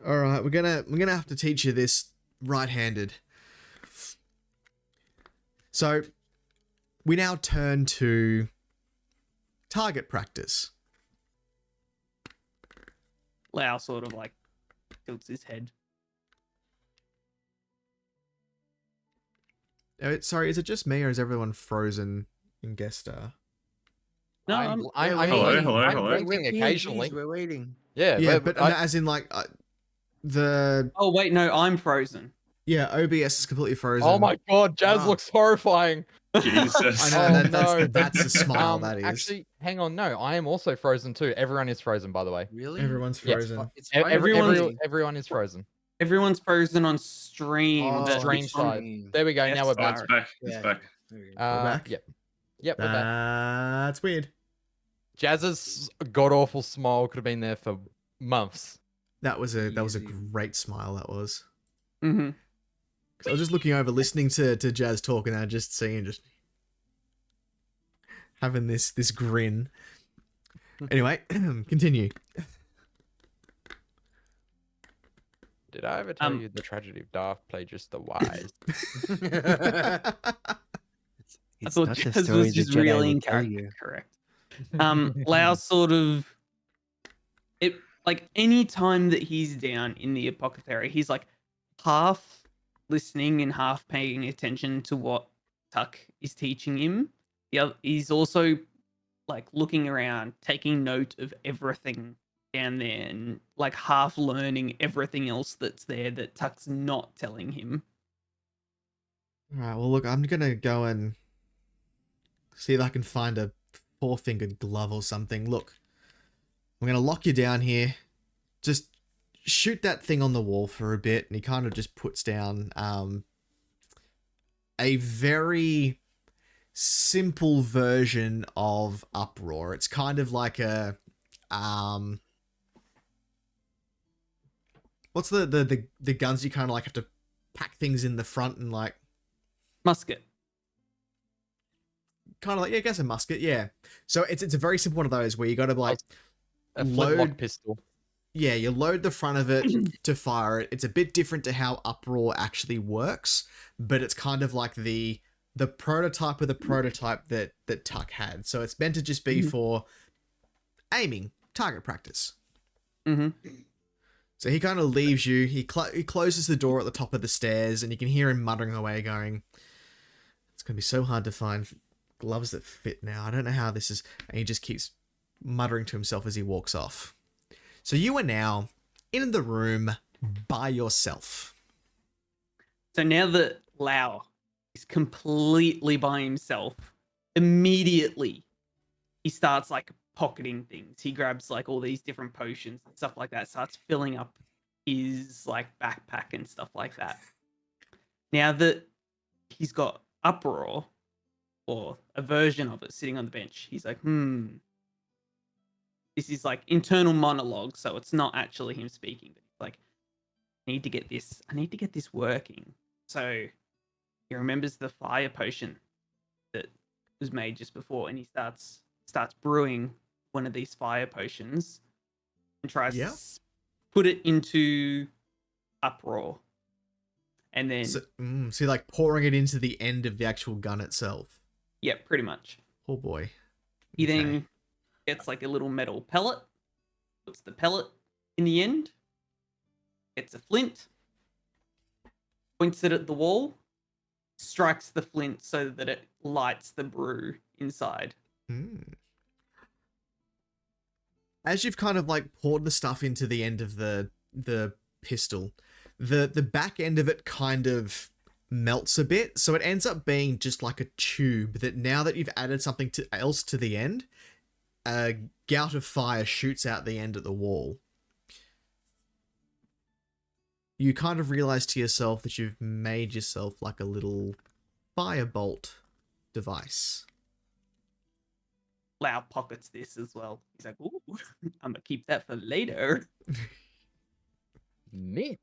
All right, we're going to have to teach you this right-handed. So, we now turn to target practice. Lau sort of like tilts his head. Sorry, is it just me or is everyone frozen in guest star? No, I'm Hello, blinking- hello, I'm hello. blinking PNGs, occasionally. We're waiting. Yeah, Yeah, but I- as in like the Oh wait, no, I'm frozen. OBS is completely frozen. oh my god, Jazz Wow. looks horrifying. Jesus. I know Oh, no. that's a smile. That is. Actually, hang on. No, I am also frozen too. Everyone is frozen, by the way. Really? Everyone's Yes. frozen. It's E- fine. every- Everyone's- everyone is frozen. Everyone's frozen on stream. Oh, but stream it's on- side. There we go. Yes, now we're Oh, back. it's back. It's Yeah. back. There we go. back? Yep. Yep, we're back. That's weird. Jazz's god awful smile could have been there for months. That was a Easy. great smile. That was. Mhm. So I was just looking over, listening to Jazz talk, and I just seeing just having this grin. Anyway, continue. Did I ever tell Um, you the tragedy of Darth played just the wise? I It's thought not the Jazz story was the just Jedi really will in tell character. you. Correct. Lau sort of it like any time that he's down in the apothecary, he's like half listening and half paying attention to what Tuck is teaching him. He's also like looking around, taking note of everything down there and like half learning everything else that's there that Tuck's not telling him. All right. Well, look, I'm gonna go and see if I can find a four-fingered glove or something. Look, I'm gonna lock you down here. Just shoot that thing on the wall for a bit, and he kind of just puts down a very simple version of uproar. It's kind of like a what's the guns you kind of like have to pack things in the front and like Musket. kind of like, yeah, I guess a musket, yeah. So it's a very simple one of those where you got to like A flintlock load, pistol. yeah, you load the front of it to fire it. It's a bit different to how uproar actually works, but it's kind of like the prototype of the prototype that Tuck had. So it's meant to just be for aiming, target practice. Mm-hmm. So he kind of leaves you. He closes the door at the top of the stairs, and you can hear him muttering away, going, "It's going to be so hard to find gloves that fit now. I don't know how this is." And he just keeps muttering to himself as he walks off. So you are now in the room by yourself. So now that Lau is completely by himself, immediately he starts like pocketing things. He grabs like all these different potions and stuff like that, starts filling up his like backpack and stuff like that. Now that he's got uproar or a version of it sitting on the bench, he's like, this is like internal monologue, so it's not actually him speaking, but he's like, I need to get this working. So he remembers the fire potion that was made just before, and he starts brewing one of these fire potions and tries to put it into uproar. And then So you're like pouring it into the end of the actual gun itself. yeah, pretty much. Oh boy. He Okay. then gets like a little metal pellet, puts the pellet in the end, gets a flint, points it at the wall, strikes the flint so that it lights the brew inside. As you've kind of like poured the stuff into the end of the pistol, the back end of it kind of melts a bit, so it ends up being just like a tube that now that you've added something else to the end, a gout of fire shoots out the end at the wall. You kind of realize to yourself that you've made yourself like a little firebolt device. Lau pockets this as well. He's like, ooh, I'm gonna keep that for later. Neat.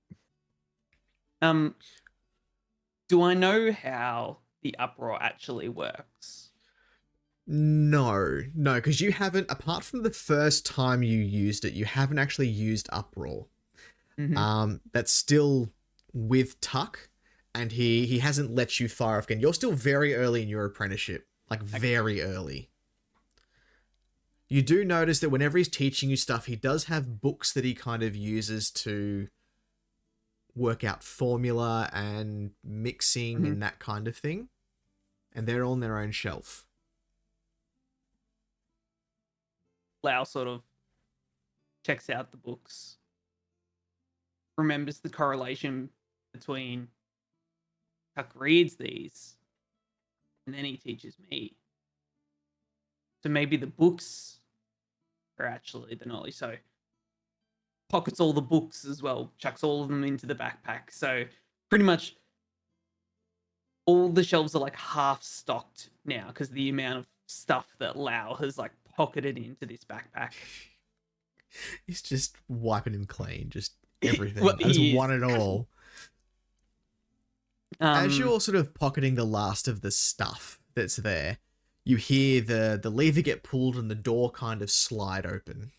Do I know how the uproar actually works? No, because you haven't, apart from the first time you used it, you haven't actually used uproar. That's still with Tuck, and he hasn't let you fire off again. You're still very early in your apprenticeship. like very early. You do notice that whenever he's teaching you stuff, he does have books that he kind of uses to work out formula and mixing and that kind of thing. And they're on their own shelf. Lau sort of checks out the books, remembers the correlation between Tuck reads these, and then he teaches me. So maybe the books are actually the knowledge. So pockets all the books as well, chucks all of them into the backpack. So pretty much all the shelves are like half stocked now because the amount of stuff that Lau has like pocketed into this backpack. He's just wiping him clean, just everything. Well, Just he is. one and all. As you're sort of pocketing the last of the stuff that's there, you hear the lever get pulled and the door kind of slide open.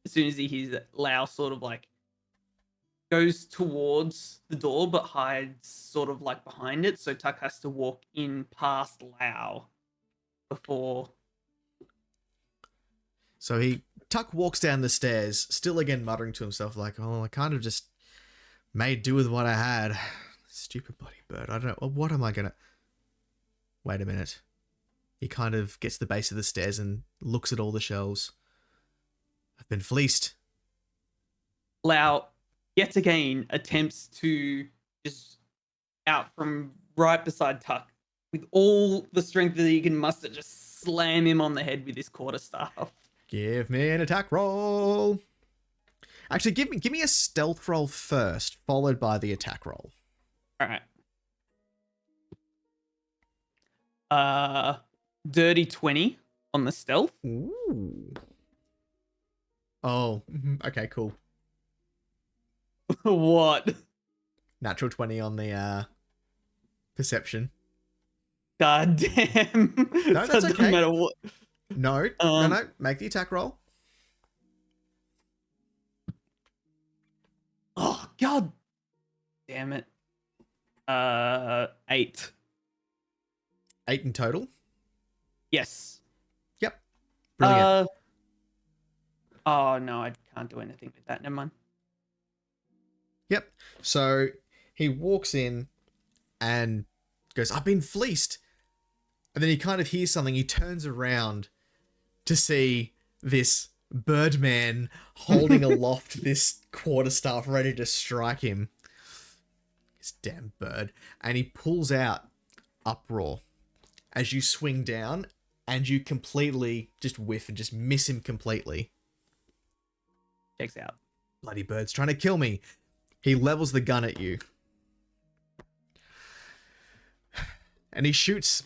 As soon as he hears that, Lau sort of like goes towards the door but hides sort of like behind it. So Tuck has to walk in past Lau before. So Tuck walks down the stairs, still again muttering to himself like, oh, I kind of just made do with what I had. Stupid bloody bird. I don't know. What am I going to... Wait a minute. He kind of gets to the base of the stairs and looks at all the shelves. I've been fleeced. Lau, yet again, attempts to just out from right beside Tuck with all the strength that he can muster, just slam him on the head with his quarterstaff. Give me an attack roll. Actually, give me a stealth roll first, followed by the attack roll. All right. Dirty 20 on the stealth. Ooh. Oh, okay, cool. What? Natural 20 on the perception. God damn. No, So that's it doesn't okay. matter what. No, no, make the attack roll. Oh, God damn it. 8. 8 in total. Yes. Yep. Brilliant. Oh, no, I can't do anything with that. Never mind. Yep. So he walks in and goes, I've been fleeced. And then he kind of hears something. He turns around to see this Birdman holding aloft this quarterstaff ready to strike him. This damn bird. And he pulls out Uproar as you swing down and you completely just whiff and just miss him completely. Checks out. Bloody bird's trying to kill me. He levels the gun at you. And he shoots.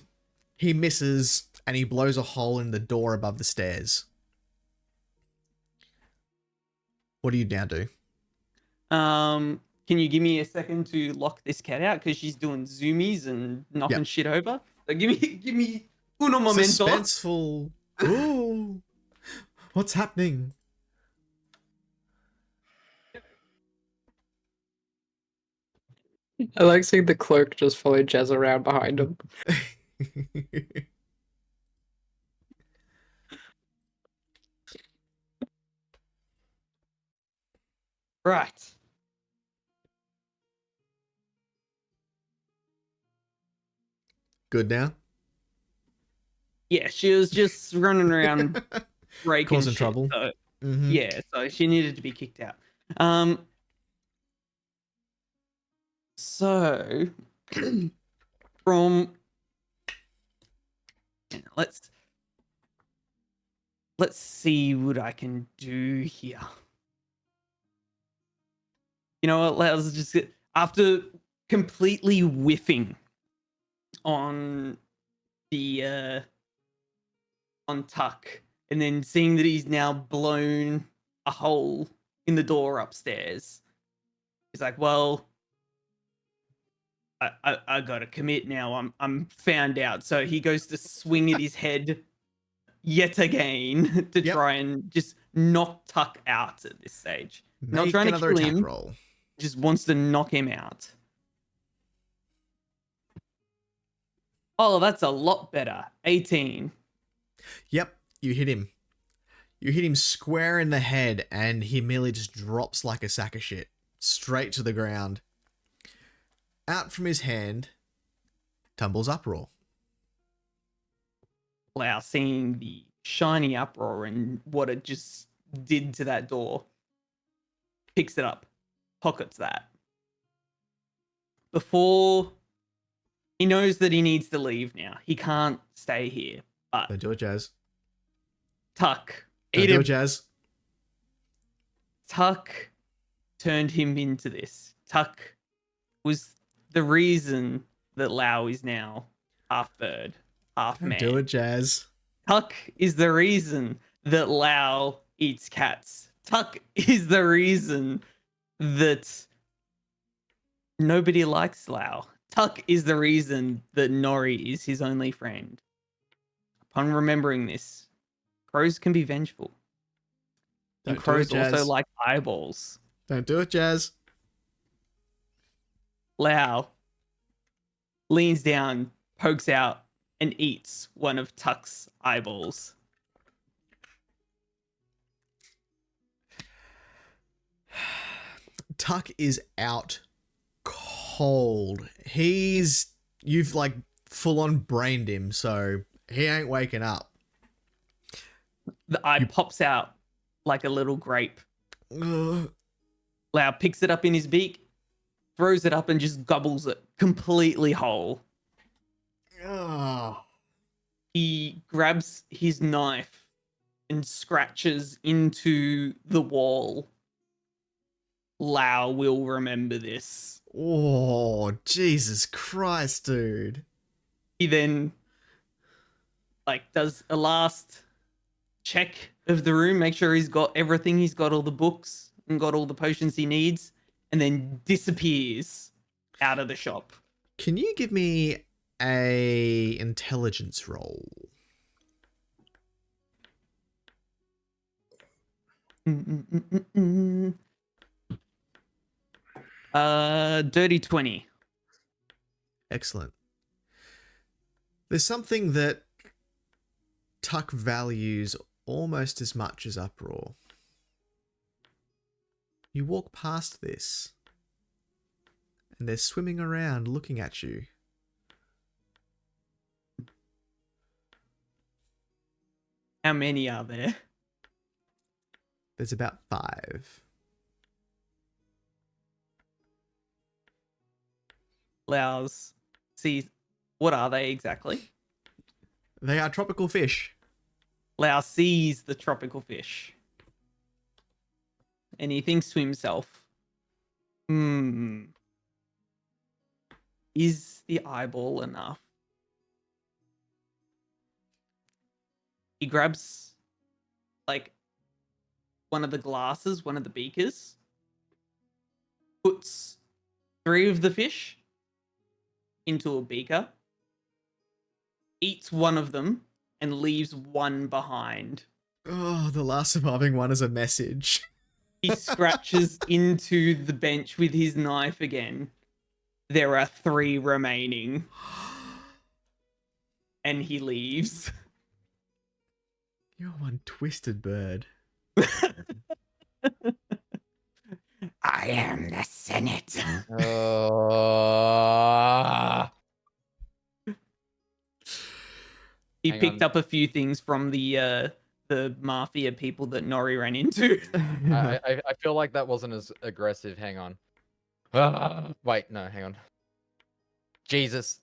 He misses. And he blows a hole in the door above the stairs. What do you now do? Can you give me a second to lock this cat out? Because she's doing zoomies and knocking shit over. So give me uno momento. Suspenseful. Ooh. What's happening? I like seeing the cloak just follow Jez around behind him. Right. Good now? Yeah, she was just running around breaking Causing shit, trouble. So, Mhm. yeah, so she needed to be kicked out. So from let's see what I can do here. You know what? Let's just after completely whiffing on the on Tuck, and then seeing that he's now blown a hole in the door upstairs, he's like, "Well, I gotta commit now. I'm found out." So he goes to swing at his head yet again to try and just knock Tuck out at this stage. Not Make trying to another kill attack him. roll. Just wants to knock him out. Oh, that's a lot better. 18. Yep, you hit him. You hit him square in the head, and he merely just drops like a sack of shit, straight to the ground. Out from his hand tumbles Uproar. Wow, seeing the shiny Uproar and what it just did to that door, picks it up, pockets that. Before he knows that he needs to leave now. He can't stay here. But Don't do it, Jazz. Tuck, Don't eat do him. it, Jazz. Tuck turned him into this. Tuck was the reason that Lau is now half bird, half Don't man. do it, Jazz. Tuck is the reason that Lau eats cats. Tuck is the reason that nobody likes Lau. Tuck is the reason that Nori is his only friend. Upon remembering this, crows can be vengeful. And Don't do it, crows also Jazz. like eyeballs. Don't do it, Jazz. Lau leans down, pokes out, and eats one of Tuck's eyeballs. Tuck is out cold. You've like full on brained him, so he ain't waking up. The eye pops out like a little grape. Ugh. Lau picks it up in his beak, throws it up, and just gobbles it completely whole. Ugh. He grabs his knife and scratches into the wall. Lau will remember this. Oh, Jesus Christ, dude. He then does a last check of the room, make sure he's got everything. He's got all the books and got all the potions he needs, and then disappears out of the shop. Can you give me a intelligence roll? Dirty 20. Excellent. There's something that Tuck values almost as much as Uproar. You walk past this, and they're swimming around looking at you. How many are there? There's about 5. Lau's sees. What are they exactly? They are tropical fish. Lau sees the tropical fish. And he thinks to himself, is the eyeball enough? He grabs one of the glasses, one of the beakers, puts 3 of the fish into a beaker, eats one of them, and leaves one behind. Oh, the last surviving one is a message. He scratches into the bench with his knife again. There are 3 remaining. And he leaves. You're one twisted bird. I am the Senate. He Hang picked on. up a few things from the mafia people that Nori ran into. I feel like that wasn't as aggressive. Hang on. Wait, no, hang on. Jesus.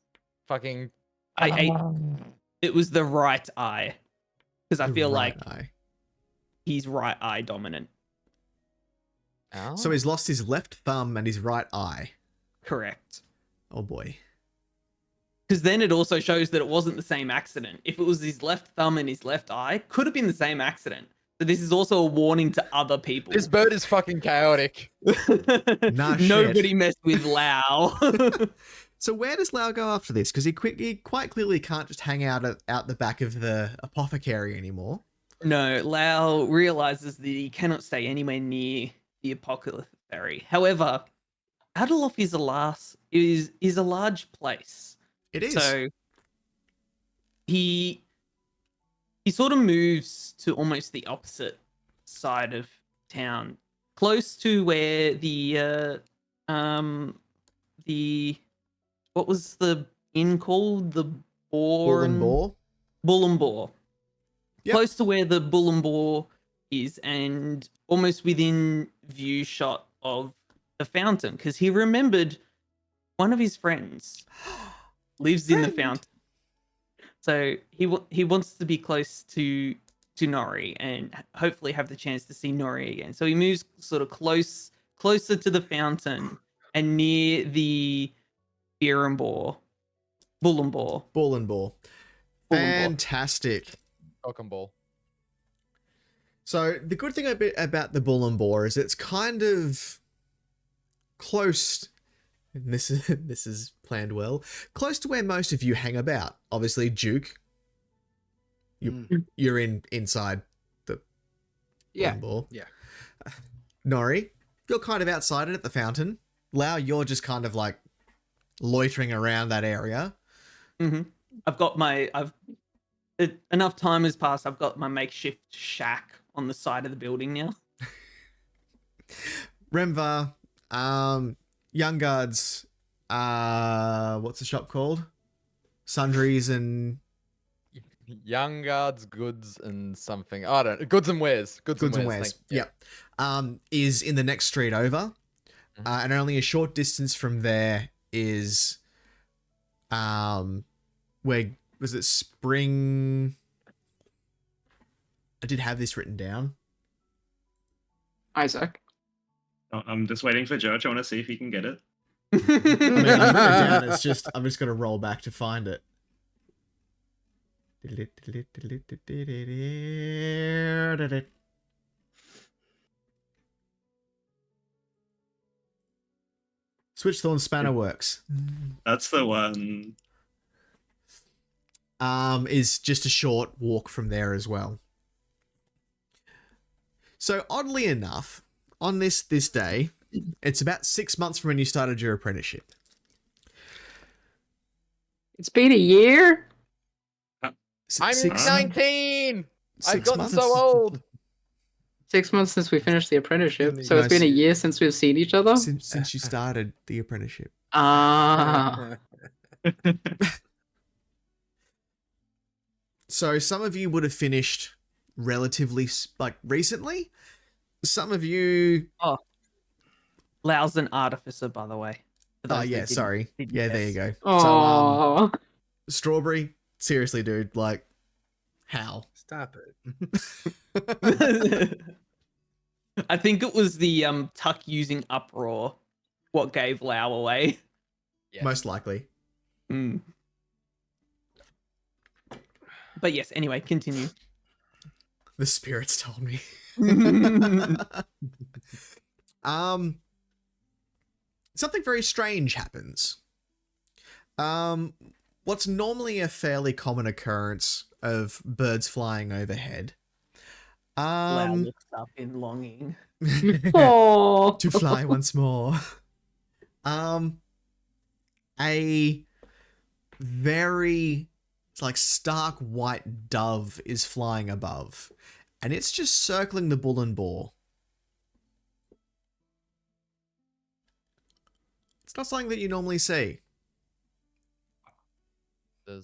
Fucking. It was the right eye. Because I The feel right like eye. he's right eye dominant. Ow. So he's lost his left thumb and his right eye. Correct. Oh boy. Because then it also shows that it wasn't the same accident. If it was his left thumb and his left eye, could have been the same accident. So this is also a warning to other people. This bird is fucking chaotic. Nah, shit. Nobody messed with Lau. So where does Lau go after this? Because he quite clearly can't just hang out the back of the apothecary anymore. No, Lau realizes that he cannot stay anywhere near the apothecary. However, Alderloft is a large place. It is. So he sort of moves to almost the opposite side of town, close to where the what was the inn called? The Bull and Boar. Bull and Boar. Yep. Close to where the Bull and Boar is, and almost within view shot of the fountain, because he remembered one of his friends lives in the fountain. So he wants to be close to Nori and hopefully have the chance to see Nori again. So he moves sort of closer to the fountain and near the Bull and Boar. Bull and Boar. Bull and Boar. Fantastic. Welcome ball. So the good thing about the Bull and Boar is it's kind of close. And this is planned well. Close to where most of you hang about. Obviously, Duke. You're inside the Bull and Boar. Yeah. Nori, you're kind of outside it at the fountain. Lau, you're just kind of like loitering around that area. Mm-hmm. Enough time has passed. I've got my makeshift shack on the side of the building now. Remva, Young Guards, what's the shop called? Sundries and Young Guards, Goods, and something. I don't know. Goods and Wares. Goods and Wares. Thank you. Yep. Is in the next street over. And only a short distance from there is where was it Spring? I did have this written down. Isaac. I'm just waiting for Judge. I want to see if he can get it. I mean, I've written it down. It's just I'm just gonna roll back to find it. Switchthorn Spanner Works. That's the one. Is just a short walk from there as well. So oddly enough, on this day, it's about 6 months from when you started your apprenticeship. It's been a year? I'm Six- 19. I've 6 gotten months? so old. 6 months since we finished the apprenticeship. So No, it's been a year since we've seen each other? Since you started the apprenticeship. Ah. So some of you would have finished relatively recently. Some of you. Lau's an artificer, by the way. For Oh those that yeah, didn't- sorry. didn't Yeah, there you guess. go. So Oh. Strawberry, seriously, dude, like, how? Stop it. I think it was the Tuck using uproar what gave Lau away. Yes. Most likely. Mm. But yes, anyway, continue. The spirits told me. Something very strange happens. What's normally a fairly common occurrence of birds flying overhead. Lau looks up in longing. Oh. To fly once more. A very stark white dove is flying above, and it's just circling the Bull and Boar. It's not something that you normally see. Do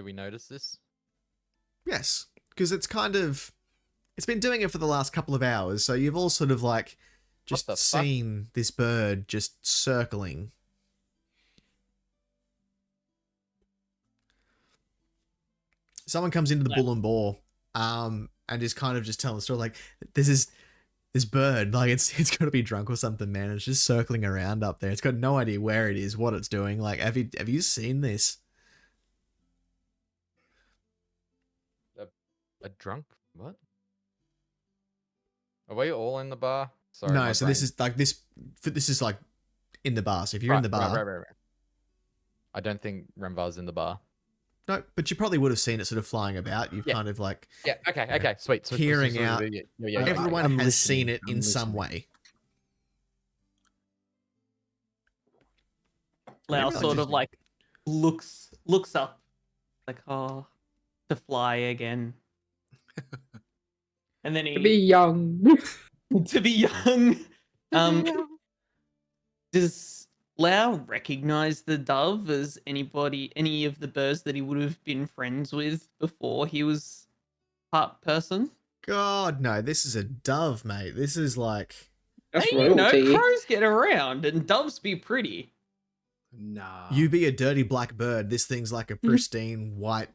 we notice this? Yes, because it's been doing it for the last couple of hours, so you've all sort of just the fuck? seen this bird just circling. Someone comes into the Bull and Boar, and is kind of just telling the story this bird, it's got to be drunk or something, man. It's just circling around up there. It's got no idea where it is, what it's doing. Have you seen this? A drunk? What? Are we all in the bar? Sorry, No, my so brain- this is in the bar. So if you're in the bar, Right. I don't think Remvar's in the bar. no, but you probably would have seen it sort of flying about. You've Yeah. kind of Yeah. Okay. Sweet. Peering out. Yeah. everyone I'm has seen listening, it I'm in some listening. way. Lau Really sort of interesting. looks up like, oh, to fly again. And then he To be young. to be young. Does Lau recognize the dove as any of the birds that he would have been friends with before he was part person? God, no, this is a dove, mate. This is like That's Hey, you know, royalty. crows get around and doves be pretty. Nah. you be a dirty black bird. This thing's like a pristine white.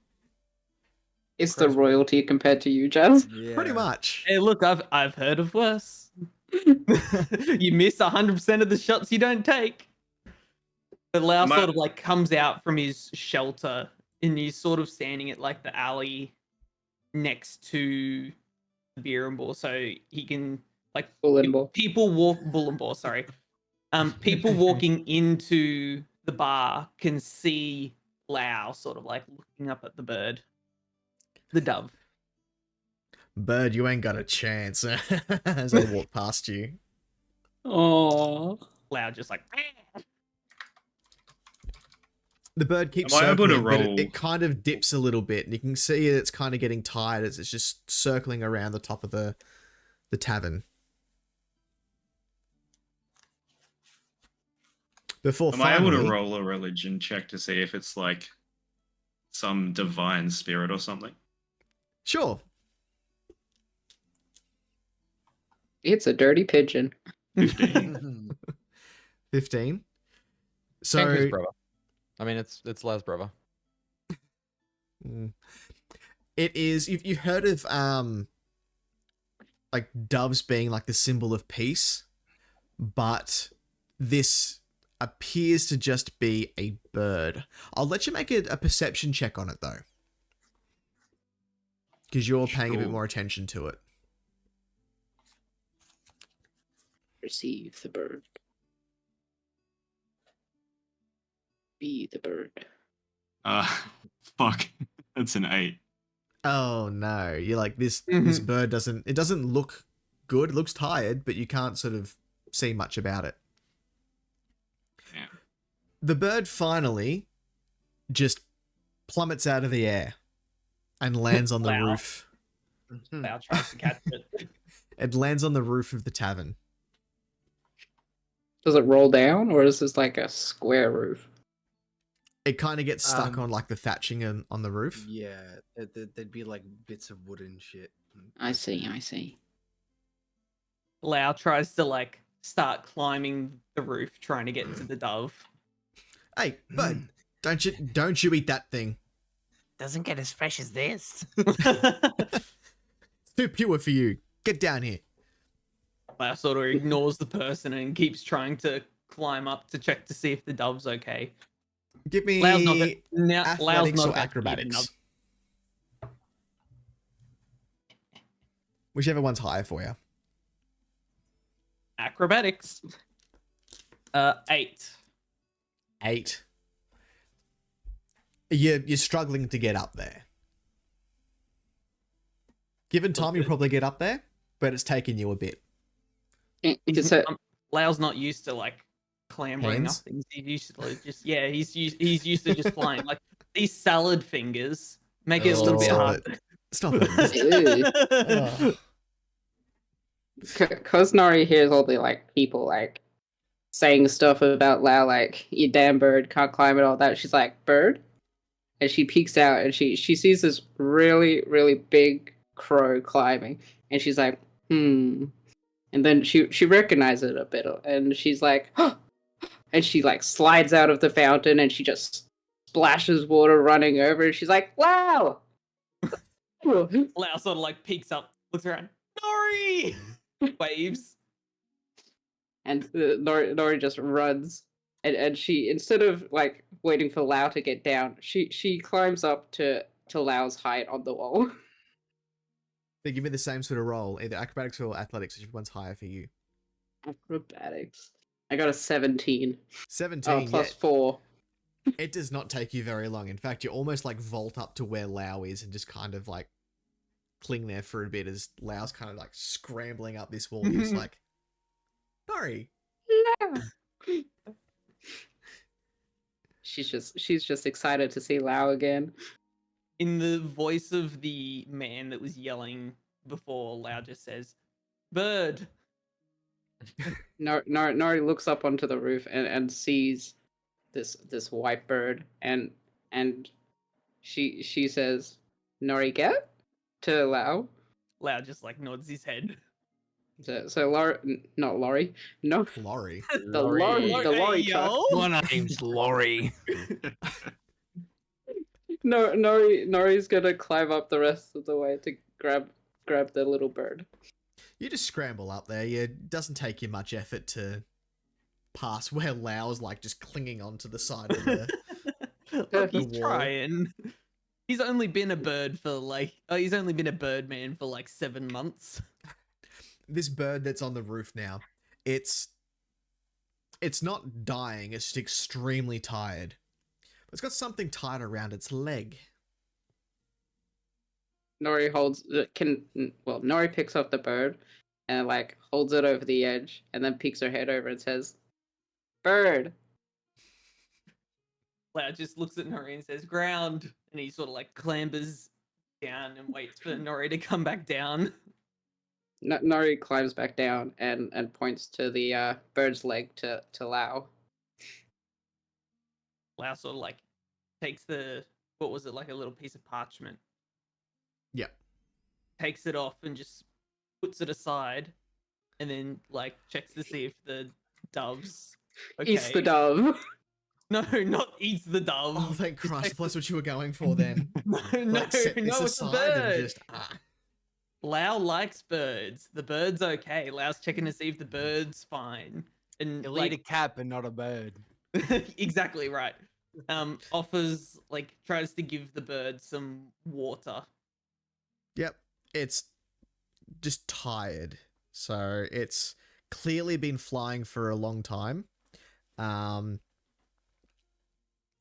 It's the royalty compared to you, Jazz. Yeah. Pretty much. Hey, look, I've heard of worse. You miss 100% of the shots you don't take. But Lau My- sort of like comes out from his shelter and he's sort of standing at like the alley next to the beer and ball, so he can like Bull and ball. people walk bull and ball, sorry. People walking into the bar can see Lau sort of like looking up at the bird. The dove. Bird, you ain't got a chance. As I walk past you. Oh. Lau just like The bird keeps Am I able to circling, but roll? it kind of dips a little bit, and you can see it's kind of getting tired as it's just circling around the top of the tavern. Before Am I able finally, to roll a religion check to see if it's like some divine spirit or something? sure, It's a dirty pigeon. 15. 15. Kangaroo's So brother. I mean, it's Lau's brother. mm, it is. You've heard of like doves being like the symbol of peace, but this appears to just be a bird. I'll let you make a perception check on it though, because you're paying a bit Sure. more attention to it. Receive the bird. Be the bird. Fuck. That's an 8. Oh no, you're like this. This Mhm. bird doesn't look good. It looks tired, but you can't sort of see much about it. Yeah. The bird finally just plummets out of the air and lands on the Wow. roof. Lau tries to catch it. It lands on the roof of the tavern. Does it roll down, or is this like a square roof? It kind of gets stuck Um, on like the thatching on the roof. Yeah, there'd be like bits of wood and shit. I see. Lau tries to like start climbing the roof, trying to get to the dove. Hey, bird, don't you eat that thing. Doesn't get as fresh as this. It's too pure for you. Get down here. Lau sort of ignores the person and keeps trying to climb up to check to see if the dove's okay. Give me Lau's not gonna, now, Lau's athletics not or about to give acrobatics. another- Whichever one's higher for you. Acrobatics. 8. 8. You're struggling to get up there. Given time, you'll probably get up there, but it's taken you a bit. So, Lau's not used to like clambering Hands? up things. He's used to he's used to just flying. Like these salad fingers make it a little bit Stop hard. it. Stop it. Ew. Cause Nori hears all the like people like saying stuff about Lau, like you damn bird can't climb and all that. She's like, bird, and she peeks out and she sees this really big crow climbing, and she's like, and then she recognizes it a bit, and she's like, and she like slides out of the fountain and she just splashes water running over, and she's like, Lau. Lau sort of like peeks up, looks around, Nori, waves. And Nori just runs, and she, instead of like waiting for Lau to get down, she climbs up to Lau's height on the wall. They give me the same sort of roll, either acrobatics or athletics, which one's higher for you. Acrobatics. I got a 17. 17, Plus yeah, 4. it does not take you very long. In fact, you almost like vault up to where Lau is and just kind of like cling there for a bit as Lau's kind of like scrambling up this wall. He's like, Nori. She's just excited to see Lau again. in the voice of the man that was yelling before, Lau just says, "Bird." Nori looks up onto the roof and sees this white bird, and she says, "Nori, get to Lau." Lau just like nods his head. So not Laurie, no, Laurie. the lorry Hey, truck. yo. My name's Laurie. No, Nori's gonna climb up the rest of the way to grab the little bird. You just scramble up there. It doesn't take you much effort to pass where Lau's like just clinging onto the side of the. Look, he's wall. trying. He's only been a bird for like, he's only been a bird man for like 7 months. This bird that's on the roof now, it's not dying. It's just extremely tired. But it's got something tied around its leg. Nori Nori picks up the bird and like holds it over the edge, and then peeks her head over and says, "Bird." Lau just looks at Nori and says, "Ground," and he sort of like clambers down and waits for Nori to come back down. Nori climbs back down and points to the bird's leg to Lau. Lau sort of like takes what was it, like a little piece of parchment, Yep. takes it off and just puts it aside, and then like checks to see if the dove's okay. Eats the dove. No, not eats the dove. Oh, thank Christ! If that's what you were going for, then. No, Like, set this no, it's a aside and bird. just. Lau likes birds. The bird's okay. Lau's checking to see if the bird's fine. And You'll like, eat a cap and not a bird. exactly right. Offers like tries to give the bird some water. Yep. It's just tired. So it's clearly been flying for a long time.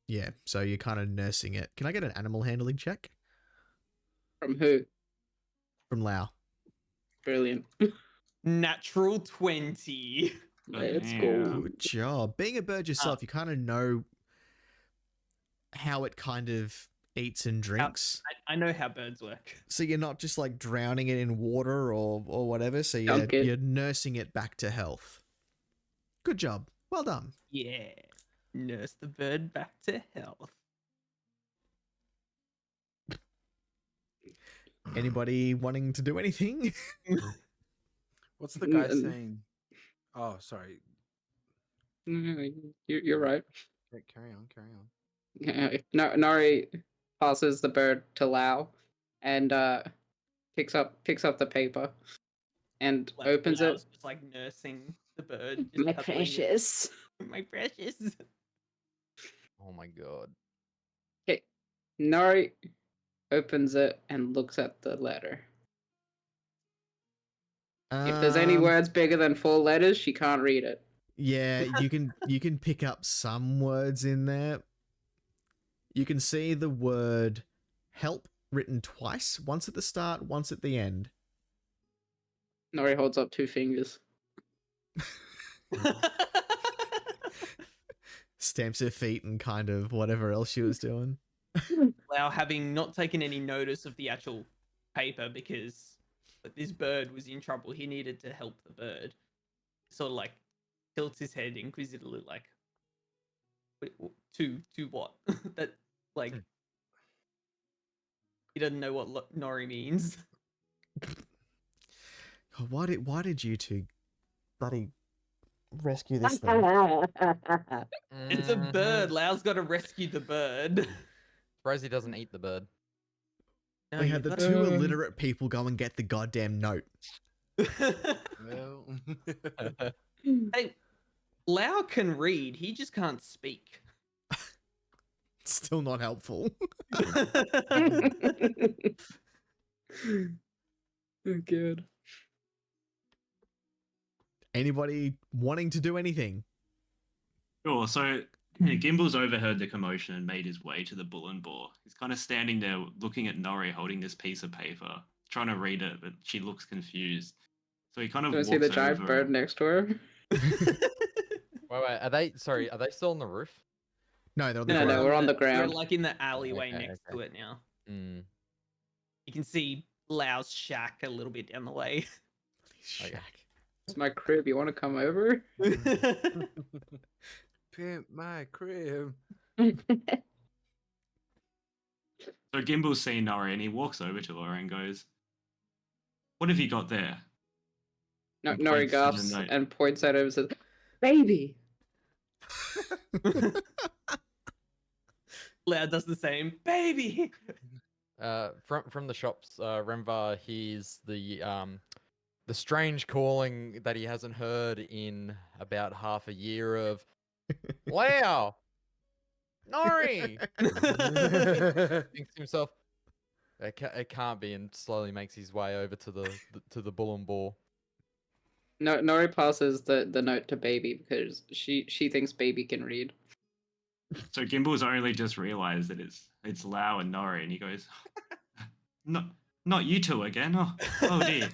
Yeah, so you're kind of nursing it. Can I get an animal handling check? From who? From Lau. Brilliant. Natural 20. Let's Yeah. go. Good job. Being a bird yourself, you kind of know how it kind of eats and drinks. I know how birds work. So you're not just like drowning it in water or whatever. So you're nursing it back to health. Good job. Well done. Yeah. Nurse the bird back to health. Anybody wanting to do anything? What's the guy saying? Oh, sorry. You're right. Carry on. Nori passes the bird to Lau and picks up the paper and Like, opens Lau's it. just like nursing the bird. just My cuddling it. precious. My precious. Oh my god. Okay. Nori opens it and looks at the letter. If there's any words bigger than 4 letters, she can't read it. Yeah, you can pick up some words in there. You can see the word help written twice, once at the start, once at the end. Nori holds up 2 fingers. Stamps her feet and kind of whatever else she was doing. Lau, having not taken any notice of the actual paper because this bird was in trouble, he needed to help the bird. Sort of like tilts his head inquisitively, like, to what? That like he doesn't know what Nori means. God, why did you two bloody rescue this thing? It's a bird. Lau's got to rescue the bird. Surprised he doesn't eat the bird. No, We you had the gotta- 2 illiterate people go and get the goddamn note. Well, Hey, Lau can read. He just can't speak. Still not helpful. Oh, good. Anybody wanting to do anything? Sure. So Gimble's overheard the commotion and made his way to the bulletin board. He's kind of standing there looking at Nori holding this piece of paper, trying to read it, but she looks confused. So he kind of Do I walks see the giant over. bird next to her? Wait, are they still on the roof? No, they're on the No, ground. we're on the We're ground. like in the alleyway Okay, next okay. to it now. Mm. You can see Lau's shack a little bit down the way. Shack. It's my crib. You want to come over? Pimp my crib. So Gimbal's seen Nori and he walks over to her and goes, "What have you got there?" No, And Nori points to the gaspes note. and points at him and says, "Baby." Lau does the same. Baby. From the shops, Remvar hears the strange calling that he hasn't heard in about half a year of Lao, Nori. Thinks to himself, it can't be, and slowly makes his way over to the bull and ball. No, Nori passes the note to Baby because she thinks Baby can read. So Gimbal's only just realised that it's Lau and Nori, and he goes, not you two again. Oh dear."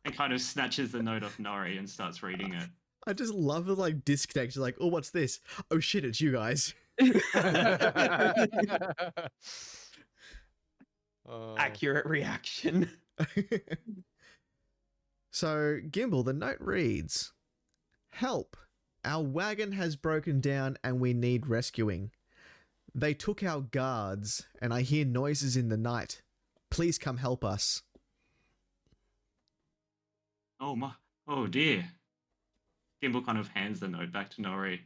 And kind of snatches the note off Nori and starts reading it. I just love the like disconnect. Like, oh, what's this? Oh shit, it's you guys. Accurate reaction. So, Gimbal, the note reads, "Help! Our wagon has broken down and we need rescuing. They took our guards and I hear noises in the night. Please come help us." Oh dear. Gimbal kind of hands the note back to Nori.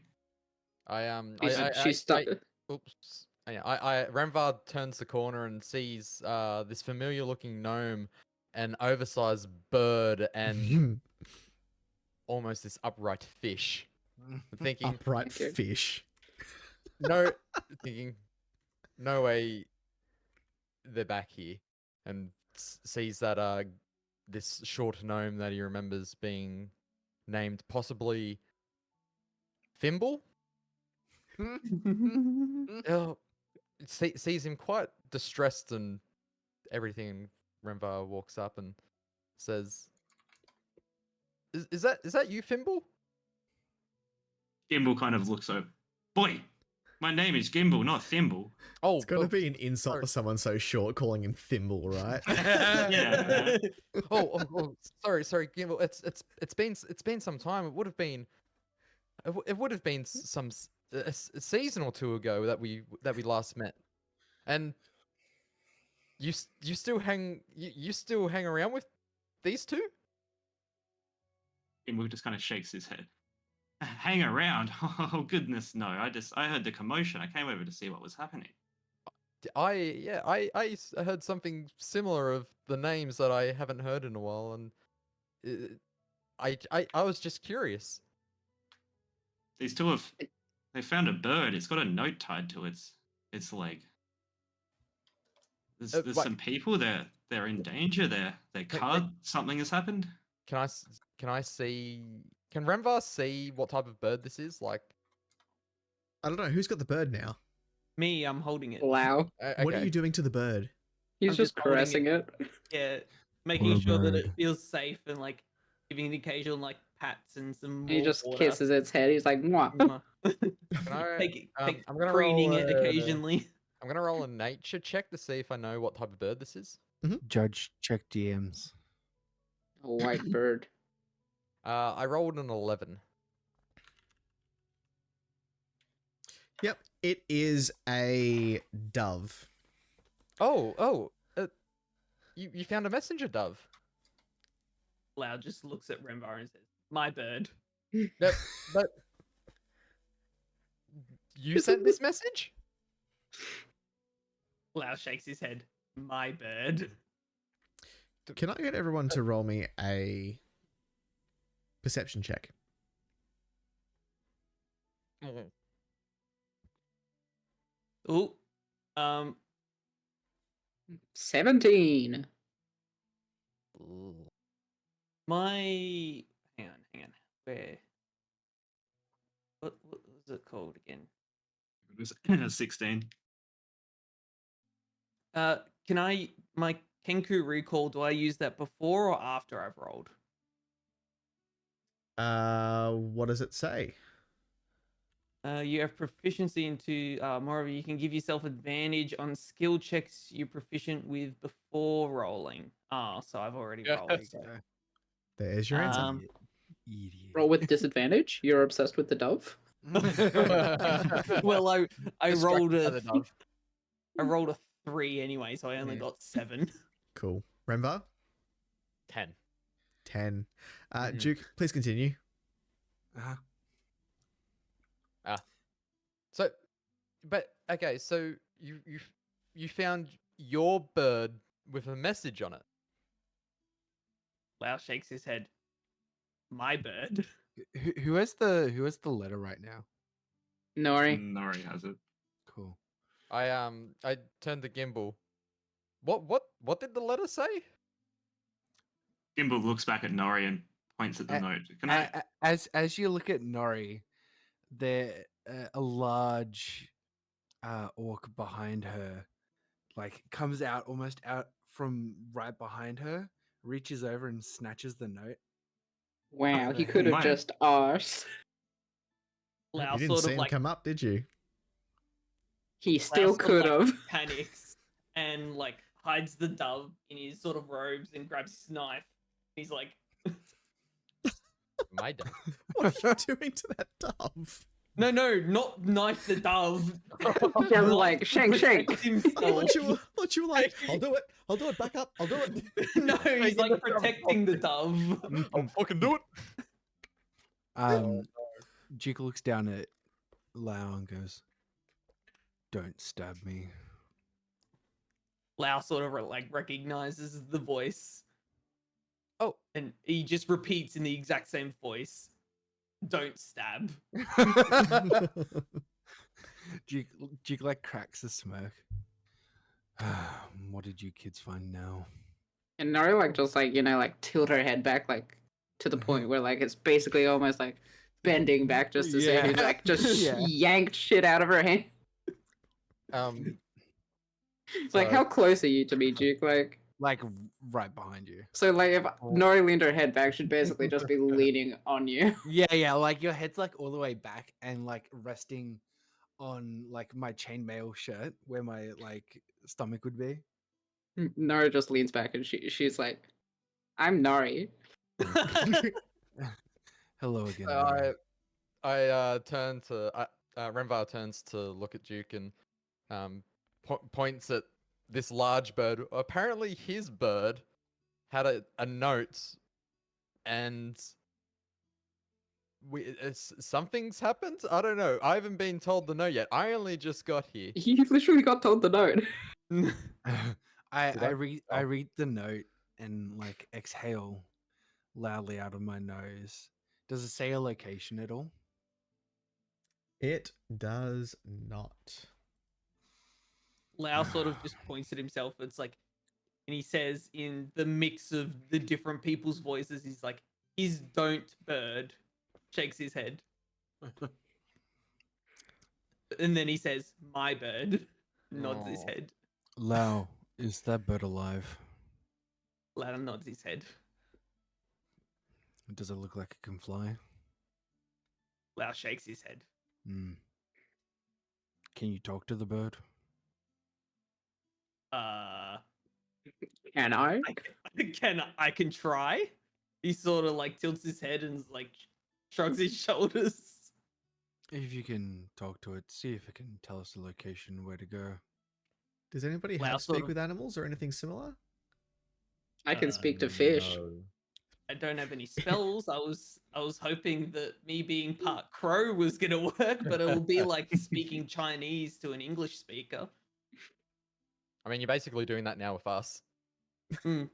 She's stuck. Oops. Remvar turns the corner and sees this familiar looking gnome, an oversized bird, and almost this upright fish. Thinking, Upright Thank you. fish. thinking, no way they're back here, and sees that this short gnome that he remembers being named possibly Thimble. Oh, sees him quite distressed and everything, and Remvar walks up and says, "Is that you, Thimble?" Gimbal kind of looks over. "Boy, my name is Gimbal, not Thimble." Oh, It's got to be an insult to someone so short calling him Thimble, right? Yeah. oh, sorry, Gimbal. It's been some time. It would have been a season or two ago that we last met, and you still hang around with these two? Gimbal just kind of shakes his head. "Hang around? Oh goodness, no. I heard the commotion. I came over to see what was happening." I heard something similar of the names that I haven't heard in a while, and I was just curious. These two they found a bird. It's got a note tied to its leg. There's Like- some people there. They're in danger. They're caught. Something has happened. Can I see? Can Remvar see what type of bird this is? Like, I don't know. Who's got the bird now? Me, I'm holding it. Wow. What are you doing to the bird? He's I'm just just holding caressing it. Yeah, making Poor sure that bird. it feels safe and like giving the occasional like pats and some. He more just water. kisses its head. He's like, "Mwah." Mwah. Can I? Take I'm gonna preening roll it a- occasionally. I'm gonna roll a nature check to see if I know what type of bird this is. Judge, check DMs. A white bird. I rolled an 11. Yep, it is a dove. Oh, you found a messenger dove. Loud just looks at Remvar and says, "My bird." Yep, but you sent this message? Loud shakes his head. "My bird." Can I get everyone to roll me a perception check? Oh, 17. my hang on. Where? What was it called again? It was 16. Can I my Kenku recall? Do I use that before or after I've rolled? What does it say? You have proficiency into moreover, you can give yourself advantage on skill checks you're proficient with before rolling. Oh, so I've already rolled. So. There's your answer. Um, Idiot. Roll with disadvantage. You're obsessed with the dove. well, I rolled Distracted by a the dove. I rolled a 3 anyway, so I only Yeah. got 7. Cool. Renvar? 10. 10. Mhm. Duke, please continue. Uh-huh. So, but okay, so you found your bird with a message on it. Lau shakes his head. My bird. Who has the letter right now? Nori. Nori has it. Cool. I turned the gimbal. What did the letter say? Gimbal looks back at Nori and points at the note. Can I? As you look at Nori, there a large orc behind her, like comes out almost out from right behind her, reaches over and snatches the note. Wow, he the could have hell? just asked. Lau You didn't sort see of him like come up, did you? He Lau still sort of, could like, have. panics and like hides the dove in his sort of robes and grabs his knife. He's like, My dove. What are you doing to that dove? no, not knife the dove. Yeah, like, shank, shank. Protect I himself. thought you were like, I'll do it, back up, I'll do it. No, he's like protecting the dove. I'll fucking do it. Duke looks down at Lau and goes, "Don't stab me." Lau sort of like recognizes the voice. Oh. And he just repeats in the exact same voice. Don't stab. Duke like cracks a smirk. What did you kids find now? And Nori like just like, like tilt her head back like to the point where like it's basically almost like bending back just to see if he Yeah. like just Yeah. yanked shit out of her hand. Um, It's like, So- how close are you to me, Duke? Like, Like right behind you. so like if Nori leaned her head back, she'd basically just be leaning on you. Yeah, like your head's like all the way back and like resting on like my chainmail shirt where my like stomach would be. Nori just leans back and she's like, I'm Nori. Hello again. so Nori. I turn to Renvar turns to look at Duke and points at this large bird. Apparently, his bird had a note, and something's happened. I don't know. I haven't been told the note yet. I only just got here. You literally got told the note. I Did I? I read the note and like exhale loudly out of my nose. Does it say a location at all? It does not. Lau sort of just points at himself. It's like, and he says in the mix of the different people's voices, he's like, his don't bird, shakes his head. And then he says, my bird, nods his Oh. head. Lau, is that bird alive? Lau nods his head. Does it look like it can fly? Lau shakes his head. Hmm. Can you talk to the bird? Can I? I can try. He sort of like tilts his head and like shrugs his shoulders. If you can talk to it, see if it can tell us the location where to go. Does anybody Well, have sort speak of- with animals or anything similar? I can speak to fish. No. I don't have any spells. I was hoping that me being part crow was gonna work, but it'll be like speaking Chinese to an English speaker. I mean, you're basically doing that now with us.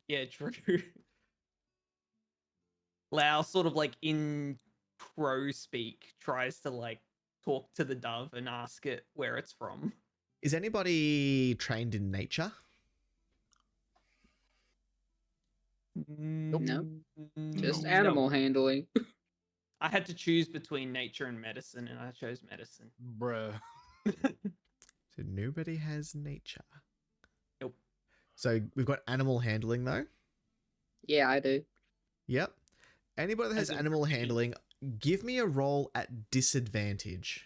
Yeah, true. Lau sort of like in crow speak tries to like talk to the dove and ask it where it's from. Is anybody trained in nature? No. Just No. animal handling. I had to choose between nature and medicine, and I chose medicine. Bruh. So nobody has nature. Nope. So we've got animal handling though. Yeah, I do. Yep. Anybody that has As in animal proficiency. handling, give me a roll at disadvantage.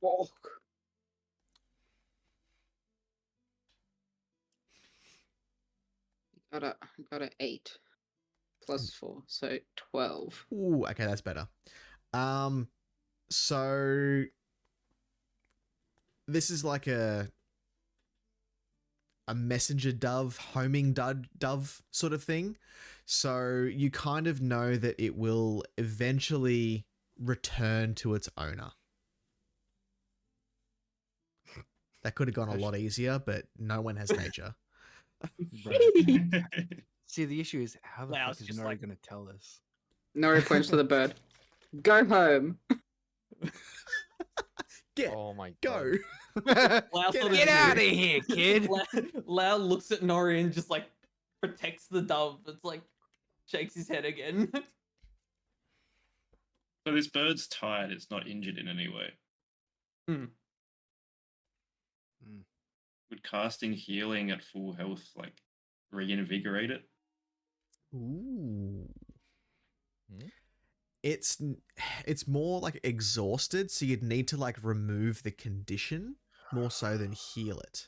Fuck. Got a 8 plus 4, so 12. Ooh, okay, that's better. So this is like a messenger dove, homing dove sort of thing. So you kind of know that it will eventually return to its owner. That could have gone a lot easier, but no one has nature. See, the issue is how the Lau's fuck is just Nori like- going to tell us? Nori points to the bird. Go home. Oh my Go. god. Lau Get sort Get of- out of here, kid! Lau looks at Nori and just like protects the dove. It's like shakes his head again. So this bird's tired. It's not injured in any way. Hmm. Would casting healing at full health like reinvigorate it? Ooh. Hmm? It's more like exhausted, so you'd need to like remove the condition more so than heal it.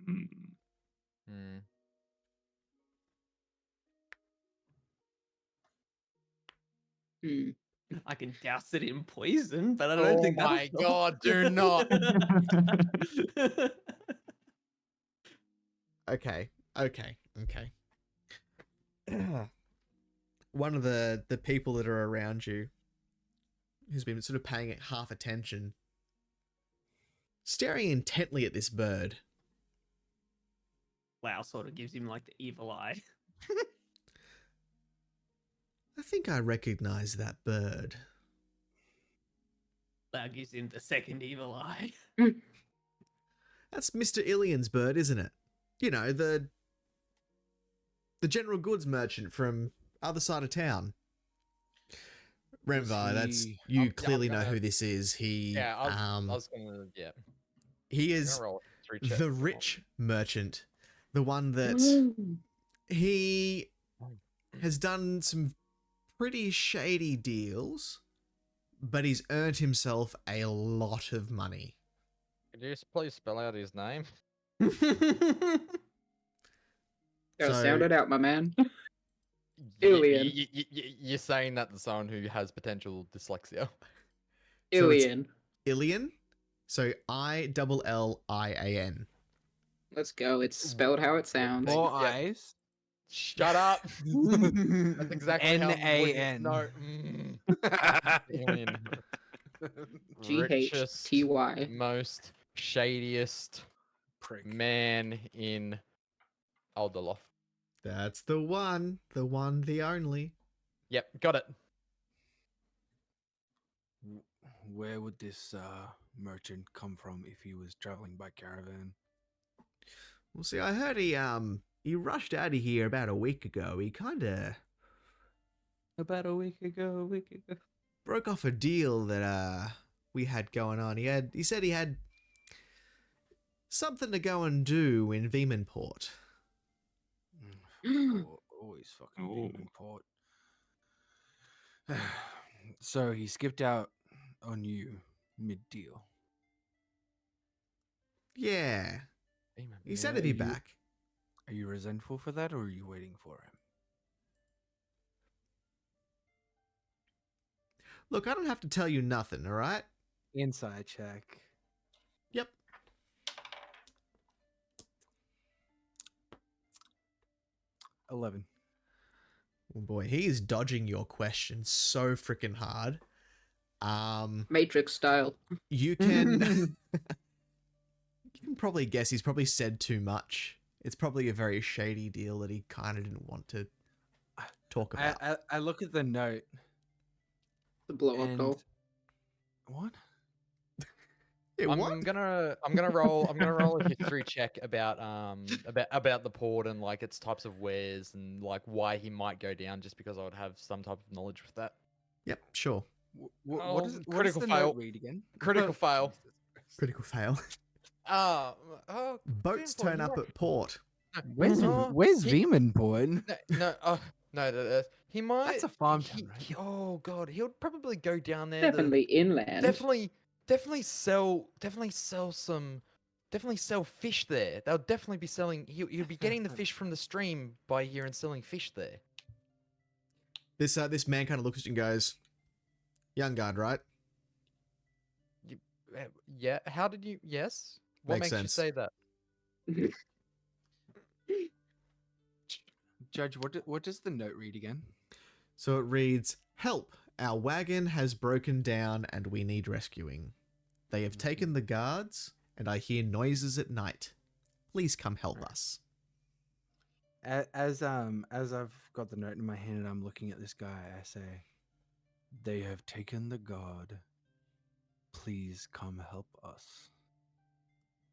Hmm. Hmm. Hmm. I can douse it in poison, but I don't think Oh that'll my stop. god, do not. Okay. One of the people that are around you who's been sort of paying it half attention, staring intently at this bird. Lau sort of gives him like the evil eye. I think I recognize that bird. Lau gives him the second evil eye. That's Mr. Ilian's bird, isn't it? You know, the general goods merchant from other side of town. Renvar, that's he- you I'm clearly know gonna- who this is. He Yeah, I was gonna. Yeah. he I'm is gonna roll a 3 check the for rich merchant, the one that Ooh. he has done some pretty shady deals, but he's earned himself a lot of money. Could you please spell out his name? Gotta So- sound it out, my man. Y- Ilian. You're saying that to someone who has potential dyslexia. So it's- Ilian. Ilian, so Illian. Let's go. It's spelled how it sounds. Four Yeah. eyes. Shut up. That's exactly how N-A-N. No. Ilian. Richest, GHTY. most shadiest Prick. man in Alderloft. That's the one, the only. Yep, got it. Where would this merchant come from if he was traveling by caravan? Well, see, I heard he rushed out of here about a week ago. He kind of About a week ago. broke off a deal that we had going on. He said he had something to go and do in Veemanport. Always fucking Ooh. being in port. So he skipped out on you mid-deal. Yeah, he said he'd Yeah, be you- back. Are you resentful for that, or are you waiting for him? Look, I don't have to tell you nothing, all right? Inside check. Yep. $11. Oh boy, he is dodging your question so freaking hard. Matrix style. You can you can probably guess he's probably said too much. It's probably a very shady deal that he kind of didn't want to talk about. I look at the note. The blow up and... doll. What? Yeah, what? I'm gonna roll a history check about the port and like its types of wares and like why he might go down, just because I would have some type of knowledge with that. Yep, sure. What Oh, does critical the fail. note read again? Critical fail. Critical fail. Oh, Boats Veemanport, turn you up might- at port. Where's Oh, Where's he- Veemanport? No, he might. That's a farm town, right? Oh god, he would probably go down there. Definitely inland. Definitely definitely sell fish there. They'll definitely be selling. He'll be getting the fish from the stream by here and selling fish there. This man kind of looks at you and goes, "Young guard, right?" Yeah. How did you? Yes. What Makes makes you sense. say that? Judge, what does the note read again? So it reads, "Help! Our wagon has broken down and we need rescuing. They have taken the guards, and I hear noises at night. Please come help us." As I've got the note in my hand and I'm looking at this guy, I say, "They have taken the guard. Please come help us."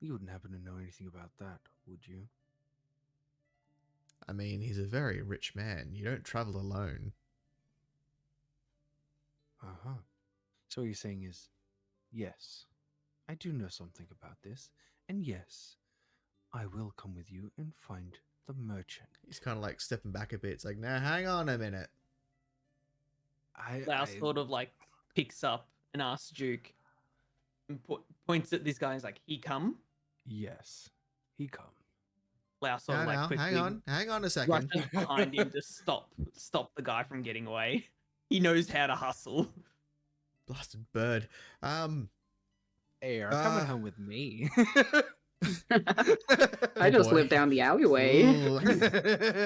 You wouldn't happen to know anything about that, would you? I mean, he's a very rich man. You don't travel alone. Uh-huh. So what you're saying is, yes, I do know something about this, and yes, I will come with you and find the merchant. He's kind of like stepping back a bit. It's like, now hang on a minute. Lau sort of like picks up and asks Duke and points at this guy and is like, "He come?" Yes, he come. Lau sort No, of like no, quickly hang on a second. rushes behind him to stop the guy from getting away. He knows how to hustle. Blasted bird. Hey, you're coming home with me. I just boy. live down the alleyway. Ooh,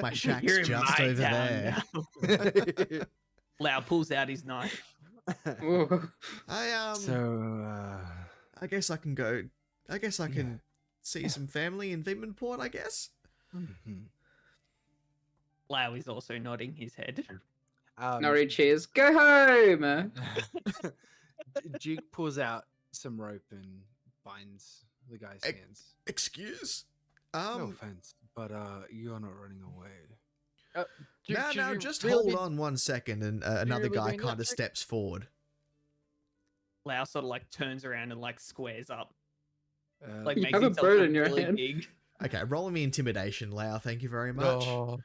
my shack's You're in just my over town there. now. Lau pulls out his knife. Ooh. I guess I can go. I guess I can Yeah. see some family in Vinmanport, I guess. Mhm. Lau is also nodding his head. Nori cheers. Go home. Duke pulls out some rope and binds the guy's Ex- hands. Excuse? No offense, but you're not running away. No, just hold on 1 second, and another really guy doing that, kind of Duke? steps forward. Lau sort of like turns around and like squares up. Uh, Like You makes have a himself bird look in your really hand. big. Okay, roll me intimidation, Lau. Thank you very much. Oh,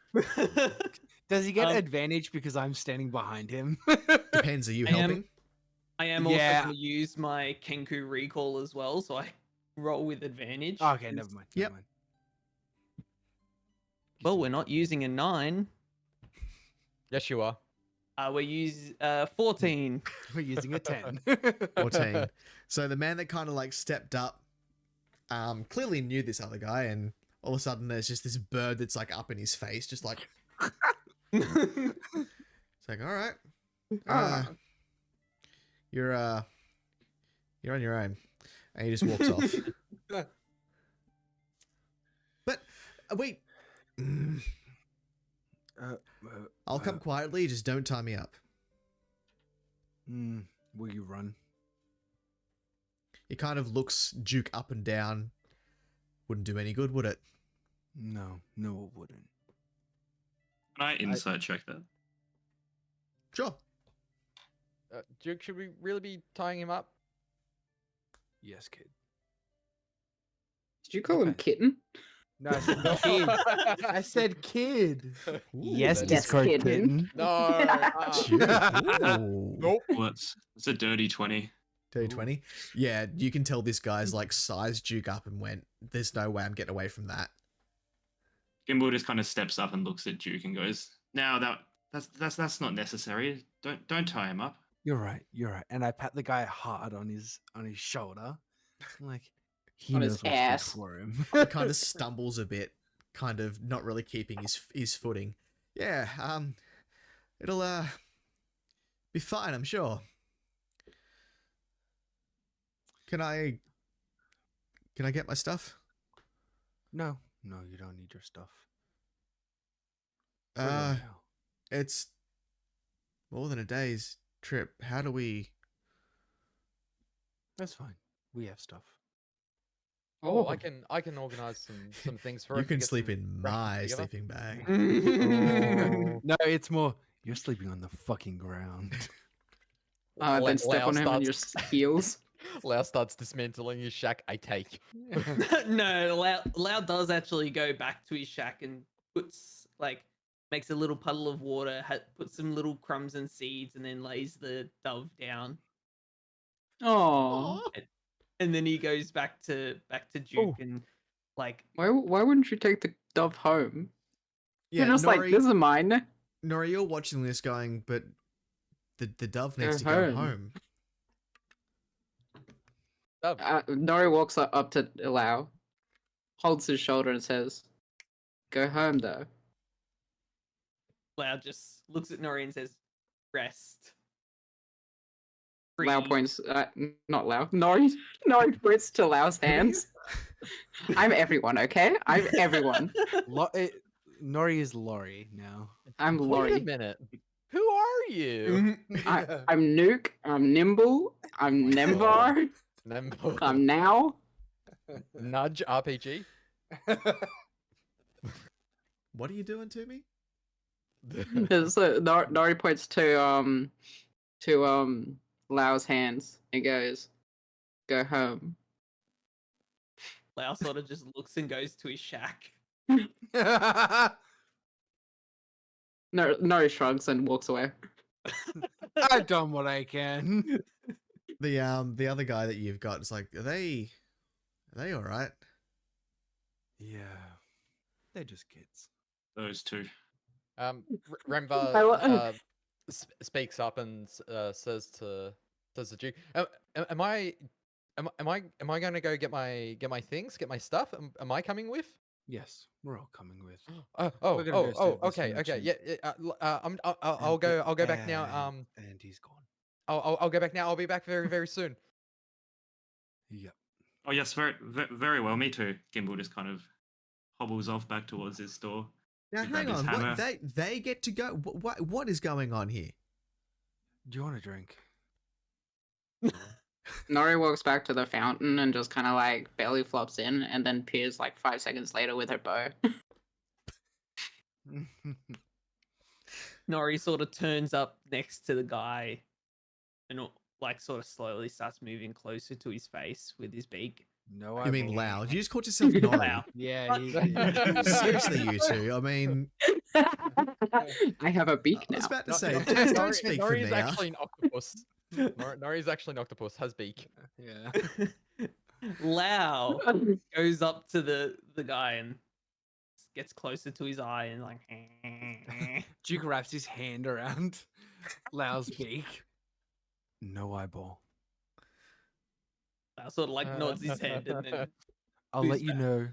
does he get Um, advantage because I'm standing behind him? Depends. Are you I am- helping? I am also Yeah. going to use my Kenku recall as well, so I roll with advantage. Okay, never mind. Yep. Never mind. Well, we're not using a 9. yes, you are. We use 14. We're using a 10. 14. So the man that kind of like stepped up, clearly knew this other guy, and all of a sudden there's just this bird that's like up in his face, just like it's like, all right, Ah. you're on your own, and he just walks off. But wait, I'll come quietly. Just don't tie me up. Will you run? He kind of looks Duke up and down. Wouldn't do any good, would it? No, it wouldn't. Can I insight check that? Sure. Duke, should we really be tying him up? Yes, kid. Did you call him kitten? No, I said kid. I said kid. Yes, that's- Yes, Discord kid. kitten. No. Ooh. Nope. What's it's a dirty 20. Dirty 20. Yeah, you can tell this guy's like sized Duke up and went, "There's no way I'm getting away from that." Gimbal just kind of steps up and looks at Duke and goes, "Now that's not necessary. Don't tie him up." You're right. And I pat the guy hard on his shoulder. I'm like, he On knows his what's good ass. for him. He kind of stumbles a bit, kind of not really keeping his footing. Yeah, it'll be fine, I'm sure. Can I get my stuff? No, you don't need your stuff. We're going now. It's more than a day's trip. How do we? That's fine. We have stuff. Oh, I can organize some things for You him to can get sleep some in rations my together. sleeping bag. Oh. No, it's more. You're sleeping on the fucking ground. Then step on him on your heels. Lau starts dismantling his shack. I take. No, Lau does actually go back to his shack and makes a little puddle of water, puts some little crumbs and seeds, and then lays the dove down. Oh, And then he goes back to Duke and like, why wouldn't you take the dove home? Yeah, You're just like, Nori, this is mine. Nori, you're watching this going, but the dove needs to Go go home. home. Dove. Nori walks up to Lau, holds his shoulder and says, "Go home, though." Lau just looks at Nori and says, "Rest." Lau Breathe. points, not Lau. Nori points to Lau's hands. I'm everyone, okay? I'm everyone. Nori is Lori now. I'm Wait a Lori. minute. Who are you? I'm Nuke. I'm Nimble. I'm Nemvar. Nembo. I'm Now. Nudge RPG. What are you doing to me? So Nori points to Lau's hands and goes, "Go home." Lau sort of just looks and goes to his shack. Nori shrugs and walks away. I've done what I can. The other guy that you've got is like, are they all right? Yeah, they're just kids. Those two. Remva speaks up and says to Duke, "Am I going to go get my things, get my stuff? Am I coming with?" Yes, we're all coming with. Oh, We're gonna go save this okay, merchant. yeah. I'll go back now. And he's gone. I'll go back now. I'll be back very, very soon. Yep. Oh yes, very well. Me too. Gimbal just kind of hobbles off back towards his store. Now To grab hang his on, hammer. they get to go. What is going on here? Do you want a drink? Nori walks back to the fountain and just kind of like belly flops in, and then peers like 5 seconds later with her bow. Nori sort of turns up next to the guy and like sort of slowly starts moving closer to his face with his beak. No, You mean eyeball. loud? You just called yourself Nori. Lau. Yeah, he Seriously, you two. I mean, I have a beak I was now. about to say, just don't speak for Nori is me. actually an octopus. Nori is actually an octopus. Has beak. Yeah. Lau goes up to the guy and gets closer to his eye and like Duke wraps his hand around Lau's beak. No eyeball. Lau sort of like nods his head and then I'll Who's let you that? know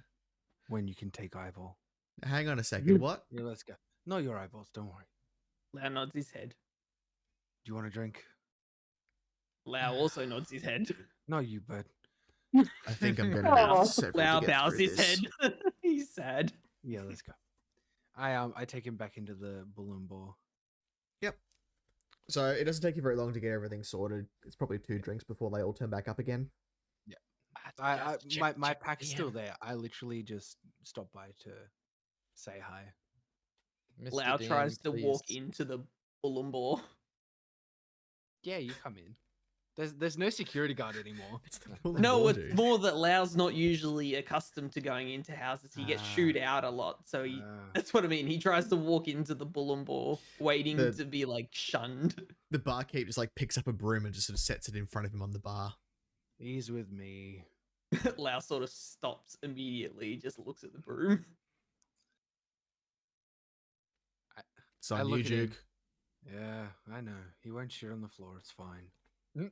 when you can take eyeball. Hang on a second. What? Yeah, let's go. No, your eyeballs. Don't worry. Lau nods his head. Do you want a drink? Lau also nods his head. No, you bird. I think I'm gonna need several Lau to get bows through his this. head. He's sad. Yeah, let's go. I take him back into the balloon ball. So it doesn't take you very long to get everything sorted. It's probably 2 drinks before they all turn back up again. My pack's still there. I literally just stopped by to say hi. Mr. Lau DM, tries to walk please. into the Bullumbor. Yeah, you come in. There's no security guard anymore. It's the full No, ball, it's dude. more that Lau's not usually accustomed to going into houses. He gets shooed out a lot, so he. That's what I mean. He tries to walk into the Bullumbor, waiting The- to be like shunned. The barkeep just like picks up a broom and just sort of sets it in front of him on the bar. He's with me. Lau sort of stops immediately, just looks at the broom. It's I on look you, at him. Duke. Yeah, I know. He won't shit on the floor. It's fine.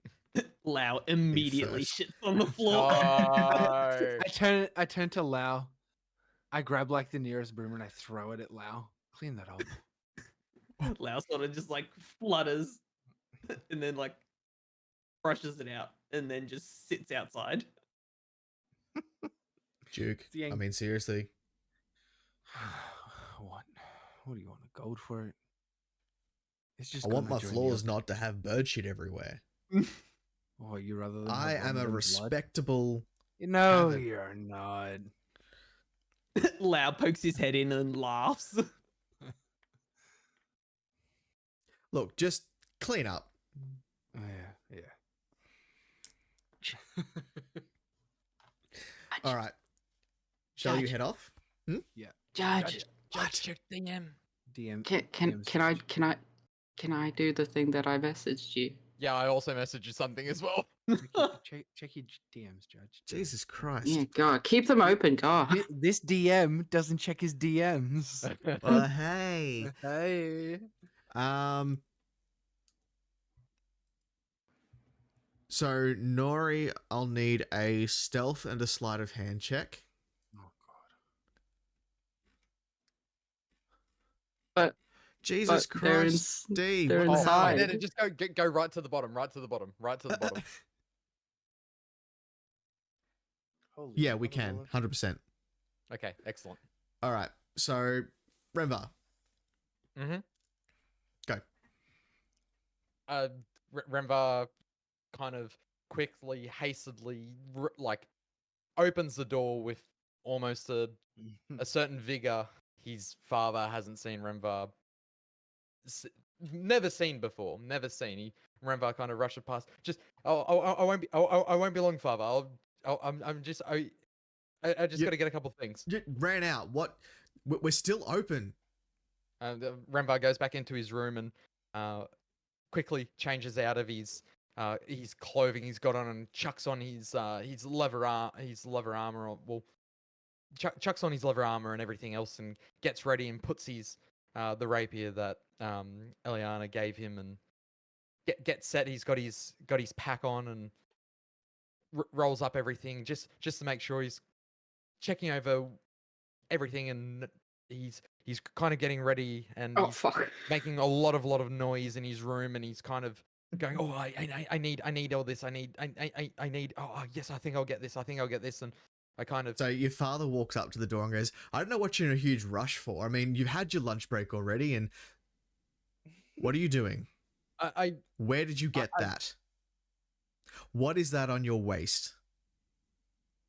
Lau immediately first. shits on the floor. No. I turn to Lau. I grab like the nearest broom and I throw it at Lau. Clean that up. Lau sort of just like flutters and then like brushes it out and then just sits outside. Duke. The I ang- mean, seriously. What? What do you want? A gold for it? It's just. I want gonna my join the floors other- not to have bird shit everywhere. Oh, you rather than I have am a random blood? respectable. No, have it. you're not. Lau pokes his head in and laughs. Look, just clean up. Oh, yeah. All right. Shall you Judge. head off? Judge, Judge DM. DM. can I do the thing that I messaged you? Yeah, I also messaged you something as well. Check your DMs, Judge. Jesus Christ. Yeah, God, keep them open, God. This DM doesn't check his DMs. Well, hey. Hey. So Nori, I'll need a stealth and a sleight of hand check. Oh But Jesus But they're Christ, Steve. they're what the hell? inside. No, just go right to the bottom, right to the bottom, right to the bottom. Holy Yeah, we mother can. Lord. 100%. Okay, excellent. All right. So, Renvar. Mm-hmm. Go. Renvar kind of quickly, hastily, like, opens the door with almost a certain vigor his father hasn't seen Renvar never seen before. Never seen. Renvar kind of rushes past. Just, I won't be. I won't be long, father. I'm just. I just got to get a couple things. You ran out. What? We're still open. Renvar goes back into his room and quickly changes out of his clothing he's got on and chucks on his leather armor. Well, chucks on his leather armor and everything else and gets ready and puts his the rapier that Eliana gave him and gets set. He's got his pack on and rolls up everything just to make sure he's checking over everything, and he's kind of getting ready and Oh he's fuck! making a lot of noise in his room, and he's kind of going, oh, I need all this. I need. Oh yes, I think I'll get this. And I kind of. So your father walks up to the door and goes, I don't know what you're in a huge rush for. I mean, you've had your lunch break already, and what are you doing? Where did you get that? What is that on your waist?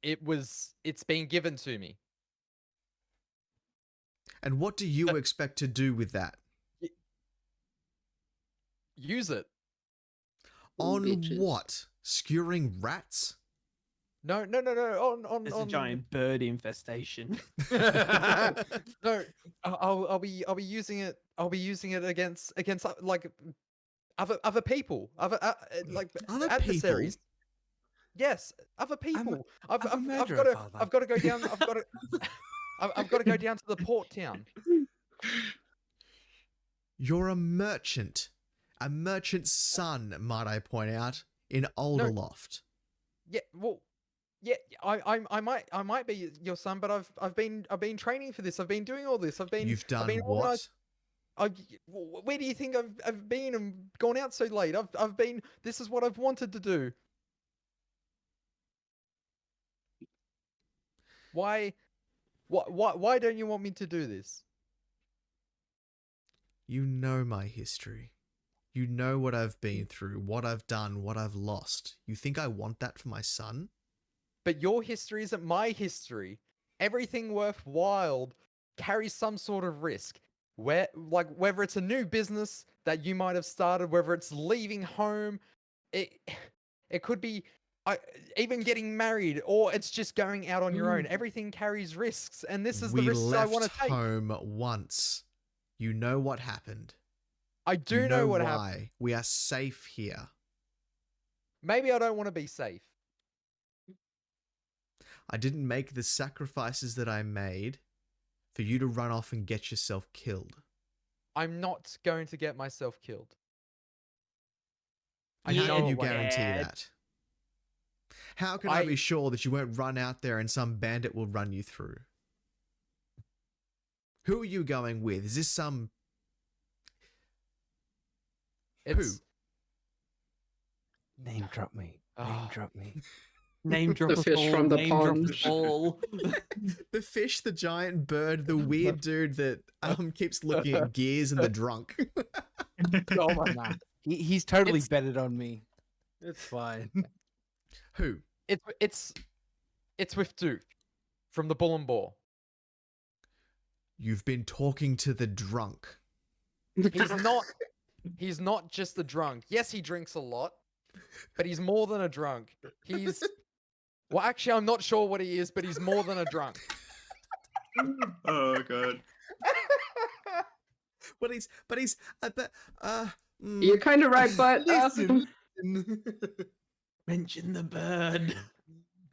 It's been given to me. And what do you expect to do with that? Use it. On Bitches. what? Skewering rats? No. On There's a giant bird infestation. No, I'll be using it. I'll be using it against like other people, like Other adversaries. people? Yes, other people. I've got murderer, to. father. I've got to go down. I've got to go down to the port town. You're a merchant. A merchant's son, might I point out, in Alderloft. Yeah, well, yeah, I might be your son, but I've been training for this. I've been doing all this. You've done I've been what? where do you think I've been and gone out so late? I've been. This is what I've wanted to do. Why don't you want me to do this? You know my history. You know what I've been through, what I've done, what I've lost. You think I want that for my son? But your history isn't my history. Everything worthwhile carries some sort of risk. Whether it's a new business that you might have started, whether it's leaving home, it could be even getting married, or it's just going out on your own. Everything carries risks, and this is the risks I want to take. We left home once. You know what happened. I do know what happened. Why. We are safe here. Maybe I don't want to be safe. I didn't make the sacrifices that I made for you to run off and get yourself killed. I'm not going to get myself killed. How can you guarantee that? How can I be sure that you won't run out there and some bandit will run you through? Who are you going with? Is this some... Who? Name drop me. Name drop me. Name drop The us fish all. from the Name drop pond. us all. The fish, the giant bird, the weird dude that keeps looking at gears and the drunk. Oh my Nah, he's totally betted on me. It's fine. Who? It's with Duke from the Bull and Boar. You've been talking to the drunk. He's not just a drunk. Yes, he drinks a lot, but he's more than a drunk. Well, actually, I'm not sure what he is, but he's more than a drunk. Oh god. You're kind of right, but Listen. Mention the bird.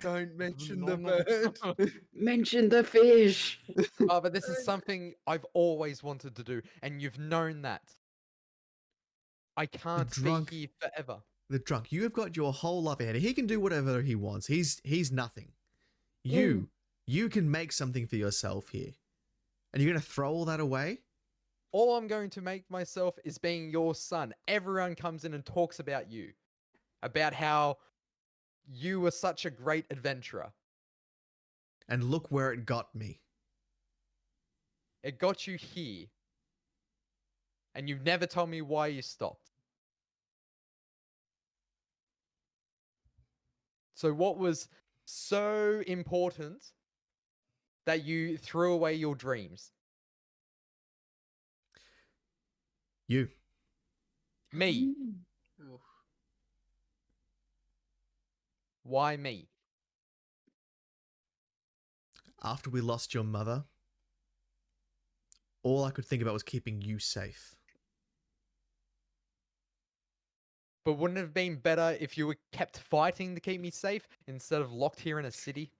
Don't mention No, the no. bird. Mention the fish. Oh, but this is something I've always wanted to do, and you've known that. I can't drunk- be here forever. The drunk. You have got your whole life ahead. He can do whatever he wants. He's nothing. You can make something for yourself here. And you're gonna throw all that away? All I'm going to make myself is being your son. Everyone comes in and talks about you, about how you were such a great adventurer. And look where it got me. It got you here. And you've never told me why you stopped. So what was so important that you threw away your dreams? You. Me. Oof. Why me? After we lost your mother, all I could think about was keeping you safe. But wouldn't it have been better if you were kept fighting to keep me safe instead of locked here in a city?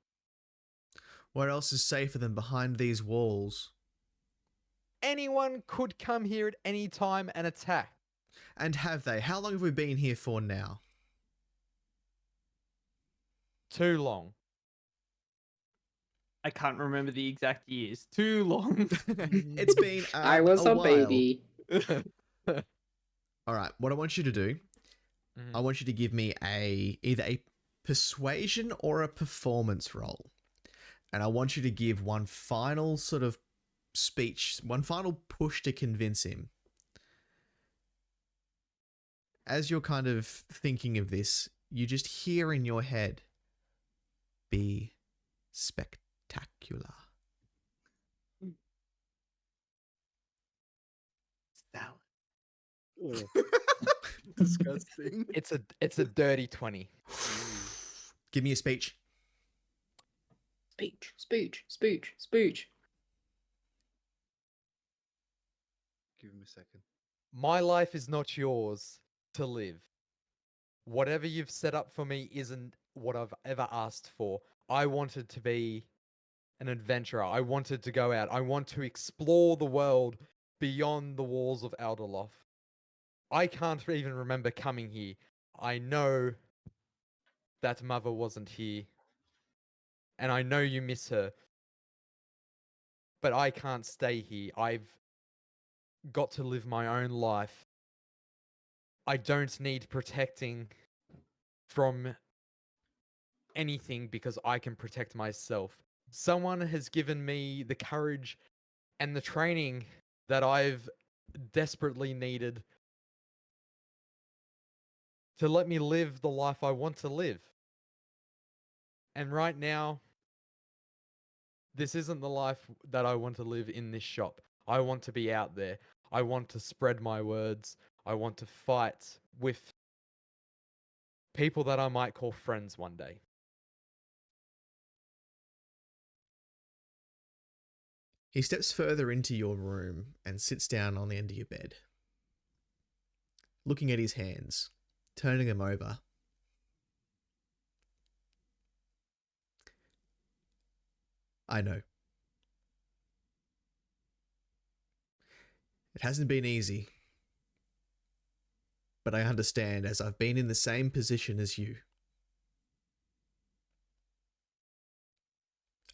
Where else is safer than behind these walls? Anyone could come here at any time and attack. And have they? How long have we been here for now? Too long. I can't remember the exact years. Too long. It's been I was a while. baby. All right, what I want you to do, Mhm. I want you to give me either a persuasion or a performance roll. And I want you to give one final sort of speech, one final push to convince him. As you're kind of thinking of this, you just hear in your head, be spectacular. Salad. Disgusting. It's a dirty 20. Give me a speech. Speech, speech, speech, speech. Give him a second. My life is not yours to live. Whatever you've set up for me isn't what I've ever asked for. I wanted to be an adventurer. I wanted to go out. I want to explore the world beyond the walls of Alderloft. I can't even remember coming here. I know that mother wasn't here. And I know you miss her. But I can't stay here. I've got to live my own life. I don't need protecting from anything because I can protect myself. Someone has given me the courage and the training that I've desperately needed to let me live the life I want to live. And right now, this isn't the life that I want to live in this shop. I want to be out there. I want to spread my words. I want to fight with people that I might call friends one day. He steps further into your room and sits down on the end of your bed, looking at his hands, turning them over. I know. It hasn't been easy, but I understand as I've been in the same position as you.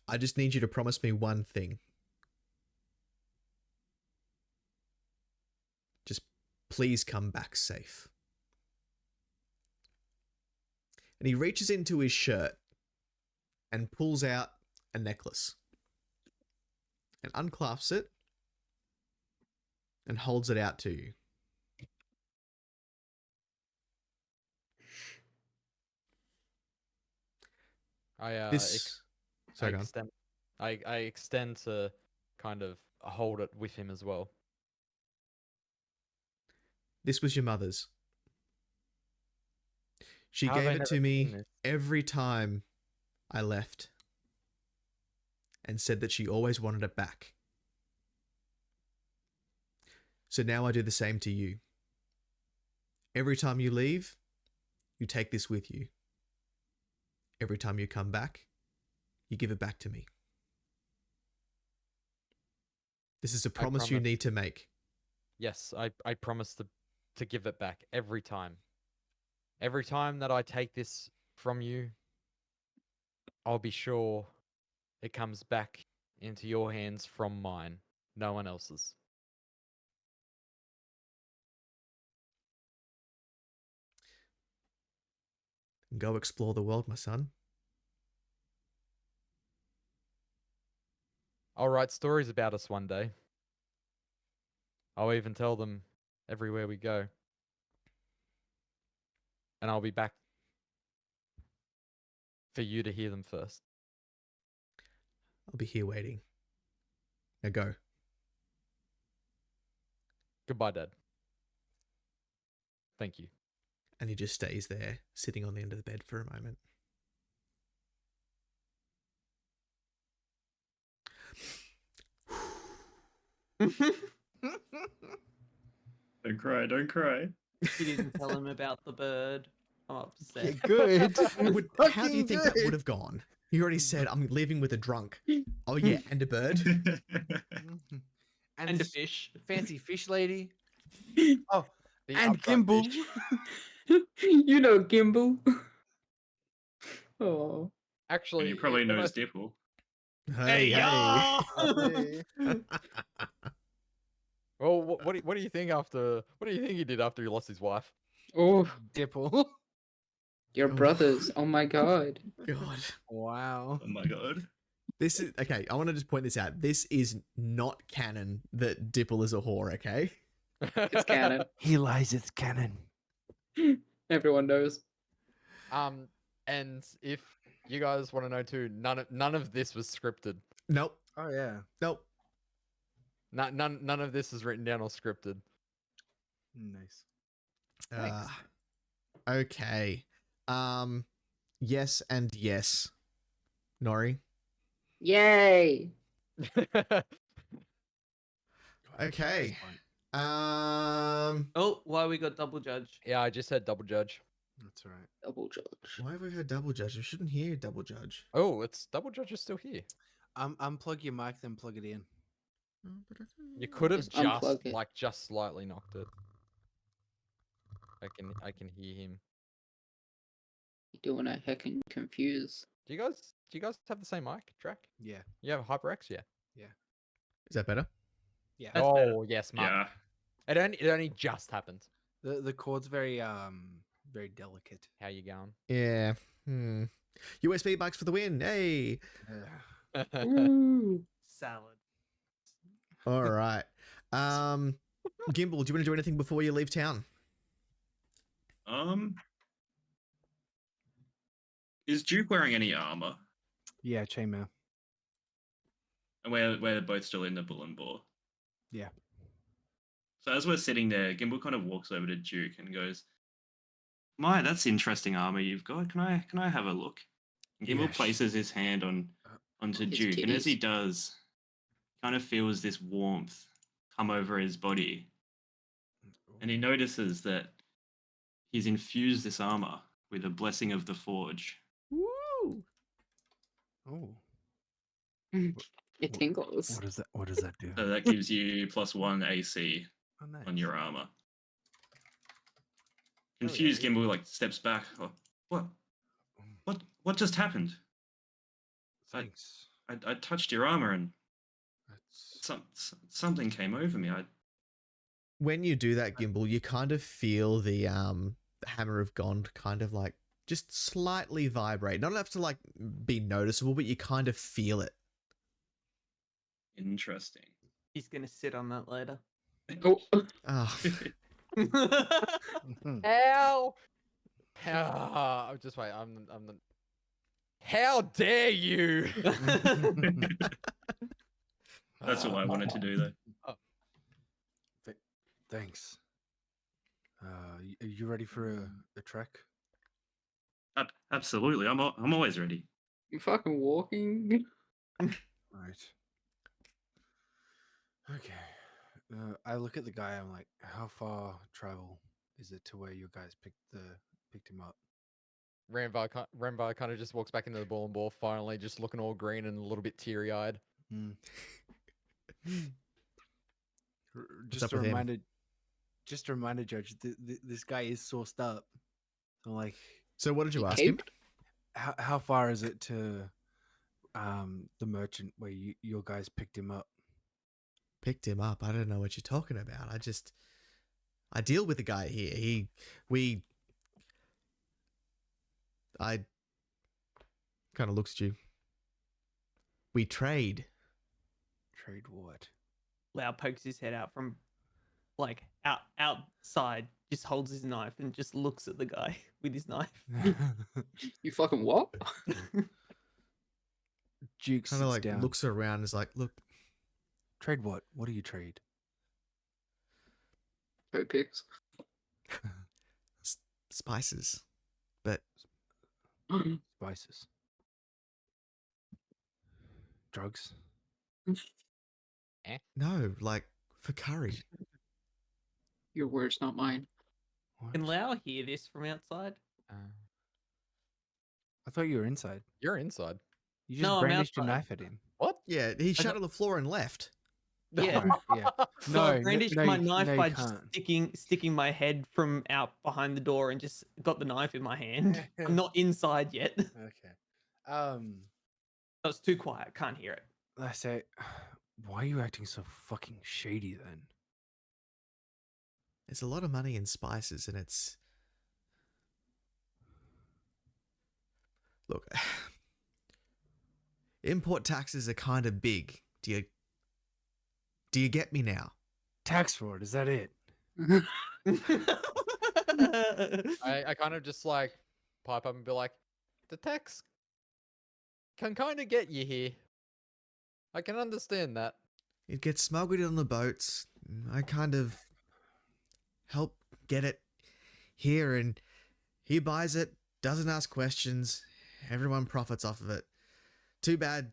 I just need you to promise me one thing. Just please come back safe. And he reaches into his shirt and pulls out a necklace and unclasps it and holds it out to you. Sorry, go on. I extend to kind of hold it with him as well. This was your mother's. She How have I gave it to never me seen this? every time I left and said that she always wanted it back. So now I do the same to you. Every time you leave, you take this with you. Every time you come back, you give it back to me. This is a promise you promise. need to make. Yes, I promise to give it back every time. Every time that I take this from you, I'll be sure it comes back into your hands from mine, no one else's. Go explore the world, my son. I'll write stories about us one day. I'll even tell them everywhere we go. And I'll be back for you to hear them first. I'll be here waiting. Now go. Goodbye, Dad. Thank you. And he just stays there, sitting on the end of the bed for a moment. Don't cry, don't cry. You didn't tell him about the bird. I'm Okay, upset. good. How do you think that would have gone? He already said, I'm leaving with a drunk. Oh, yeah, and a bird. Mhm. And a this fish. fancy fish lady. The And upright Gimbal. fish. You know Gimbal. Oh. Actually, And he probably when I- knows Dipple. Hey, Hey. Well, what do you think after? What do you think he did after he lost his wife? Oh, Dipple. your Oh. brothers. Oh my god. God. Wow. Oh my god. This is, okay, I want to just point this out. This is not canon that Dipple is a whore, okay? It's canon. He lies, it's canon. Everyone knows. And if you guys want to know too, none of this was scripted. Nope. Oh yeah. Nope. None of this is written down or scripted. Nice. Thanks. Okay. Yes and yes. Nori. Yay. Okay. Oh, why we got double judge? Yeah, I just said double judge. That's all right. Double judge. Why have we heard double judge? We shouldn't hear double judge. Oh, it's double judge is still here. Unplug your mic, then plug it in. You could have Just unplug just it. just slightly knocked it. I can hear him. You doing a heckin' confuse. Do you guys have the same mic track? Yeah. You have HyperX, yeah. Is that better? Yeah. That's better. Oh yes, Mark. Yeah. It only just happened. The chord's very very delicate. How you going? Yeah. USB bikes for the win. Hey. Ooh. Salad. All right. Gimbal, do you want to do anything before you leave town? Is Duke wearing any armor? Yeah, chainmail. And we're both still in the Bull and Boar. Yeah. So as we're sitting there, Gimbal kind of walks over to Duke and goes, "My, that's interesting armor you've got. Can I have a look?" And Gimbal Yes. places his hand onto His Duke, and as he titties. does, kind of feels this warmth come over his body, and he notices that he's infused this armor with a blessing of the Forge. Woo! Oh. It tingles. What does that do? So that gives you +1 AC Oh, nice. on your armor. yeah, Confused, yeah. Gimbal like steps back. Oh, what just happened? Thanks. I touched your armor and That's something came over me. When you do that, Gimbal, you kind of feel the Hammer of Gond kind of like just slightly vibrate. Not enough to like be noticeable, but you kind of feel it. Interesting. He's gonna sit on that later. Oh. Oh, How? Just wait. I'm the. How dare you? That's all I wanted to do though. Thanks. Are you ready for a trek? Absolutely, I'm always ready. You fucking walking? Right. Okay. I look at the guy. I'm like, how far travel is it to where you guys picked him up? Renvar kind of just walks back into the ball and ball, finally just looking all green and a little bit teary-eyed. Just up a with him? reminder. Just a reminder, Judge. This guy is sourced up. So, like, So what did you He ask him? caped? how far is it to the merchant where your guys picked him up? Picked him up. I don't know what you're talking about. I deal with the guy here. I kind of looks at you. We trade. Trade what? Lau pokes his head out from like outside, just holds his knife and just looks at the guy with his knife. You fucking what? Duke Kind of sits like down. looks around and is like, look, Trade what? What do you trade? Toe picks. spices. But Spices. Drugs. no, like for curry. Your words, not mine. What? Can Lau hear this from outside? I thought you were inside. You're inside. You just No, I'm brandished your outside. knife at him. What? Yeah, he shut on the floor and left. Yeah. Right, yeah. So I No, brandished no, my you- knife no, you by just can't. sticking my head from out behind the door and just got the knife in my hand. I'm not inside yet. Okay. It's too quiet. Can't hear it. I say, why are you acting so fucking shady then? There's a lot of money in spices, and it's look. Import taxes are kind of big. Do you get me now? Tax fraud, is that it? I kind of just like pipe up and be like, the tax can kind of get you here. I can understand that. It gets smuggled in on the boats. I kind of help get it here, and he buys it, doesn't ask questions. Everyone profits off of it. Too bad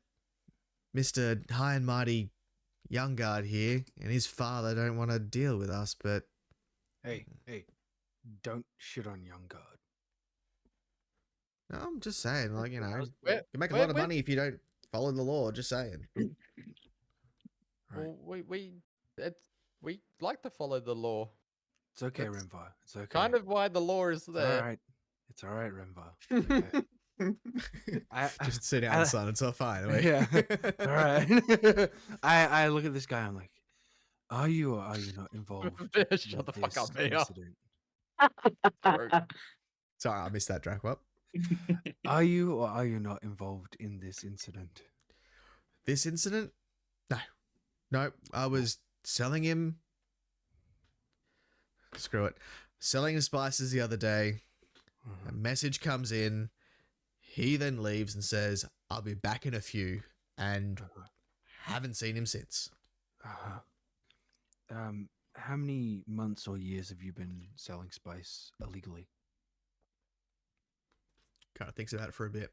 Mr. High and Mighty Youngguard here and his father don't want to deal with us, but Hey, don't shit on young guard. no, I'm just saying, like, you know, Where- you make a where- lot of where- money if you don't follow the law, just saying. Right. Well, we like to follow the law. It's okay, That's Renvar. It's okay. Kind of why the law is It's there. all right. It's all right, Renvar. It's okay. Just sit down, son. It's all fine. Wait. Yeah. All right. I look at this guy. I'm like, are you or are you not involved? Shut with the fuck up, this Mia. incident? Sorry, I missed that, Drac. What? Are you or are you not involved in this incident? This incident? No. I was selling him. Screw it. Selling him spices the other day. A message comes in. He then leaves and says, I'll be back in a few. And haven't seen him since. Uh-huh. How many months or years have you been selling spice illegally? Kind of thinks about it for a bit.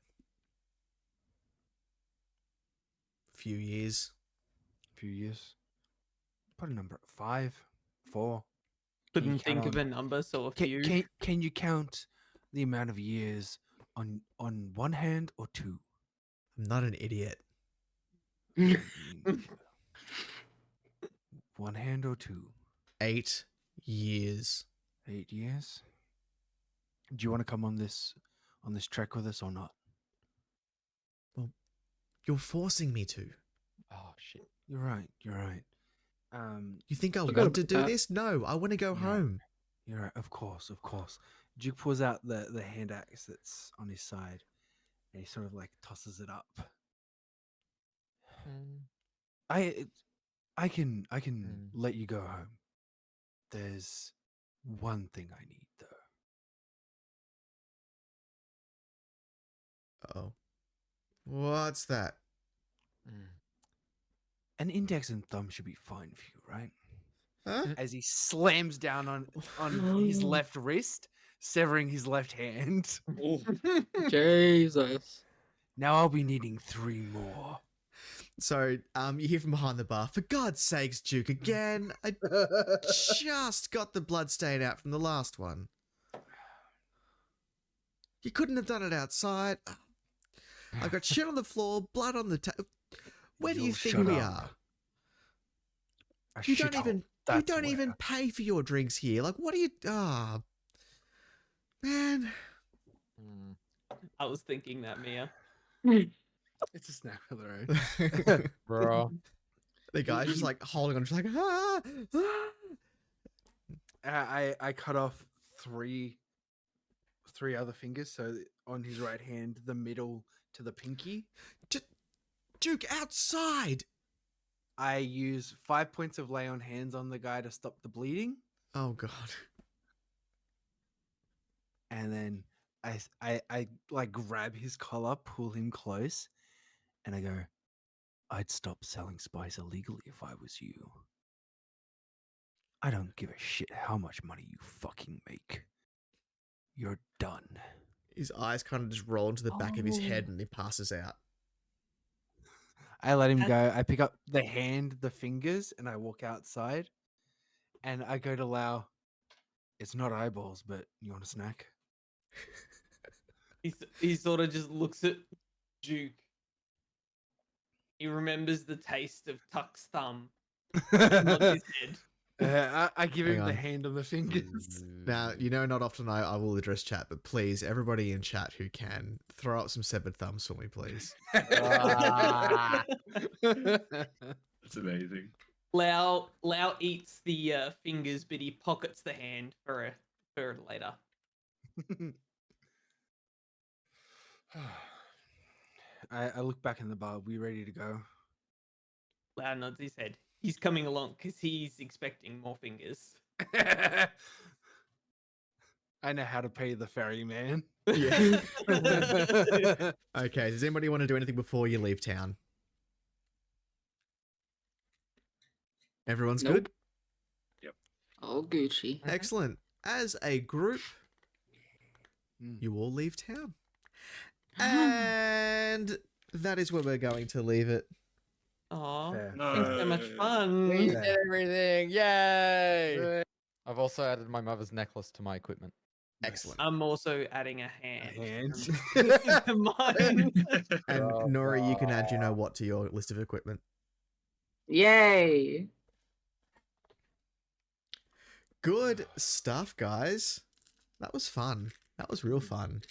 Few years. A few years. Put a number. 5, 4. Couldn't count think of on- a number, so a few. Can you count the amount of years on one hand or two? I'm not an idiot. One hand or two? 8 years. 8 years. Do you want to come on this trek with us or not? You're forcing me to. Oh shit. You're right. You think I Look want at to do that. this? No, I want to go Yeah. home. You're right. Of course. Duke pulls out the hand axe that's on his side, and he sort of like tosses it up. I can let you go home. There's one thing I need though. Oh. What's that? An index and thumb should be fine for you, right? Huh? As he slams down on his left wrist, severing his left hand. Jesus. Now I'll be needing 3 more. So, you hear from behind the bar, for God's sakes, Duke, again. I just got the blood stain out from the last one. You couldn't have done it outside. I got shit on the floor, blood on the table. Where do you You'll think shut we up. are? A You don't shithole, even that's don't even where. pay for your drinks here. Like, what are you? Ah, man. Hmm. I was thinking that, Mia. It's a snap of the road. Bro. The guy's just like holding on, just like I cut off three other fingers, so on his right hand, the middle to the pinky. Duke, outside. I use 5 points of lay on hands on the guy to stop the bleeding, Oh god. and then I like grab his collar, pull him close, and I go, "I'd stop selling spice illegally if I was you. I don't give a shit how much money you fucking make. You're done." His eyes kind of just roll into the back of his head, Oh. and he passes out. I let him That's- go. I pick up the hand, the fingers, and I walk outside. And I go to Lau. It's not eyeballs, but you want a snack? He sort of just looks at Duke. He remembers the taste of Tuck's thumb. He nods his head. I give Hang him the on. hand on the fingers. Now, you know, not often I will address chat, but please, everybody in chat who can, throw up some severed thumbs for me, please. Ah. That's amazing. Lau eats the fingers, but he pockets the hand for later. I look back in the bar. We ready to go? Lau nods his head. He's coming along because he's expecting more fingers. I know how to pay the ferryman. Yeah. Okay, does anybody want to do anything before you leave town? Everyone's Nope. good? Oh, Gucci. Excellent. As a group, Mm. you all leave town. And that is where we're going to leave it. Aw, Fair. thanks so much No. fun. We Yeah. did everything. Yay! I've also added my mother's necklace to my equipment. Excellent. I'm also adding a A hand. hand. Mine. And Oh, Nori, you can add, you know what, to your list of equipment. Yay. Good stuff, guys. That was fun. That was real fun.